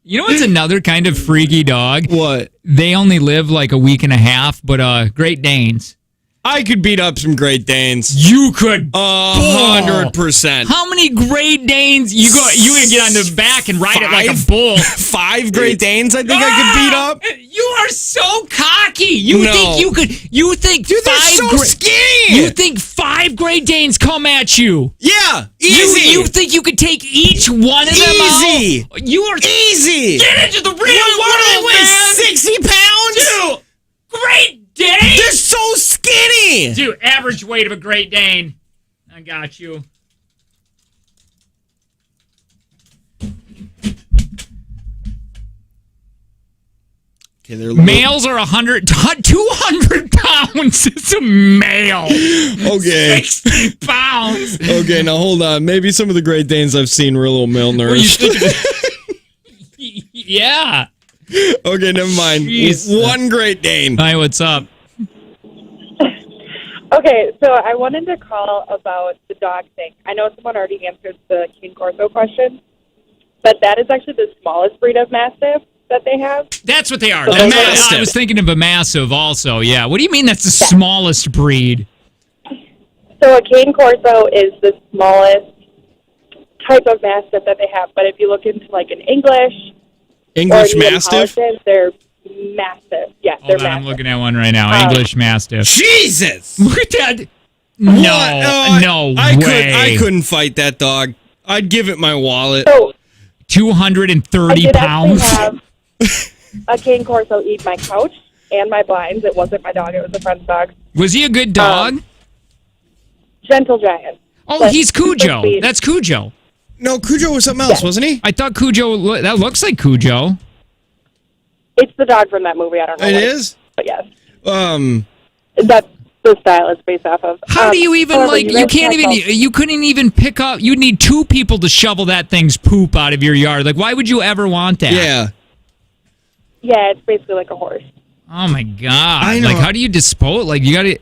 You know what's another kind of freaky dog? What? They only live like a week and a half, but Great Danes. I could beat up some Great Danes. You could. 100%. How many Great Danes? You can get on the back and ride it like a bull. 5 Great Danes I think I could beat up. You are so cocky. You think you could. You think Dude, they're so skinny. You think 5 Great Danes come at you? Yeah, easy. You think you could take each one of them easy. out? You are easy. Get into the real What world, do they weigh? man. 60 pounds? Dude, Great Dane. They're so skinny. Dude, average weight of a Great Dane. I got you. Okay, they're Males are 200 pounds. It's a male. Okay. 60 pounds. Okay, now hold on. Maybe some of the Great Danes I've seen were a little malnourished. Yeah. Okay, never mind. Jeez. One Great Dane. Hi, what's up? Okay, so I wanted to call about the dog thing. I know someone already answered the Cane Corso question, but that is actually the smallest breed of Mastiff that they have. That's what they are. So I was thinking of a Mastiff also, yeah. What do you mean that's the smallest breed? So a Cane Corso is the smallest type of Mastiff that they have, but if you look into like an English Mastiff? Polish, they're massive. Yeah, they're Hold on, massive. I'm looking at one right now. English Mastiff. Jesus! Look at that. No, no way. I couldn't fight that dog. I'd give it my wallet. So 230 I did pounds. actually have a Cane Corso eat my couch and my blinds. It wasn't my dog. It was a friend's dog. Was he a good dog? Gentle giant. Oh, But he's Cujo. sweet. That's Cujo. No, Cujo was something else, wasn't he? I thought Cujo, that looks like Cujo. It's the dog from that movie. I don't know. It what is? But yes. That's The style it's based off of. How do you even, however, you can't guys even, you couldn't even pick up, you'd need 2 people to shovel that thing's poop out of your yard. Like, why would you ever want that? Yeah. Yeah, it's basically like a horse. Oh, my God. I know. Like, how do you dispose? Like, you got to,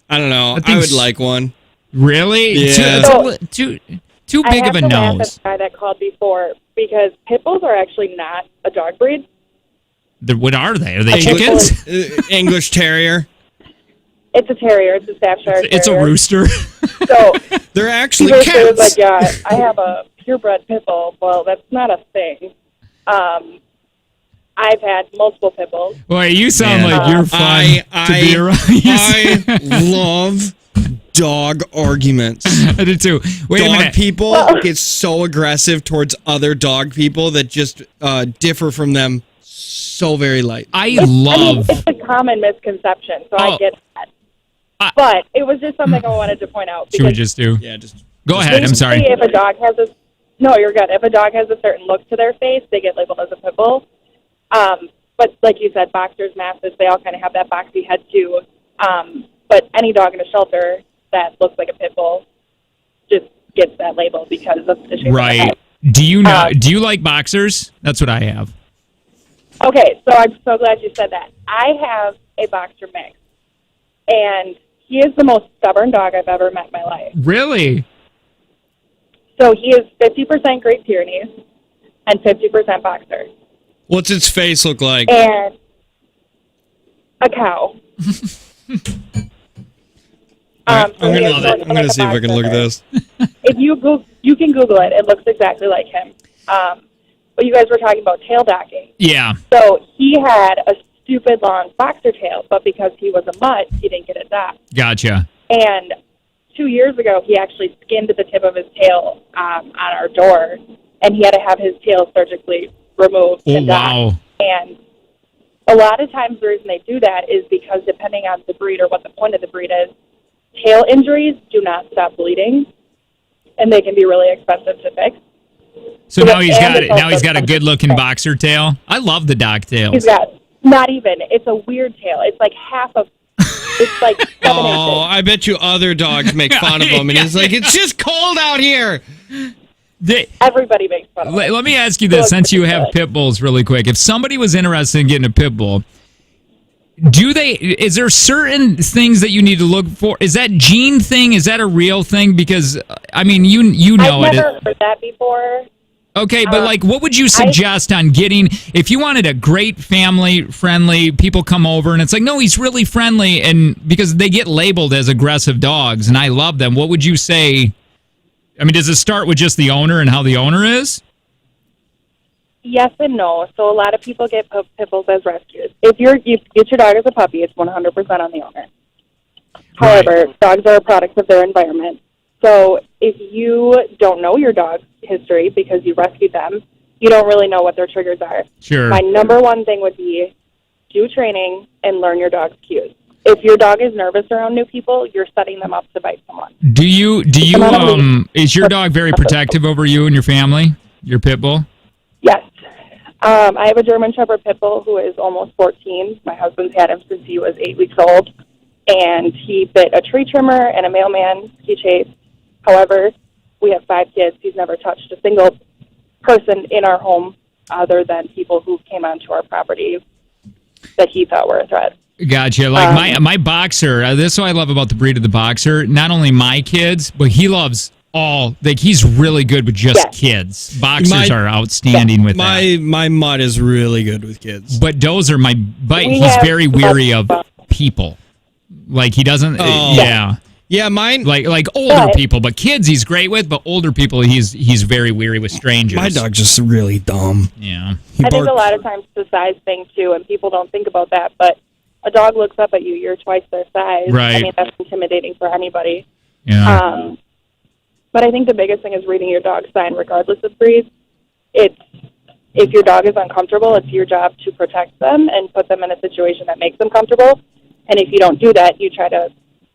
I don't know. That I thing's- would like one. really? Yeah. Too big of a I have to laugh nose. at the guy that called before because pit bulls are actually not a dog breed. What are they? Are they English- chickens? English Terrier. It's a terrier. It's a Staffordshire It's a Terrier. rooster. So They're he actually basically was cats. like, yeah, I have a purebred pit bull. Well, that's not a thing. I've had multiple pit bulls. Boy, you sound Man. like you're fun to be around. I love dog arguments. I do too. Wait a Dog minute. people get so aggressive towards other dog people that just differ from them so very light. I I mean, love. it's a common misconception, so Oh. I get that. But it was just something I wanted to point out. Should we just do? Yeah, just Go ahead. I'm sorry. If a dog has a no, you're good. If a dog has a certain look to their face, they get labeled as a pit bull. But like you said, boxers, mastiffs, they all kind of have that boxy head too. But any dog in a shelter that looks like a pit bull just gets that label because of the shape of the head. Do you know? Do you like boxers? That's what I have. Okay, so I'm so glad you said that. I have a boxer mix, and he is the most stubborn dog I've ever met in my life. Really? So he is 50% Great Pyrenees and 50% boxer. What's its face look like? And a cow. I'm gonna see if I can look at this. If you can Google it. It looks exactly like him. But you guys were talking about tail docking. Yeah. So he had a stupid long boxer tail, but because he was a mutt, he didn't get it docked. Gotcha. And 2 years ago, he actually skinned the tip of his tail on our door, and he had to have his tail surgically removed. Oh, and wow. docked. And a lot of times the reason they do that is because depending on the breed or what the point of the breed is, tail injuries do not stop bleeding, and they can be really expensive to fix. So now he's got a good looking boxer tail. I love the dog tails. He's got not even. It's a weird tail. It's like half of. It's like 7 inches. I bet you other dogs make fun of him, and he's like, "It's just cold out here." Everybody makes fun of him. Let me ask you this, since you have pit bulls, really quick. If somebody was interested in getting a pit bull, is there certain things that you need to look for? Is that gene thing? Is that a real thing? Because I mean, you know I've never heard that before. Okay, but like, what would you suggest on getting, if you wanted a great family-friendly, people come over, and it's like, no, he's really friendly, and because they get labeled as aggressive dogs, and I love them, what would you say? I mean, does it start with just the owner and how the owner is? Yes and no. So a lot of people get pit bulls as rescues. If you get your dog as a puppy, it's 100% on the owner. However, dogs are a product of their environment. So if you don't know your dog's history because you rescued them, you don't really know what their triggers are. Sure. My number one thing would be do training and learn your dog's cues. If your dog is nervous around new people, you're setting them up to bite someone. Is your dog very protective over you and your family, your pit bull? Yes. I have a German Shepherd pit bull who is almost 14. My husband's had him since he was 8 weeks old, and he bit a tree trimmer and a mailman he chased. However, we have 5 kids. He's never touched a single person in our home other than people who came onto our property that he thought were a threat. Gotcha. Like my boxer, this is what I love about the breed of the boxer. Not only my kids, but he loves he's really good with just kids. Boxers are outstanding with that. My mutt is really good with kids. But he's very weary of people. Like he doesn't, Yeah, mine like older people, but kids he's great with, but older people he's very weary with strangers. My dog's just really dumb. Yeah. I think a lot of times it's the size thing too, and people don't think about that, but a dog looks up at you, you're twice their size. Right. I mean, that's intimidating for anybody. Yeah. But I think the biggest thing is reading your dog's sign regardless of breed. If your dog is uncomfortable, it's your job to protect them and put them in a situation that makes them comfortable. And if you don't do that, you try to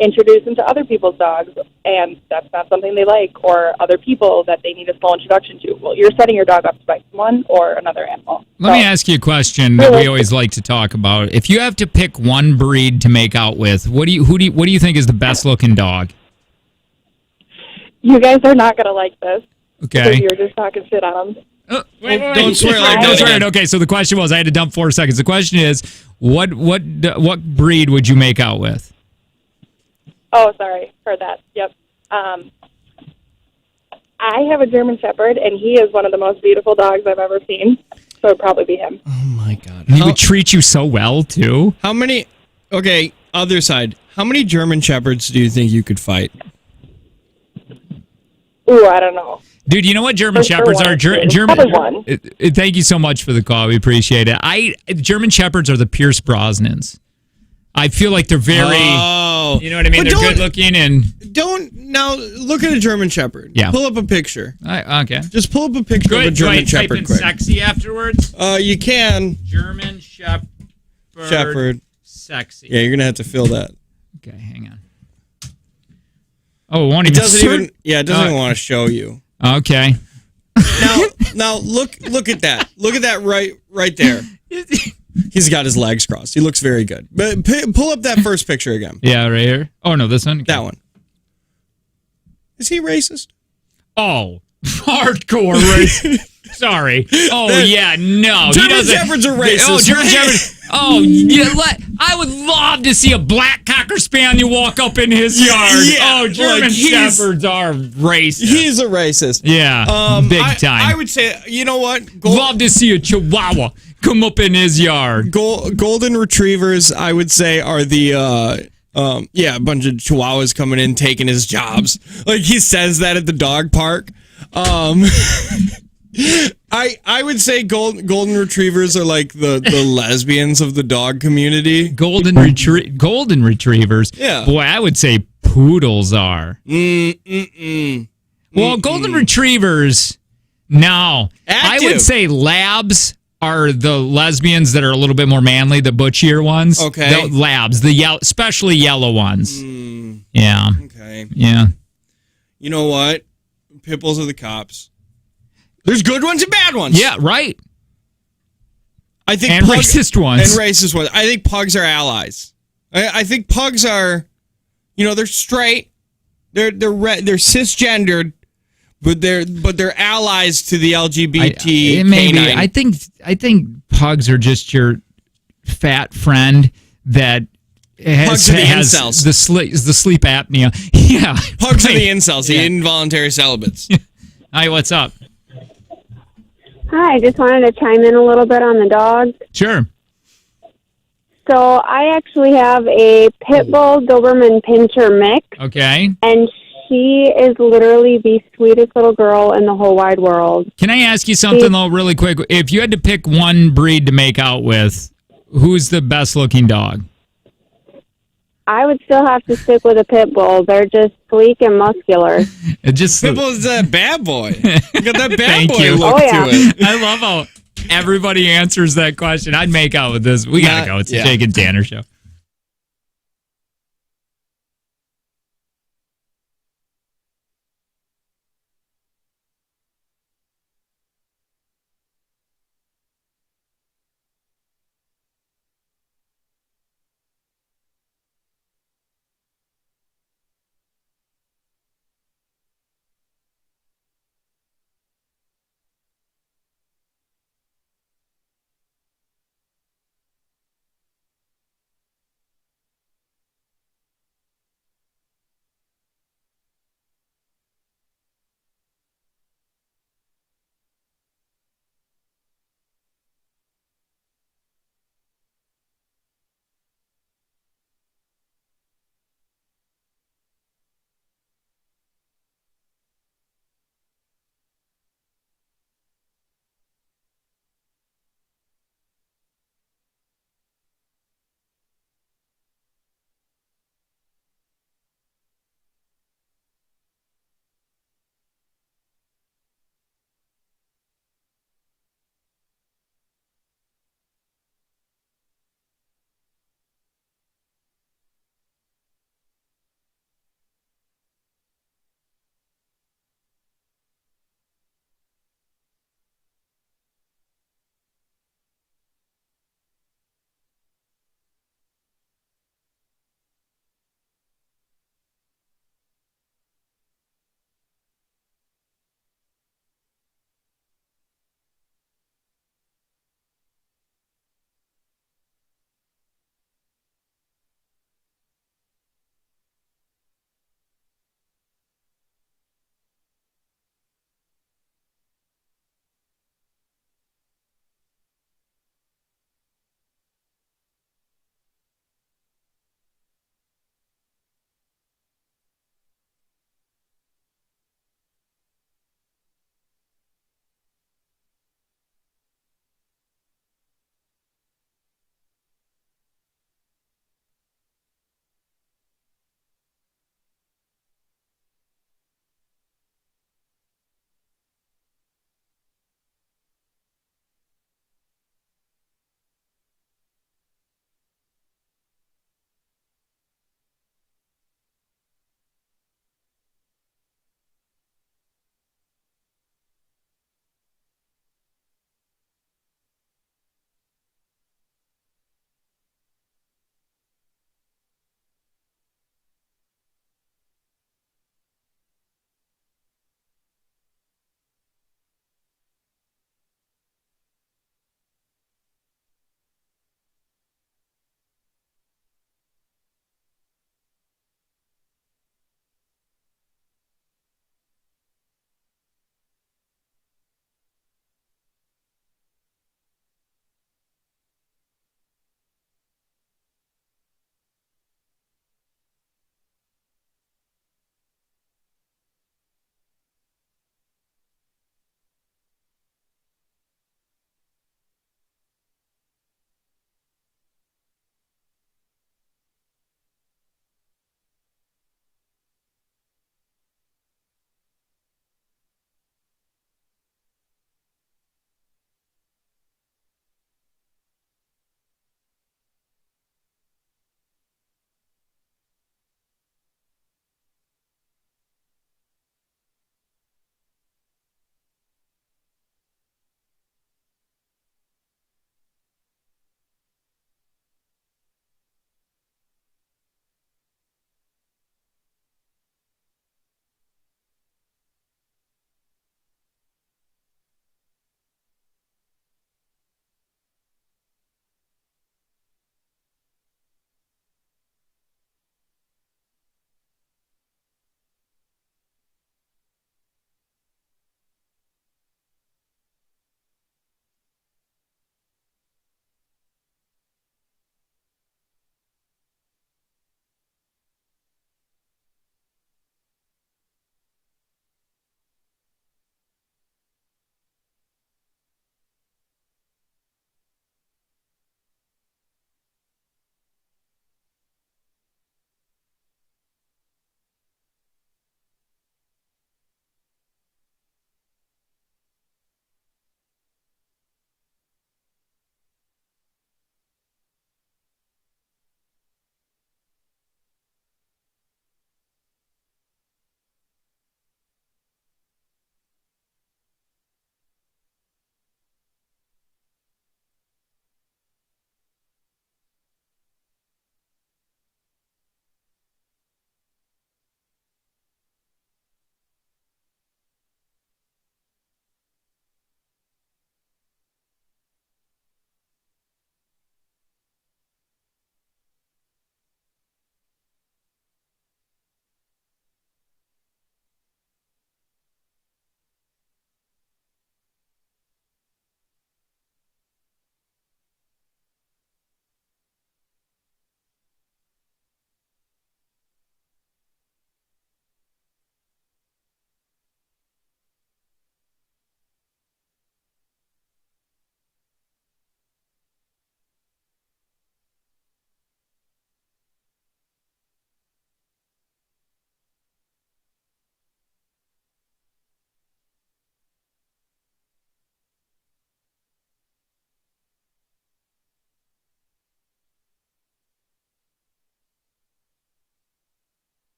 introduce them to other people's dogs, and that's not something they like, or other people that they need a slow introduction to. Well, you're setting your dog up to bite someone or another animal. Let me ask you a question that we always like to talk about. If you have to pick one breed to make out with, what do you think is the best looking dog? You guys are not going to like this. Okay. Because you're just talking shit on them. Wait. Don't swear. Don't swear. Okay, so the question was, I had to dump 4 seconds. The question is, what breed would you make out with? Oh, sorry for that. Yep. I have a German Shepherd, and he is one of the most beautiful dogs I've ever seen. So it'd probably be him. Oh my God. He would treat you so well too. How many? Okay, other side. How many German Shepherds do you think you could fight? Ooh, I don't know. Dude, you know what German Shepherds are? Probably one. Thank you so much for the call. We appreciate it. German Shepherds are the Pierce Brosnans. I feel like they're very, you know what I mean? They're good looking and... Now, look at a German Shepherd. Yeah. Pull up a picture. Okay. Just pull up a picture of a German Shepherd type in sexy afterwards? You can. German Shepherd. Shepherd. Sexy. Yeah, you're going to have to fill that. Okay, hang on. Oh, it won't It even doesn't even. Yeah, it doesn't even want to show you. Okay. Now look at that. Look at that right there. He's got his legs crossed. He looks very good. But pull up that first picture again. Yeah, right here. Oh no, this one. Okay. That one. Is he racist? Oh, hardcore racist. Sorry. Oh yeah, no. German Shepherds are racist. Oh, German Shepherds. Oh yeah. I would love to see a black Cocker Spaniel walk up in his yard. Yeah, Oh, German Shepherds are racist. He's a racist. Yeah, big time. I would say, you know what? Love to see a Chihuahua come up in his yard. Golden Retrievers, I would say, are the a bunch of Chihuahuas coming in taking his jobs. Like he says that at the dog park. I would say golden retrievers are like the lesbians of the dog community. Golden retrievers. Yeah. Boy, I would say poodles are. Well, golden retrievers. No, Active. I would say labs are the lesbians that are a little bit more manly, the butchier ones. Okay. The labs, especially yellow ones. Yeah. Okay. Yeah. You know what? Pitbulls are the cops. There's good ones and bad ones. Yeah, right. I think and racist ones. And racist ones. I think pugs are allies. I think pugs are, they're straight. They're cisgendered, but they're allies to the LGBT maybe. canine. I think pugs are just your fat friend that has the sleep apnea. Yeah. Pugs are the incels, the involuntary celibates. Hi, what's up? Hi, just wanted to chime in a little bit on the dogs. Sure. So I actually have a Pitbull Doberman Pinscher mix. Okay. And she is literally the sweetest little girl in the whole wide world. Can I ask you something, though, really quick? If you had to pick one breed to make out with, who's the best-looking dog? I would still have to stick with a Pitbull. They're just sleek and muscular. Pitbull's a bad boy. You got that bad boy you. look to it. I love how everybody answers that question. I'd make out with this. We got to go. It's the Jake and Tanner Show.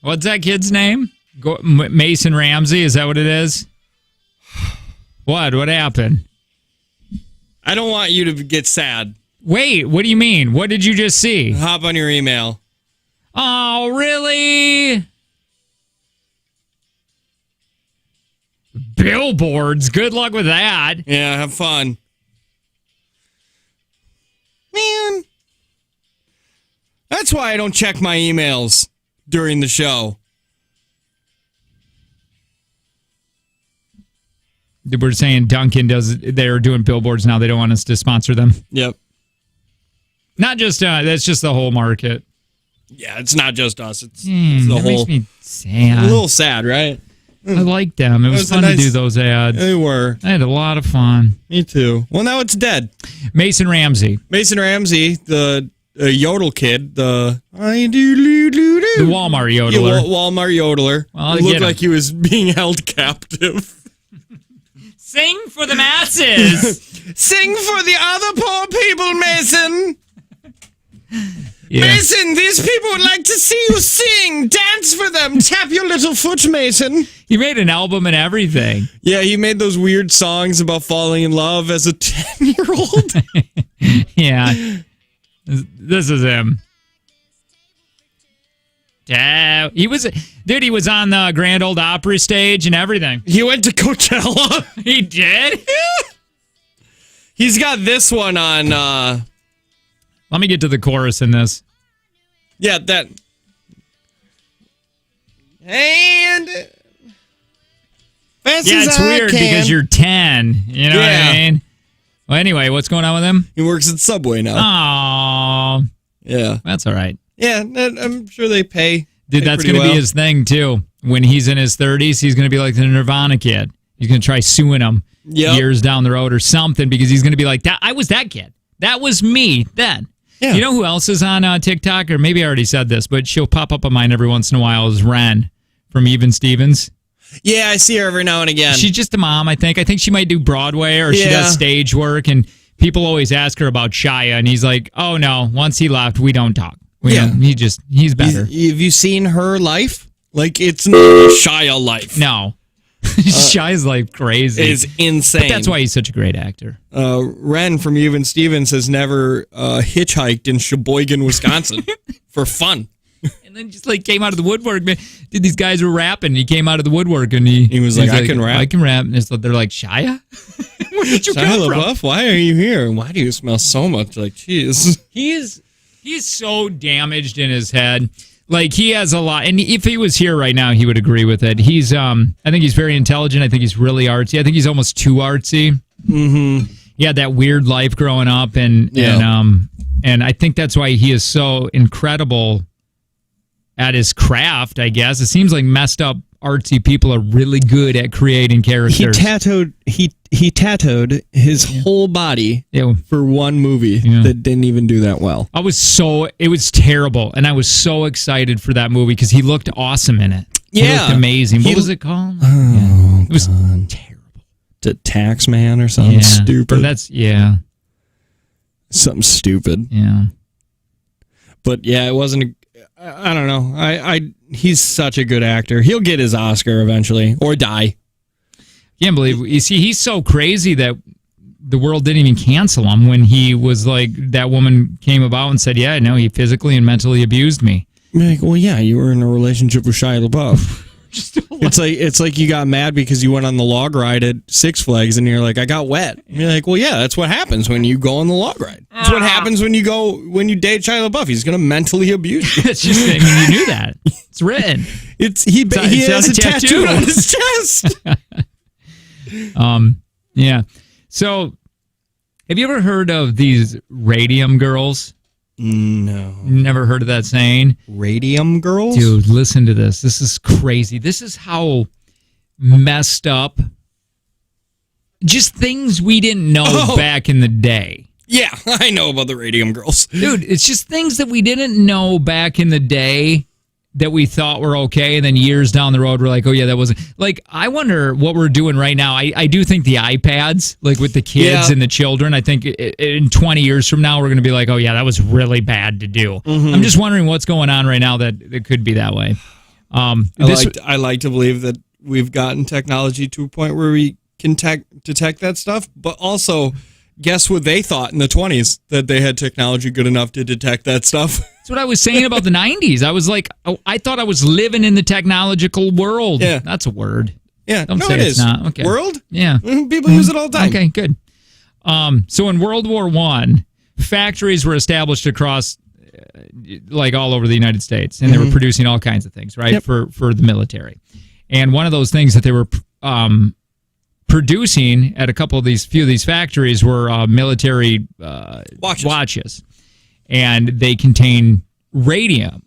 What's that kid's name? Mason Ramsey, is that what it is? What happened? I don't want you to get sad. Wait, what do you mean? What did you just see? Hop on your email. Oh, really? Billboards. Good luck with that. Yeah, have fun. Man. That's why I don't check my emails during the show. We're saying Duncan they're doing billboards now. They don't want us to sponsor them. Yep. Not just, that's just the whole market. Yeah, it's not just us. It's the that whole. makes me sad. A little sad, right? I liked them. It was fun to do those ads. They were. I had a lot of fun. Me too. Well, now it's dead. Mason Ramsey. Mason Ramsey, the yodel kid, the Walmart yodeler. Walmart yodeler. Well, it looked like he was being held captive. Sing for the masses. Sing for the other poor people, Mason. Yeah. Mason, these people would like to see you sing. Dance for them. Tap your little foot, Mason. He made an album and everything. Yeah, he made those weird songs about falling in love as a 10-year-old. Yeah. This is him. Yeah, he was on the Grand Ole Opry stage and everything. He went to Coachella. He did? He's got this one on... Let me get to the chorus in this. Yeah, that... And... Yeah, it's weird because you're 10. You know what I mean? Well, anyway, what's going on with him? He works at Subway now. Oh. Yeah. That's all right. Yeah, I'm sure they pay. Dude, that's going to be his thing, too. When he's in his 30s, he's going to be like the Nirvana kid. He's going to try suing him years down the road or something because he's going to be like, I was that kid. That was me then. Yeah. You know who else is on TikTok? Or maybe I already said this, but she'll pop up on mine every once in a while is Ren from Even Stevens. Yeah, I see her every now and again. She's just a mom, I think. I think she might do Broadway or she does stage work. And people always ask her about Shia. And he's like, oh, no, once he left, we don't talk. He's better. Have you seen her life? Like, it's not a Shia life. No. Shia's life crazy. It's insane. But that's why he's such a great actor. Ren from Even Stevens has never hitchhiked in Sheboygan, Wisconsin for fun. And then just like came out of the woodwork, man. Dude, these guys were rapping. He came out of the woodwork and he was like, I can rap. I can rap. And they're like, Shia? Where did you come from? LaBeouf, why are you here? Why do you smell so much like cheese? He's so damaged in his head. Like he has a lot. And if he was here right now, he would agree with it. He's I think he's very intelligent. I think he's really artsy. I think he's almost too artsy. Mm-hmm. He had that weird life growing up and I think that's why he is so incredible at his craft, I guess. It seems like messed up artsy people are really good at creating characters. He tattooed his whole body for one movie that didn't even do that well. It was terrible, and I was so excited for that movie because he looked awesome in it. Yeah. He looked amazing. What was it called? Oh, it was terrible. The Tax Man or something stupid. Something stupid. Yeah. But yeah, it wasn't I don't know. He's such a good actor. He'll get his Oscar eventually or die. Can't believe he's so crazy that the world didn't even cancel him when he was like that woman came about and said, "Yeah, no, he physically and mentally abused me." I'm like, well, yeah, you were in a relationship with Shia LaBeouf. It's like you got mad because you went on the log ride at Six Flags and you're like, I got wet. And you're like, well, yeah, that's what happens when you go on the log ride. That's what happens when you date Shia LaBeouf. He's going to mentally abuse you. It's just, I mean, you knew that. It's written. He has a tattoo on his chest. Yeah. So, have you ever heard of these radium girls? No. Never heard of that saying? Radium girls? Dude, listen to this. This is crazy. This is how messed up. Just things we didn't know back in the day. Yeah, I know about the radium girls. Dude, it's just things that we didn't know back in the day that we thought were okay, and then years down the road, we're like, oh, yeah, that wasn't... Like, I wonder what we're doing right now. I do think the iPads, like with the kids and the children, I think in 20 years from now, we're going to be like, oh, yeah, that was really bad to do. Mm-hmm. I'm just wondering what's going on right now that it could be that way. I like to believe that we've gotten technology to a point where we can detect that stuff, but also guess what they thought in the 20s, that they had technology good enough to detect that stuff. That's what I was saying about the 90s. I was like, I thought I was living in the technological world. Yeah. That's a word. Yeah, Don't say it it's is. not. Okay. World? Yeah. People use it all the time. Okay, good. So in World War I, factories were established across like all over the United States, and they were producing all kinds of things, right, for the military. And one of those things that they were producing at few of these factories were military watches. And they contain radium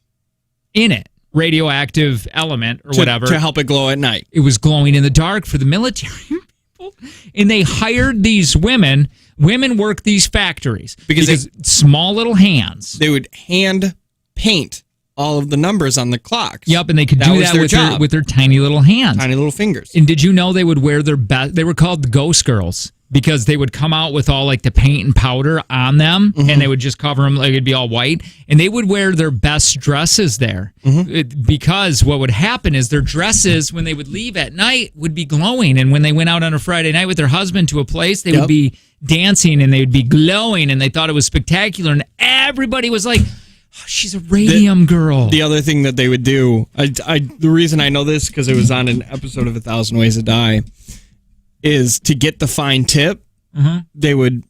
in it, radioactive element or whatever. To help it glow at night. It was glowing in the dark for the military people. And they hired these women. Women work these factories because small little hands. They would hand paint all of the numbers on the clocks. Yep, and they could do that with their tiny little hands. Tiny little fingers. And did you know they would wear their best? They were called the Ghost Girls because they would come out with all like the paint and powder on them, and they would just cover them like it'd be all white. And they would wear their best dresses there because what would happen is their dresses, when they would leave at night, would be glowing. And when they went out on a Friday night with their husband to a place, they would be dancing and they would be glowing, and they thought it was spectacular. And everybody was like, oh, she's a radium girl. The other thing that they would do, the reason I know this because it was on an episode of 1,000 Ways to Die, is to get the fine tip, they would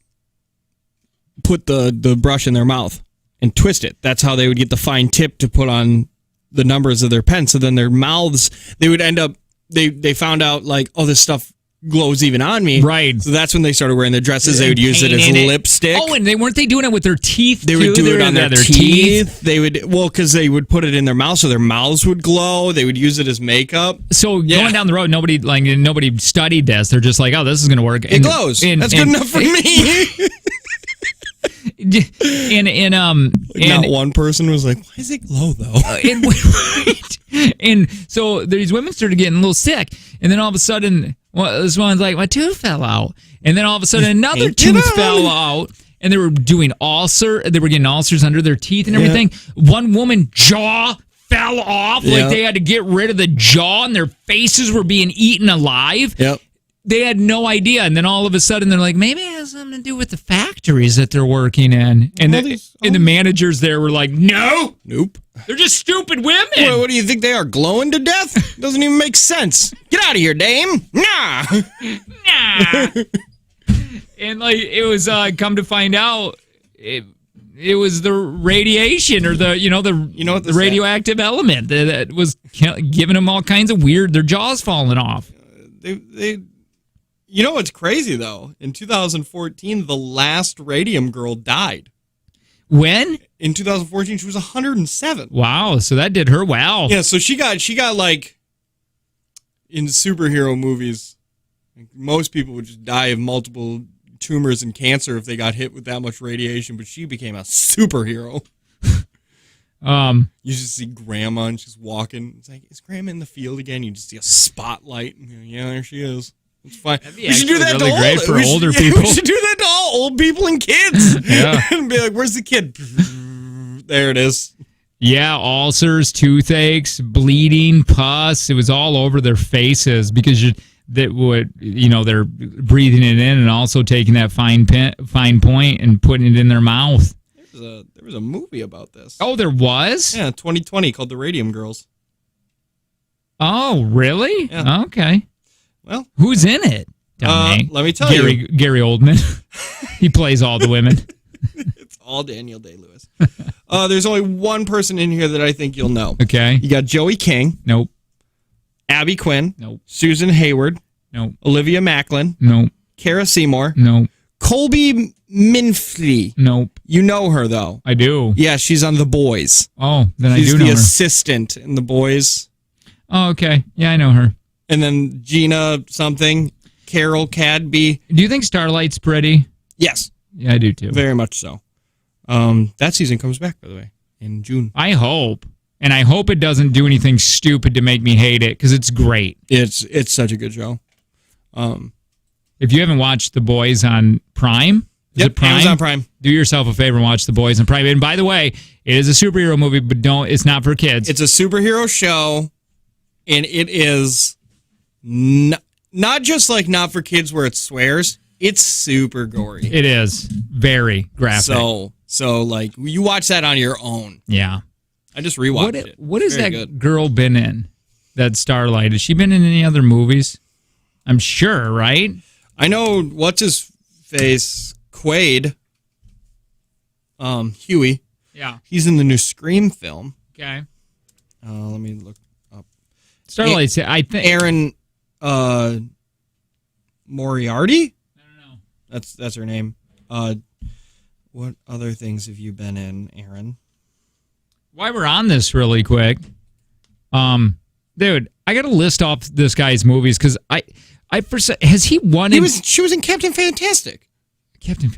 put the brush in their mouth and twist it. That's how they would get the fine tip to put on the numbers of their pen. So then their mouths, they would end up, they found out like, oh, this stuff glows even on me. Right. So that's when they started wearing their dresses. They would use it as lipstick. Oh, and weren't they doing it with their teeth? They would do it on their teeth. They would, because they would put it in their mouth so their mouths would glow. They would use it as makeup. So going down the road, nobody studied this. They're just like, oh, this is going to work. It glows. That's good enough for me. Not one person was like, why does it glow though? And so these women started getting a little sick, and then all of a sudden, this one's like, my tooth fell out, and then all of a sudden another tooth fell out, and they were doing they were getting ulcers under their teeth and everything. One woman jaw fell off, like they had to get rid of the jaw, and their faces were being eaten alive. Yep. They had no idea, and then all of a sudden they're like, maybe it has something to do with the factories that they're working in. And the managers there were like, nope, they're just stupid women. Well, what do you think they are, glowing to death? Doesn't even make sense. Get out of here, dame. Nah. And like it was, come to find out, it was the radiation or the radioactive element that was giving them all kinds of weird. Their jaws falling off. You know what's crazy, though? In 2014, the last radium girl died. When? In 2014, she was 107. Wow, so that did her well. Yeah, so she got like, in superhero movies, most people would just die of multiple tumors and cancer if they got hit with that much radiation, but she became a superhero. You just see Grandma, and she's walking. It's like, is Grandma in the field again? You just see a spotlight. And yeah, there she is. It's fine. We should do that really to older people. We should do that to all old people and kids. And be like, where's the kid? There it is. Yeah, ulcers, toothaches, bleeding, pus. It was all over their faces because they're breathing it in and also taking that fine point and putting it in their mouth. There was a movie about this. Oh, there was? Yeah, 2020 called The Radium Girls. Oh, really? Yeah. Okay. Well, who's in it? Let me tell you. Gary Oldman. He plays all the women. It's all Daniel Day-Lewis. There's only one person in here that I think you'll know. Okay. You got Joey King. Nope. Abby Quinn. Nope. Susan Hayward. Nope. Olivia Macklin. Nope. Kara Seymour. Nope. Colby Minfley. Nope. You know her, though. I do. Yeah, she's on The Boys. Oh, then she's I do know her. She's the assistant in The Boys. Oh, okay. Yeah, I know her. And then Gina something. Carol Cadby. Do you think Starlight's pretty? Yes. Yeah, I do, too. Very much so. That season comes back, by the way, in June. I hope. And I hope it doesn't do anything stupid to make me hate it, because it's great. It's such a good show. If you haven't watched The Boys on Prime, is it Prime? Amazon Prime. Do yourself a favor and watch The Boys on Prime. And by the way, it is a superhero movie, but it's not for kids. It's a superhero show and it is not just like not for kids where it swears. It's super gory. It is very graphic. So like you watch that on your own. Yeah. I just rewatched it. What has that good. girl been in? That Starlight. Has she been in any other movies? I'm sure, right? I know what's his face, Quaid. Huey. Yeah. He's in the new Scream film. Okay. Let me look up. Starlight. I think Aaron Moriarty. I don't know. That's her name. What other things have you been in, Aaron? While we're on this really quick, dude, I got to list off this guy's movies because has he won? She was in Captain Fantastic. Captain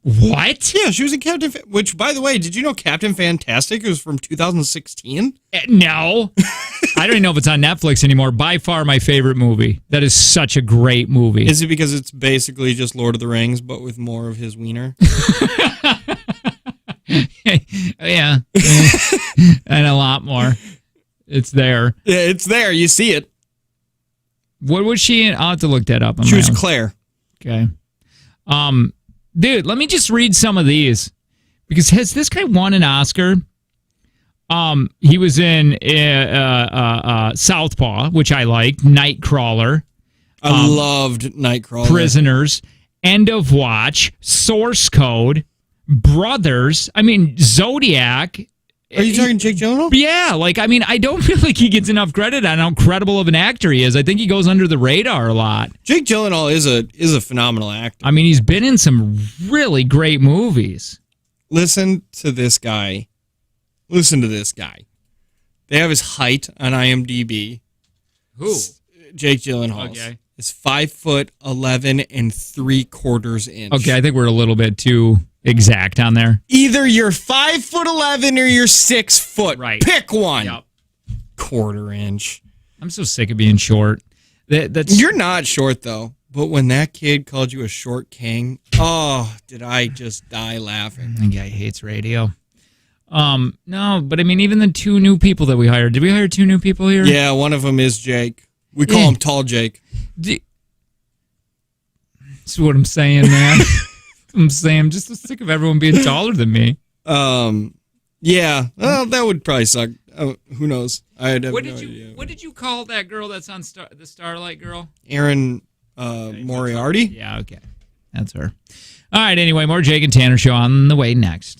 What? Yeah, she was in Captain. Which, by the way, did you know Captain Fantastic was from 2016? No, I don't even know if it's on Netflix anymore. By far, my favorite movie. That is such a great movie. Is it because it's basically just Lord of the Rings, but with more of his wiener? Yeah, and a lot more. It's there. Yeah, it's there. You see it. What was she in? I'll have to look that up. She was Claire. Okay. Dude, let me just read some of these because has this guy won an Oscar? He was in Southpaw, which I liked. Nightcrawler. I loved Nightcrawler. Prisoners. End of Watch. Source Code. Brothers. I mean, Zodiac. Are you talking Jake Gyllenhaal? Yeah, I don't feel like he gets enough credit on how credible of an actor he is. I think he goes under the radar a lot. Jake Gyllenhaal is a phenomenal actor. I mean, he's been in some really great movies. Listen to this guy. They have his height on IMDb. Who? Jake Gyllenhaal. Okay. Is 5'11" and 3/4 inch. Okay, I think we're a little bit too exact on there. Either you're 5'11" or you're 6 foot. Right. Pick one. Yep. 1/4 inch. I'm so sick of being short. That's You're not short though. But when that kid called you a short king, oh, did I just die laughing. That guy hates radio. No, but I mean, even the two new people that we hired. Did we hire two new people here? Yeah, one of them is Jake. We call him Tall Jake. That's what I'm saying, man. I'm saying I'm just so sick of everyone being taller than me. Yeah. Well, that would probably suck. Who knows? I have What no did idea. What did you call that girl that's on the Starlight Girl? Aaron Moriarty? Yeah, okay. That's her. All right, anyway, more Jake and Tanner show on the way next.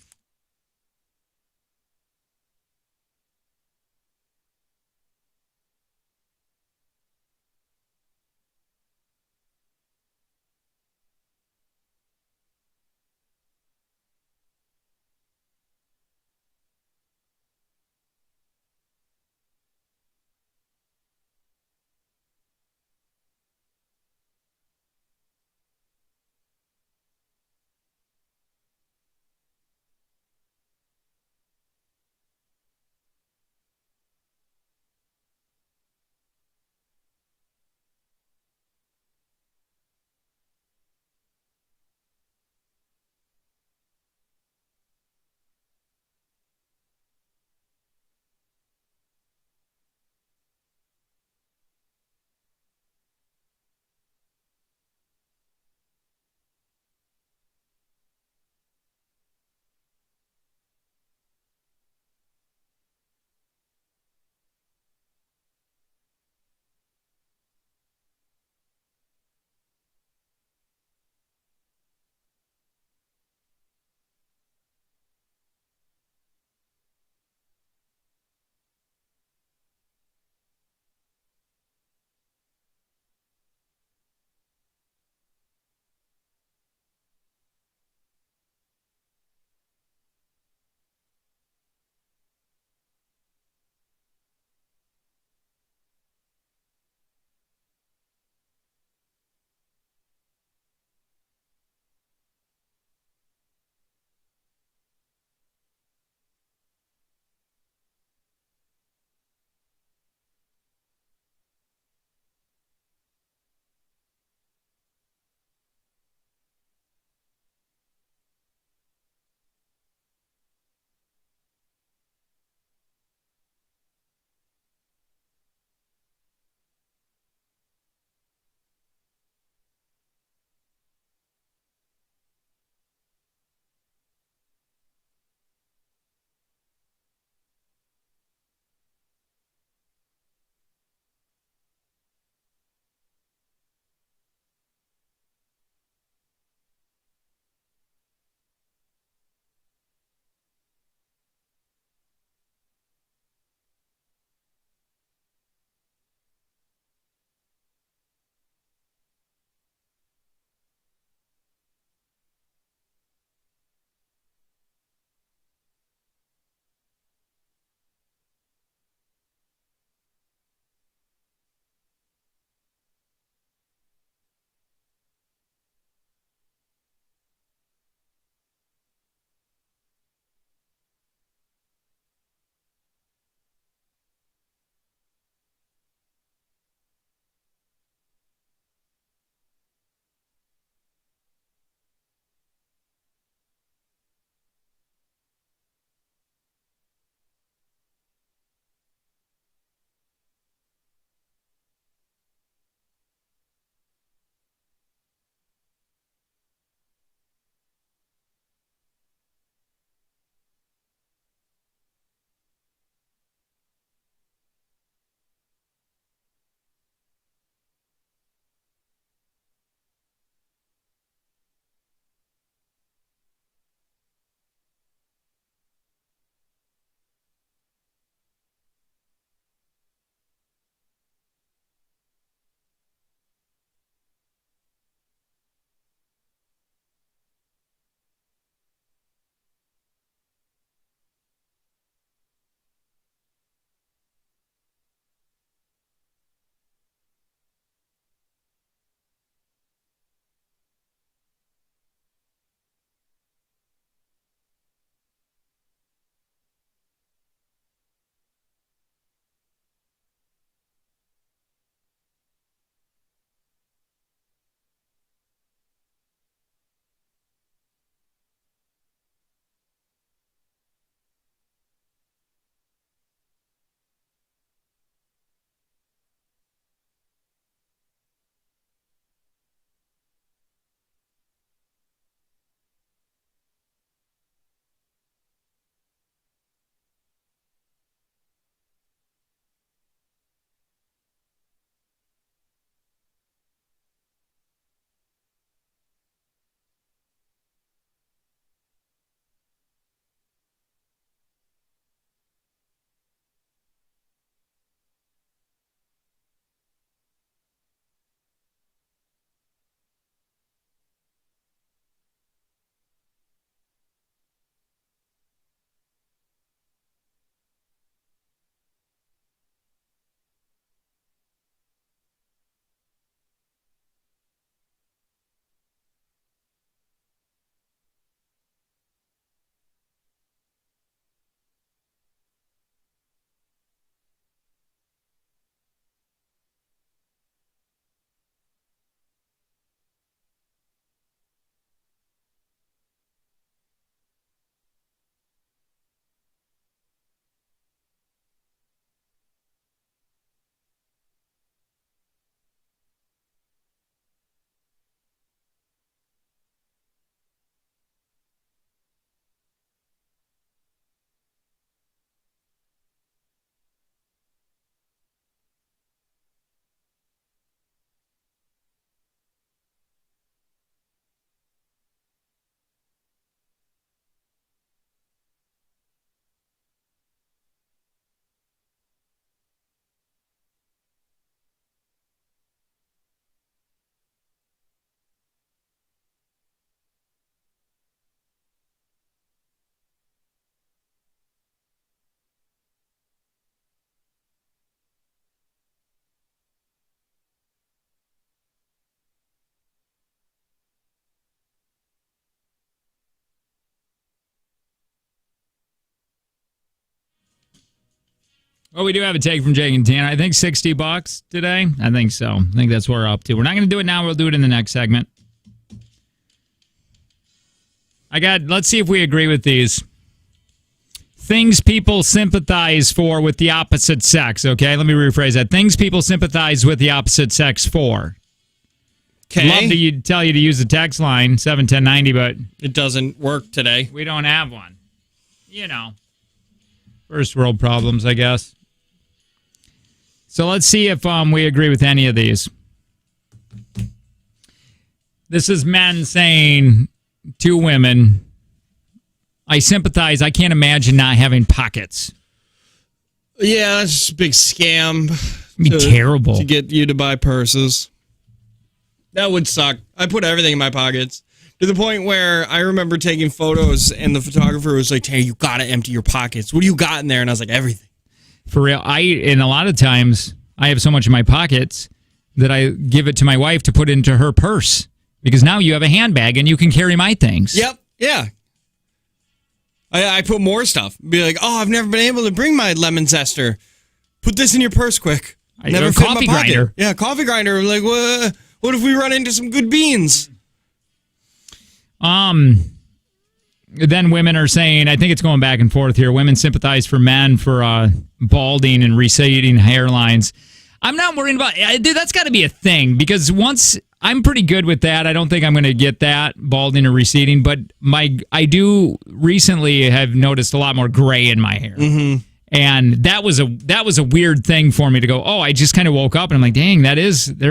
Well, we do have a take from Jake and Tina. I think $60 today. I think so. I think that's where we're up to. We're not going to do it now. We'll do it in the next segment. Let's see if we agree with these. Things people sympathize for with the opposite sex. Okay, let me rephrase that. Things people sympathize with the opposite sex for. Okay. Love to tell you to use the text line 71090, but it doesn't work today. We don't have one. First world problems, I guess. So let's see if we agree with any of these. This is men saying to women, I sympathize. I can't imagine not having pockets. Yeah, it's just a big scam. It'd be terrible. To get you to buy purses. That would suck. I put everything in my pockets. To the point where I remember taking photos and the photographer was like, hey, you got to empty your pockets. What do you got in there? And I was like, everything. For real. And a lot of times I have so much in my pockets that I give it to my wife to put into her purse. Because now you have a handbag and you can carry my things. Yep. Yeah. I put more stuff. Be like, oh, I've never been able to bring my lemon zester. Put this in your purse quick. Never fit in my pocket. Grinder. Yeah, coffee grinder. Like, what if we run into some good beans? Then women are saying, I think it's going back and forth here. Women sympathize for men for balding and receding hairlines. I'm not worried about dude, that's got to be a thing because once I'm pretty good with that. I don't think I'm going to get that balding or receding, but I do recently have noticed a lot more gray in my hair. Mm-hmm. And that was a weird thing for me to go, oh, I just kind of woke up and I'm like, dang, there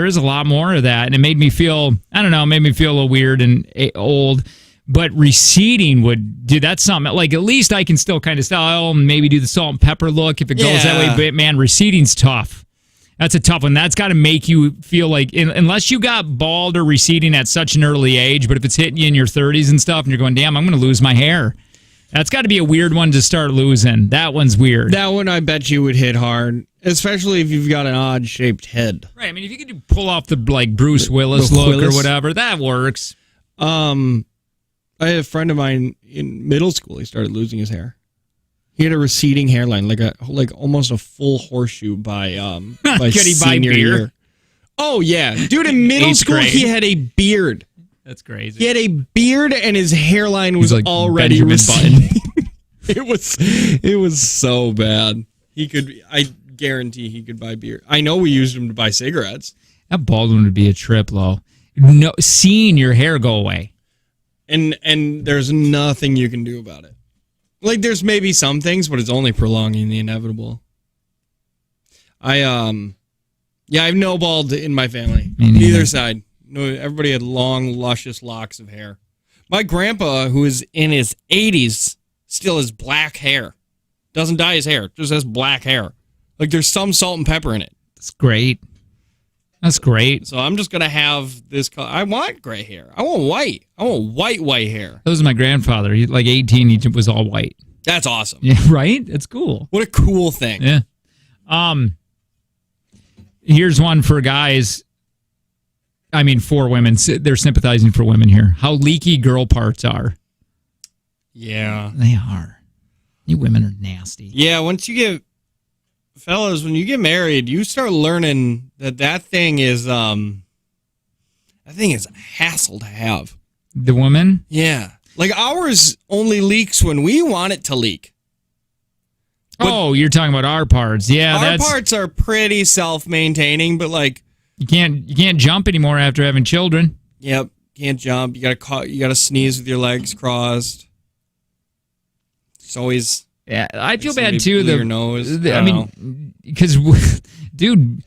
is a lot more of that. And it made me feel, I don't know, a little weird and old. But receding dude, that's something, like at least I can still kind of style and maybe do the salt and pepper look if it goes that way. But man, receding's tough. That's a tough one. That's got to make you feel like, unless you got bald or receding at such an early age, but if it's hitting you in your 30s and stuff and you're going, damn, I'm going to lose my hair. That's got to be a weird one to start losing. That one's weird. That one I bet you would hit hard, especially if you've got an odd-shaped head. Right. I mean, if you could pull off the like Bruce Willis look or whatever, that works. I had a friend of mine in middle school. He started losing his hair. He had a receding hairline, like almost a full horseshoe by senior year. Oh yeah, dude! In middle school, he had a beard. That's crazy. He had a beard, and his hairline was like already receding. It was so bad. I guarantee he could buy beer. I know we used him to buy cigarettes. That bald one would be a trip, though. No, seeing your hair go away, and there's nothing you can do about it. Like, there's maybe some things, but it's only prolonging the inevitable. I have no bald in my family. Neither side. No, everybody had long, luscious locks of hair. My grandpa, who is in his 80s, still has black hair. Doesn't dye his hair, just has black hair. Like, there's some salt and pepper in it. That's great. That's great. So I'm just going to have this color. I want gray hair. I want white. I want white hair. That was my grandfather. He, like 18, he was all white. That's awesome. Yeah, right? It's cool. What a cool thing. Yeah. Here's one for guys. I mean, for women. They're sympathizing for women here. How leaky girl parts are. Yeah. They are. You women are nasty. Yeah, once you get... Fellas, when you get married, you start learning that thing is a hassle to have. The woman? Yeah. Like, ours only leaks when we want it to leak. But you're talking about our parts. Yeah, our parts are pretty self-maintaining, but like you can't jump anymore after having children. Yep, can't jump. You gotta sneeze with your legs crossed. It's always. Yeah, I feel bad too. Your nose. I mean, because, dude,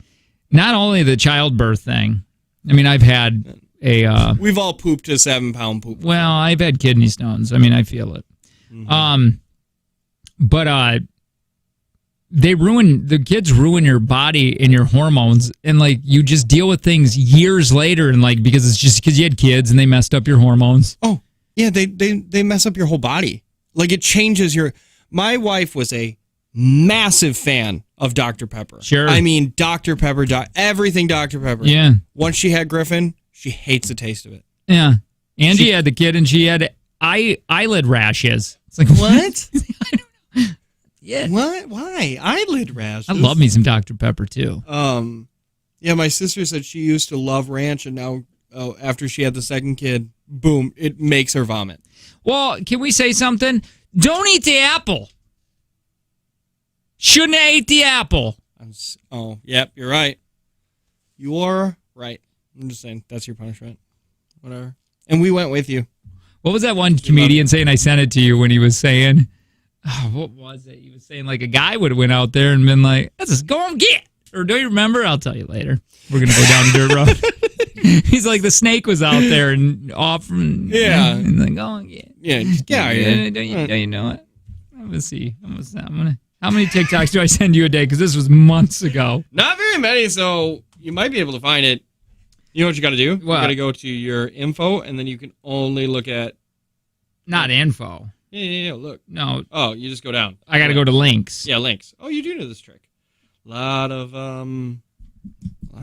not only the childbirth thing. I mean, I've had we've all pooped a 7-pound poop. Well, I've had kidney stones. I mean, I feel it. Mm-hmm. But the kids ruin your body and your hormones, and like you just deal with things years later, and like because it's just because you had kids and they messed up your hormones. Oh yeah, they mess up your whole body. Like it changes your. My wife was a massive fan of Dr. Pepper. Sure. I mean, Dr. Pepper, everything Dr. Pepper. Yeah. Once she had Griffin, she hates the taste of it. Yeah. Angie had the kid, and she had eyelid rashes. It's like, what? I don't know. Yeah. What? Why? Eyelid rash. I love me some Dr. Pepper, too. Yeah, my sister said she used to love ranch, and now after she had the second kid, boom, it makes her vomit. Well, can we say something? Don't eat the apple. Shouldn't have ate the apple. Yep, you're right. You're right. I'm just saying, that's your punishment. Whatever. And we went with you. What was that one comedian saying? I sent it to you when he was saying, what was it? He was saying like a guy would have went out there and been like, let's just go and get. Or do you remember? I'll tell you later. We're going to go down a dirt road. He's like, the snake was out there and offering. Yeah. And like, go and get. Yeah, just get out of here. Don't you know it? I'm going to see. How many TikToks do I send you a day? Because this was months ago. Not very many, so you might be able to find it. You know what you got to do? What? You got to go to your info, and then you can only look at... Not info. Yeah, look. No. Oh, you just go down. I got to go to links. Yeah, links. Oh, you do know this trick. A lot of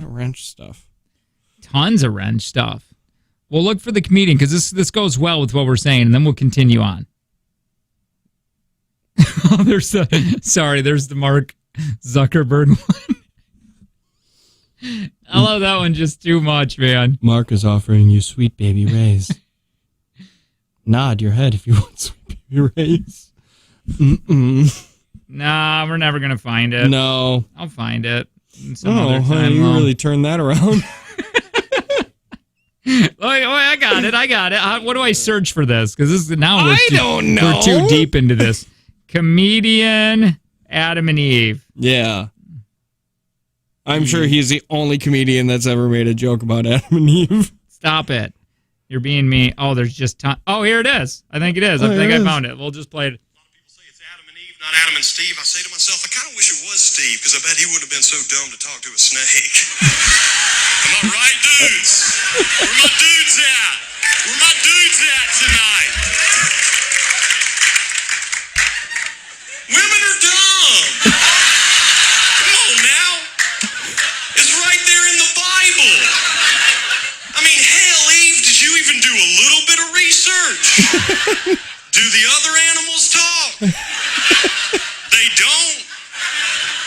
wrench stuff. Tons of wrench stuff. We'll look for the comedian, because this goes well with what we're saying, and then we'll continue on. There's the Mark Zuckerberg one. I love that one just too much, man. Mark is offering you Sweet Baby Ray's. Nod your head if you want Sweet Baby Ray's. Nah, we're never going to find it. No. I'll find it. Some other time. Honey, you really turned that around. I got it. What do I search for this? Because I don't know. We're too deep into this. Comedian Adam and Eve. Yeah. I'm sure he's the only comedian that's ever made a joke about Adam and Eve. Stop it. You're being me. Oh, there's just time. Oh, here it is. I think it is. I think I found it. We'll just play it. A lot of people say it's Adam and Eve, not Adam and Steve. I say to myself, I kind of wish it was Steve, because I bet he wouldn't have been so dumb to talk to a snake. Am I right, dudes? Where my dudes at? Where my dudes at tonight? Women are dumb. Come on now. It's right there in the Bible. I mean, hell, Eve, did you even do a little bit of research? Do the other animals talk? They don't?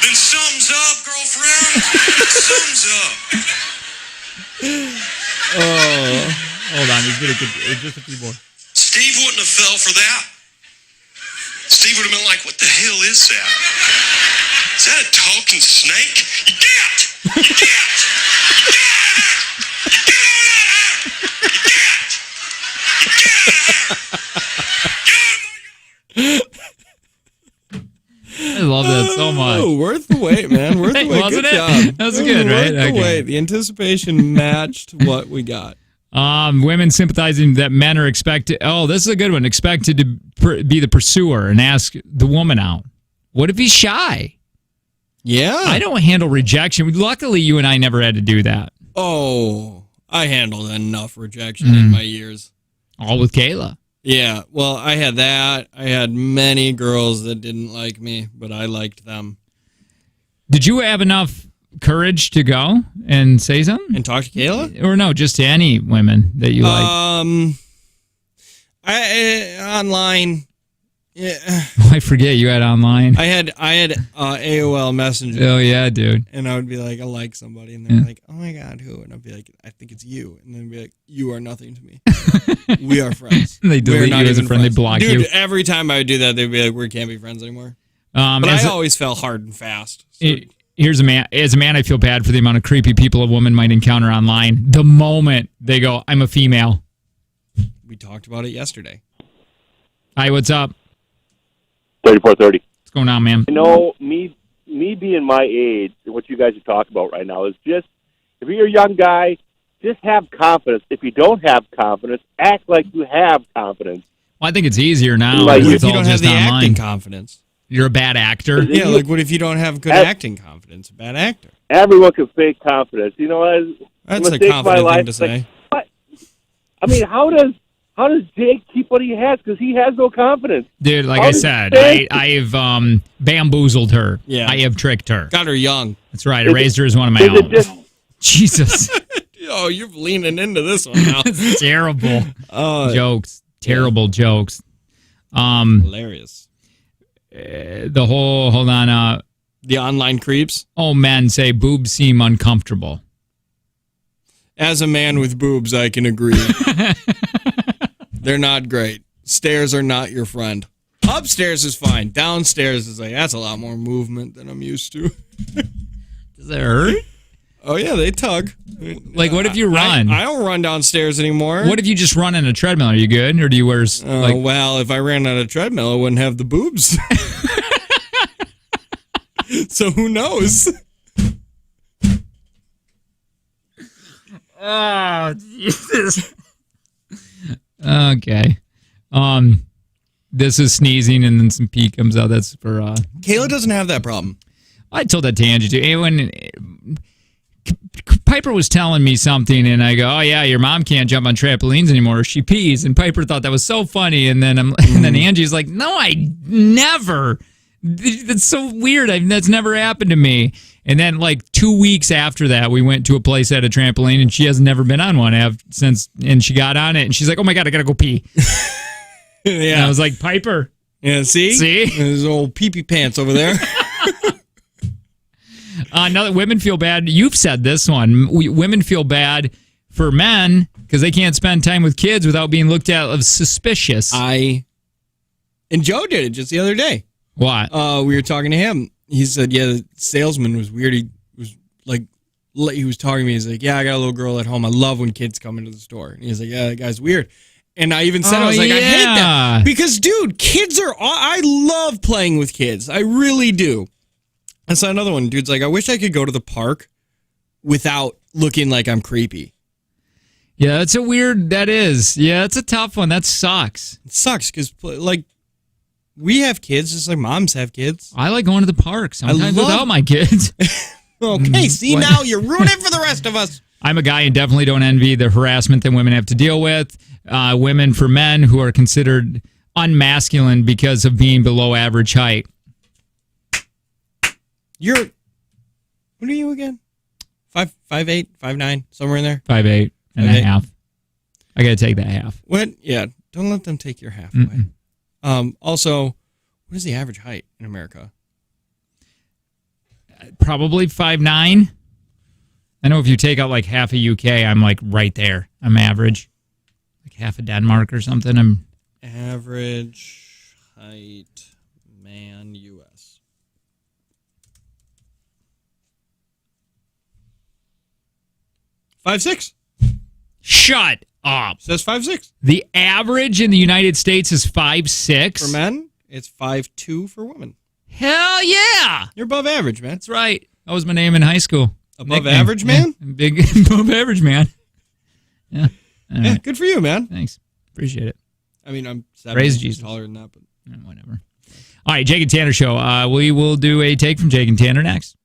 Then sums up, girlfriend. Sums up. Hold on. He's going to just a few more. Steve wouldn't have fell for that. Steve would have been like, what the hell is that? Is that a talking snake? You get! You get! You get! You get out of here! You get! You get out of here! Get out of my yard! I love that so much. Oh, worth the wait, man. Worth the wait. Wasn't Good it? job. That was good, right? Worth the Okay. wait. The anticipation matched what we got. Women sympathizing that men are expected. Oh, this is a good one. Expected to be the pursuer and ask the woman out. What if he's shy? Yeah. I don't handle rejection. Luckily, you and I never had to do that. Oh, I handled enough rejection in my years. All with Kayla. Yeah. Well, I had that. I had many girls that didn't like me, but I liked them. Did you have enough courage to go and say something? And talk to Kayla? Or no, just to any women that you like? I online. Yeah. Oh, I forget you had online. I had AOL Messenger. Oh, yeah, dude. And I would be like, I like somebody. And they're like, oh my God, who? And I'd be like, I think it's you. And then be like, you are nothing to me. We are friends. They delete you as a friend. They block Dude, you. every time I would do that, they'd be like, we can't be friends anymore. But I always fell hard and fast. So. Here's a man. As a man, I feel bad for the amount of creepy people a woman might encounter online. The moment they go, I'm a female. We talked about it yesterday. Hi, what's up? 3430. What's going on, man? You know, me being my age, what you guys are talking about right now is just, if you're a young guy, just have confidence. If you don't have confidence, act like you have confidence. Well, I think it's easier now. Like, What It's if you all don't have just the online. acting confidence? You're a bad actor. Yeah, like what if you don't have good acting confidence? A bad actor. Everyone can fake confidence. You know what? That's a mistake of my confident life, thing to say. like, what? I mean, how does Jake keep what he has? Because he has no confidence. Dude, like How I does said, Jake- I've bamboozled her. Yeah. I have tricked her. Got her young. That's right. I raised her as one of my Is it own. just Jesus. Oh, you're leaning into this one now. It's terrible jokes. Terrible jokes. Hilarious. the whole, hold on. The online creeps. Oh, men say boobs seem uncomfortable. As a man with boobs, I can agree. They're not great. Stairs are not your friend. Upstairs is fine. Downstairs is like, that's a lot more movement than I'm used to. Does it hurt? Oh, yeah, they tug. Like, what if you run? I don't run downstairs anymore. What if you just run on a treadmill? Are you good? Or do you wear, like... Well, if I ran on a treadmill, I wouldn't have the boobs. So who knows? Oh, Jesus. Okay. This is sneezing and then some pee comes out. That's for... Kayla doesn't have that problem. I told that to Angie, too. Hey, when Piper was telling me something, and I go, oh, yeah, your mom can't jump on trampolines anymore. She pees. And Piper thought that was so funny. And then and then Angie's like, no, I never. That's so weird. That's never happened to me. And then, like, 2 weeks after that, we went to a place at a trampoline, and she has never been on one since. And she got on it, and she's like, oh, my God, I got to go pee. Yeah. And I was like, Piper. Yeah, see? There's old pee-pee pants over there. Now that women feel bad, you've said this one. Women feel bad for men because they can't spend time with kids without being looked at as suspicious. And Joe did it just the other day. What? We were talking to him. He said, yeah, the salesman was weird. He was like, he was talking to me. He's like, yeah, I got a little girl at home. I love when kids come into the store. And he's like, yeah, that guy's weird. And I even said, I was like, I hate that. Because, dude, I love playing with kids. I really do. I saw another one. Dude's like, I wish I could go to the park without looking like I'm creepy. Yeah, that is. Yeah, it's a tough one. That sucks. It sucks because, like, we have kids just like moms have kids. I like going to the park sometimes without my kids. Okay, see, now you're ruining it for the rest of us. I'm a guy and definitely don't envy the harassment that women have to deal with. Women for men who are considered unmasculine because of being below average height. What are you again? 5'8", 5'9", somewhere in there? 5'8" and a half. I got to take that half. What? Yeah, don't let them take your half away. Also, what is the average height in America? Probably 5'9". I know if you take out like half a UK, I'm like right there. I'm average. Like half of Denmark or something. I'm average height man US. 5'6". Shut up. It says 5'6". The average in the United States is 5'6". For men, it's 5'2" for women. Hell yeah. You're above average, man. That's right. That was my name in high school. Above average, man? Yeah, big above average, man. Yeah. Yeah, good for you, man. Thanks. Appreciate it. I mean, I'm 7 Praise inches Jesus. taller than that, but whatever. All right, Jake and Tanner show. We will do a take from Jake and Tanner next.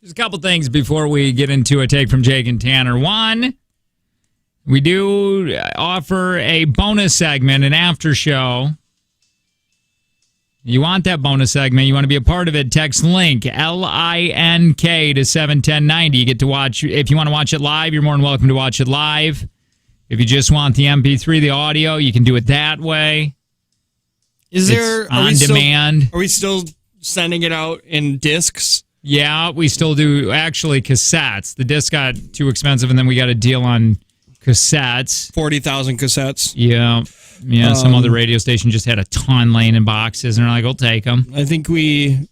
There's a couple things before we get into a take from Jake and Tanner. One, we do offer a bonus segment, an after show. You want that bonus segment, you want to be a part of it, text LINK, L-I-N-K to 71090. You get to watch, if you want to watch it live, you're more than welcome to watch it live. If you just want the MP3, the audio, you can do it that way. Is there on demand? Are we still sending it out in discs? Yeah, we still do. Actually, cassettes. The disc got too expensive, and then we got a deal on cassettes. 40,000 cassettes. Yeah. Yeah, some other radio station just had a ton laying in boxes, and they're like, we'll take them. I think we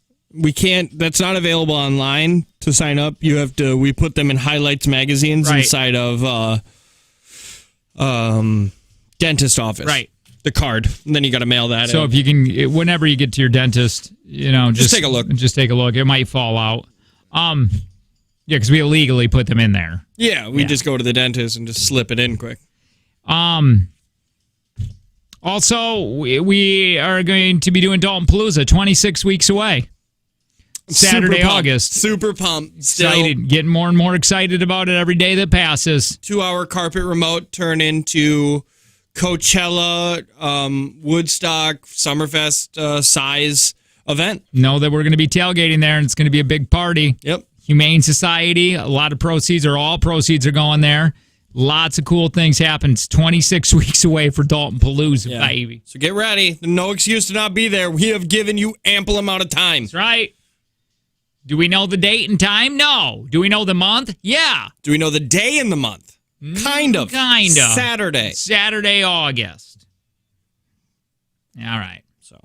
can't, that's not available online to sign up. You have to, we put them in highlights magazines inside of dentist office. Right. The card. And then you got to mail that in. So if you can, whenever you get to your dentist, just take a look. Just take a look. It might fall out. Yeah, because we illegally put them in there. Yeah, we just go to the dentist and just slip it in quick. Also, we are going to be doing Dalton Palooza 26 weeks away. Saturday, August. Super pumped. Still. Excited. Getting more and more excited about it every day that passes. 2-hour carpet remote turn into Coachella, Woodstock, Summerfest size event. Know that we're going to be tailgating there, and it's going to be a big party. Yep. Humane Society, a lot of proceeds, or all proceeds are going there. Lots of cool things happen. It's 26 weeks away for Dalton Palooza, baby. So get ready. No excuse to not be there. We have given you ample amount of time. That's right. Do we know the date and time? No. Do we know the month? Yeah. Do we know the day in the month? Kind of. Saturday. Saturday, August. All right. So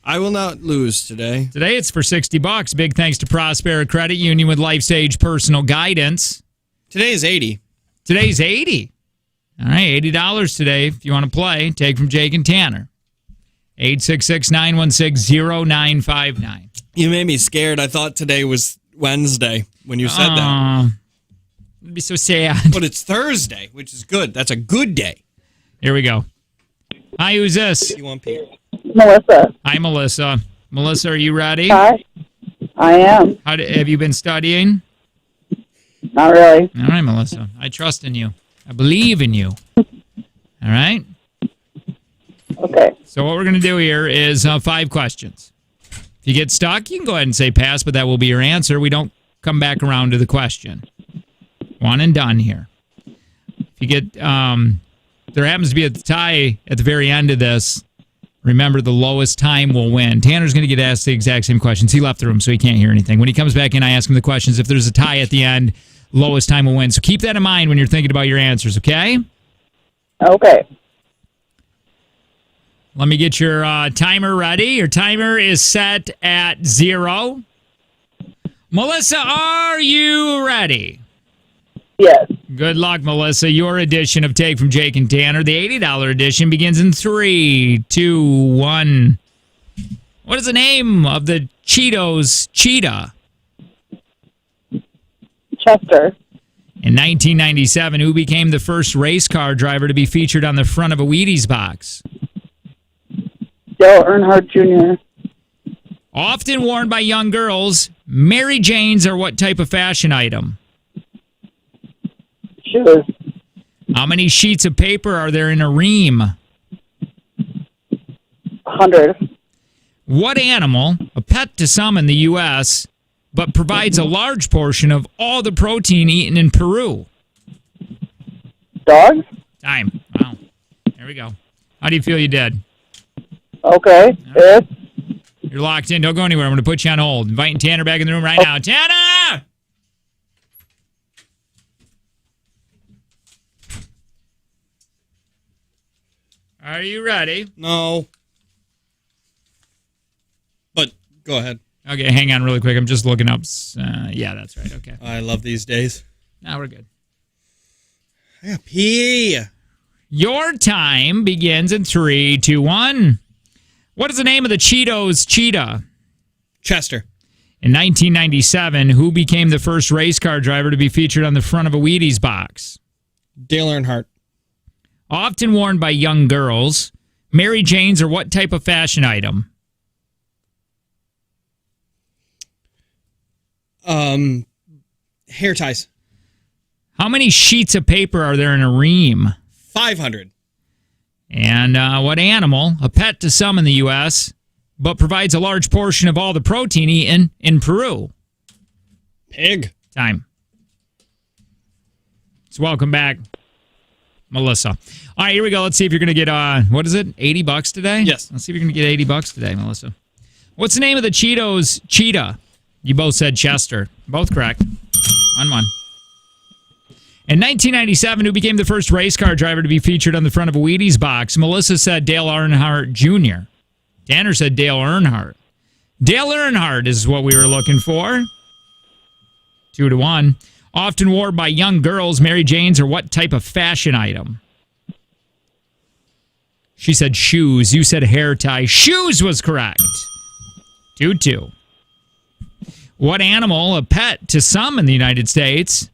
I will not lose today. Today it's for $60. Big thanks to Prospera Credit Union with Life Stage Personal Guidance. Today is 80. Today's 80. All right, $80 today if you want to play. Take from Jake and Tanner. 866-916-0959. You made me scared. I thought today was Wednesday when you said that. It'd be so sad. But it's Thursday, which is good. That's a good day. Here we go. Hi, who's this? You want Pete? Melissa. Hi, Melissa. Melissa, are you ready? Hi. I am. Have you been studying? Not really. All right, Melissa. I trust in you. I believe in you. All right? Okay. So what we're going to do here is 5 questions. If you get stuck, you can go ahead and say pass, but that will be your answer. We don't come back around to the question. One and done here. If you get, there happens to be a tie at the very end of this, remember the lowest time will win. Tanner's going to get asked the exact same questions. He left the room, so he can't hear anything. When he comes back in, I ask him the questions. If there's a tie at the end, lowest time will win. So keep that in mind when you're thinking about your answers, okay? Okay. Let me get your timer ready. Your timer is set at 0. Melissa, are you ready? Yes. Good luck, Melissa. Your edition of Take from Jake and Tanner, the $80 edition, begins in 3, 2, 1. What is the name of the Cheetos cheetah? Chester. In 1997, who became the first race car driver to be featured on the front of a Wheaties box? Dale Earnhardt Jr. Often worn by young girls, Mary Janes are what type of fashion item? Shoes. How many sheets of paper are there in a ream? 100. What animal, a pet to some in the U.S., but provides a large portion of all the protein eaten in Peru? Dogs. Time. Wow. There we go. How do you feel you did? Okay. Yes. You're locked in. Don't go anywhere. I'm going to put you on hold. Inviting Tanner back in the room right now. Tanner! Are you ready? No. But go ahead. Okay, hang on really quick. I'm just looking up. Yeah, that's right. Okay. I love these days. Now we're good. Yeah, pee. Your time begins in 3, 2, 1. What is the name of the Cheetos cheetah? Chester. In 1997, who became the first race car driver to be featured on the front of a Wheaties box? Dale Earnhardt. Often worn by young girls, Mary Janes are what type of fashion item? Hair ties. How many sheets of paper are there in a ream? 500. And what animal, a pet to some in the U.S., but provides a large portion of all the protein eaten in Peru? Pig. Time. So welcome back, Melissa. All right, here we go. Let's see if you're going to get, what is it, $80 today? Yes. Let's see if you're going to get $80 today, Melissa. What's the name of the Cheetos cheetah? You both said Chester. Both correct. 1-1. In 1997, who became the first race car driver to be featured on the front of a Wheaties box? Melissa said Dale Earnhardt Jr. Tanner said Dale Earnhardt. Dale Earnhardt is what we were looking for. 2-1. Often worn by young girls, Mary Jane's, or what type of fashion item? She said shoes. You said hair tie. Shoes was correct. 2-2. What animal, a pet to some in the United States,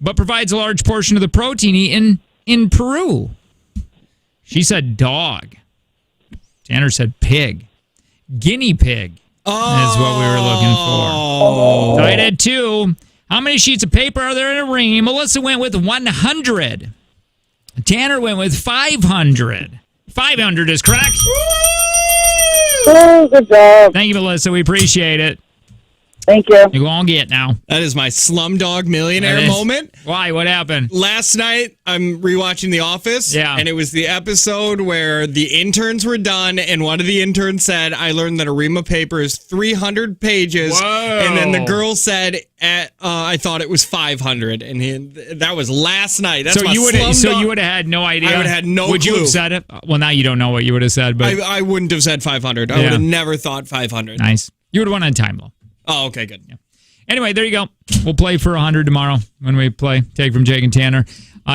but provides a large portion of the protein eaten in Peru? She said dog. Tanner said pig. Guinea pig is what we were looking for. Tied at 2. How many sheets of paper are there in a ream? Melissa went with 100. Tanner went with 500. 500 is correct. Oh, good job. Thank you, Melissa. We appreciate it. Thank you. You go on get now. That is my Slumdog Millionaire That is- moment. Why? What happened? Last night, I'm rewatching The Office. Yeah. And it was the episode where the interns were done, and one of the interns said, I learned that a ream of paper is 300 pages. Whoa. And then the girl said, I thought it was 500. And that was last night. That's my you would Slumdog- have had no idea. I would have had no Would you clue. have said it? Well, now you don't know what you would have said, but I wouldn't have said 500. I Yeah. would have never thought 500. nice. You would have won on time, though. Oh, okay, good. Anyway, there you go. We'll play for 100 tomorrow when we play. Take from Jake and Tanner.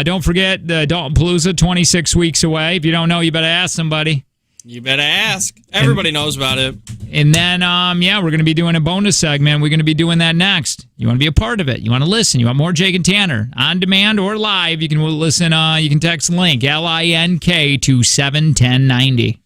Don't forget the Dalton Palooza, 26 weeks away. If you don't know, you better ask somebody. You better ask. Everybody knows about it. And then, we're going to be doing a bonus segment. We're going to be doing that next. You want to be a part of it. You want to listen. You want more Jake and Tanner on demand or live. You can listen. You can text LINK, LINK, to 71090.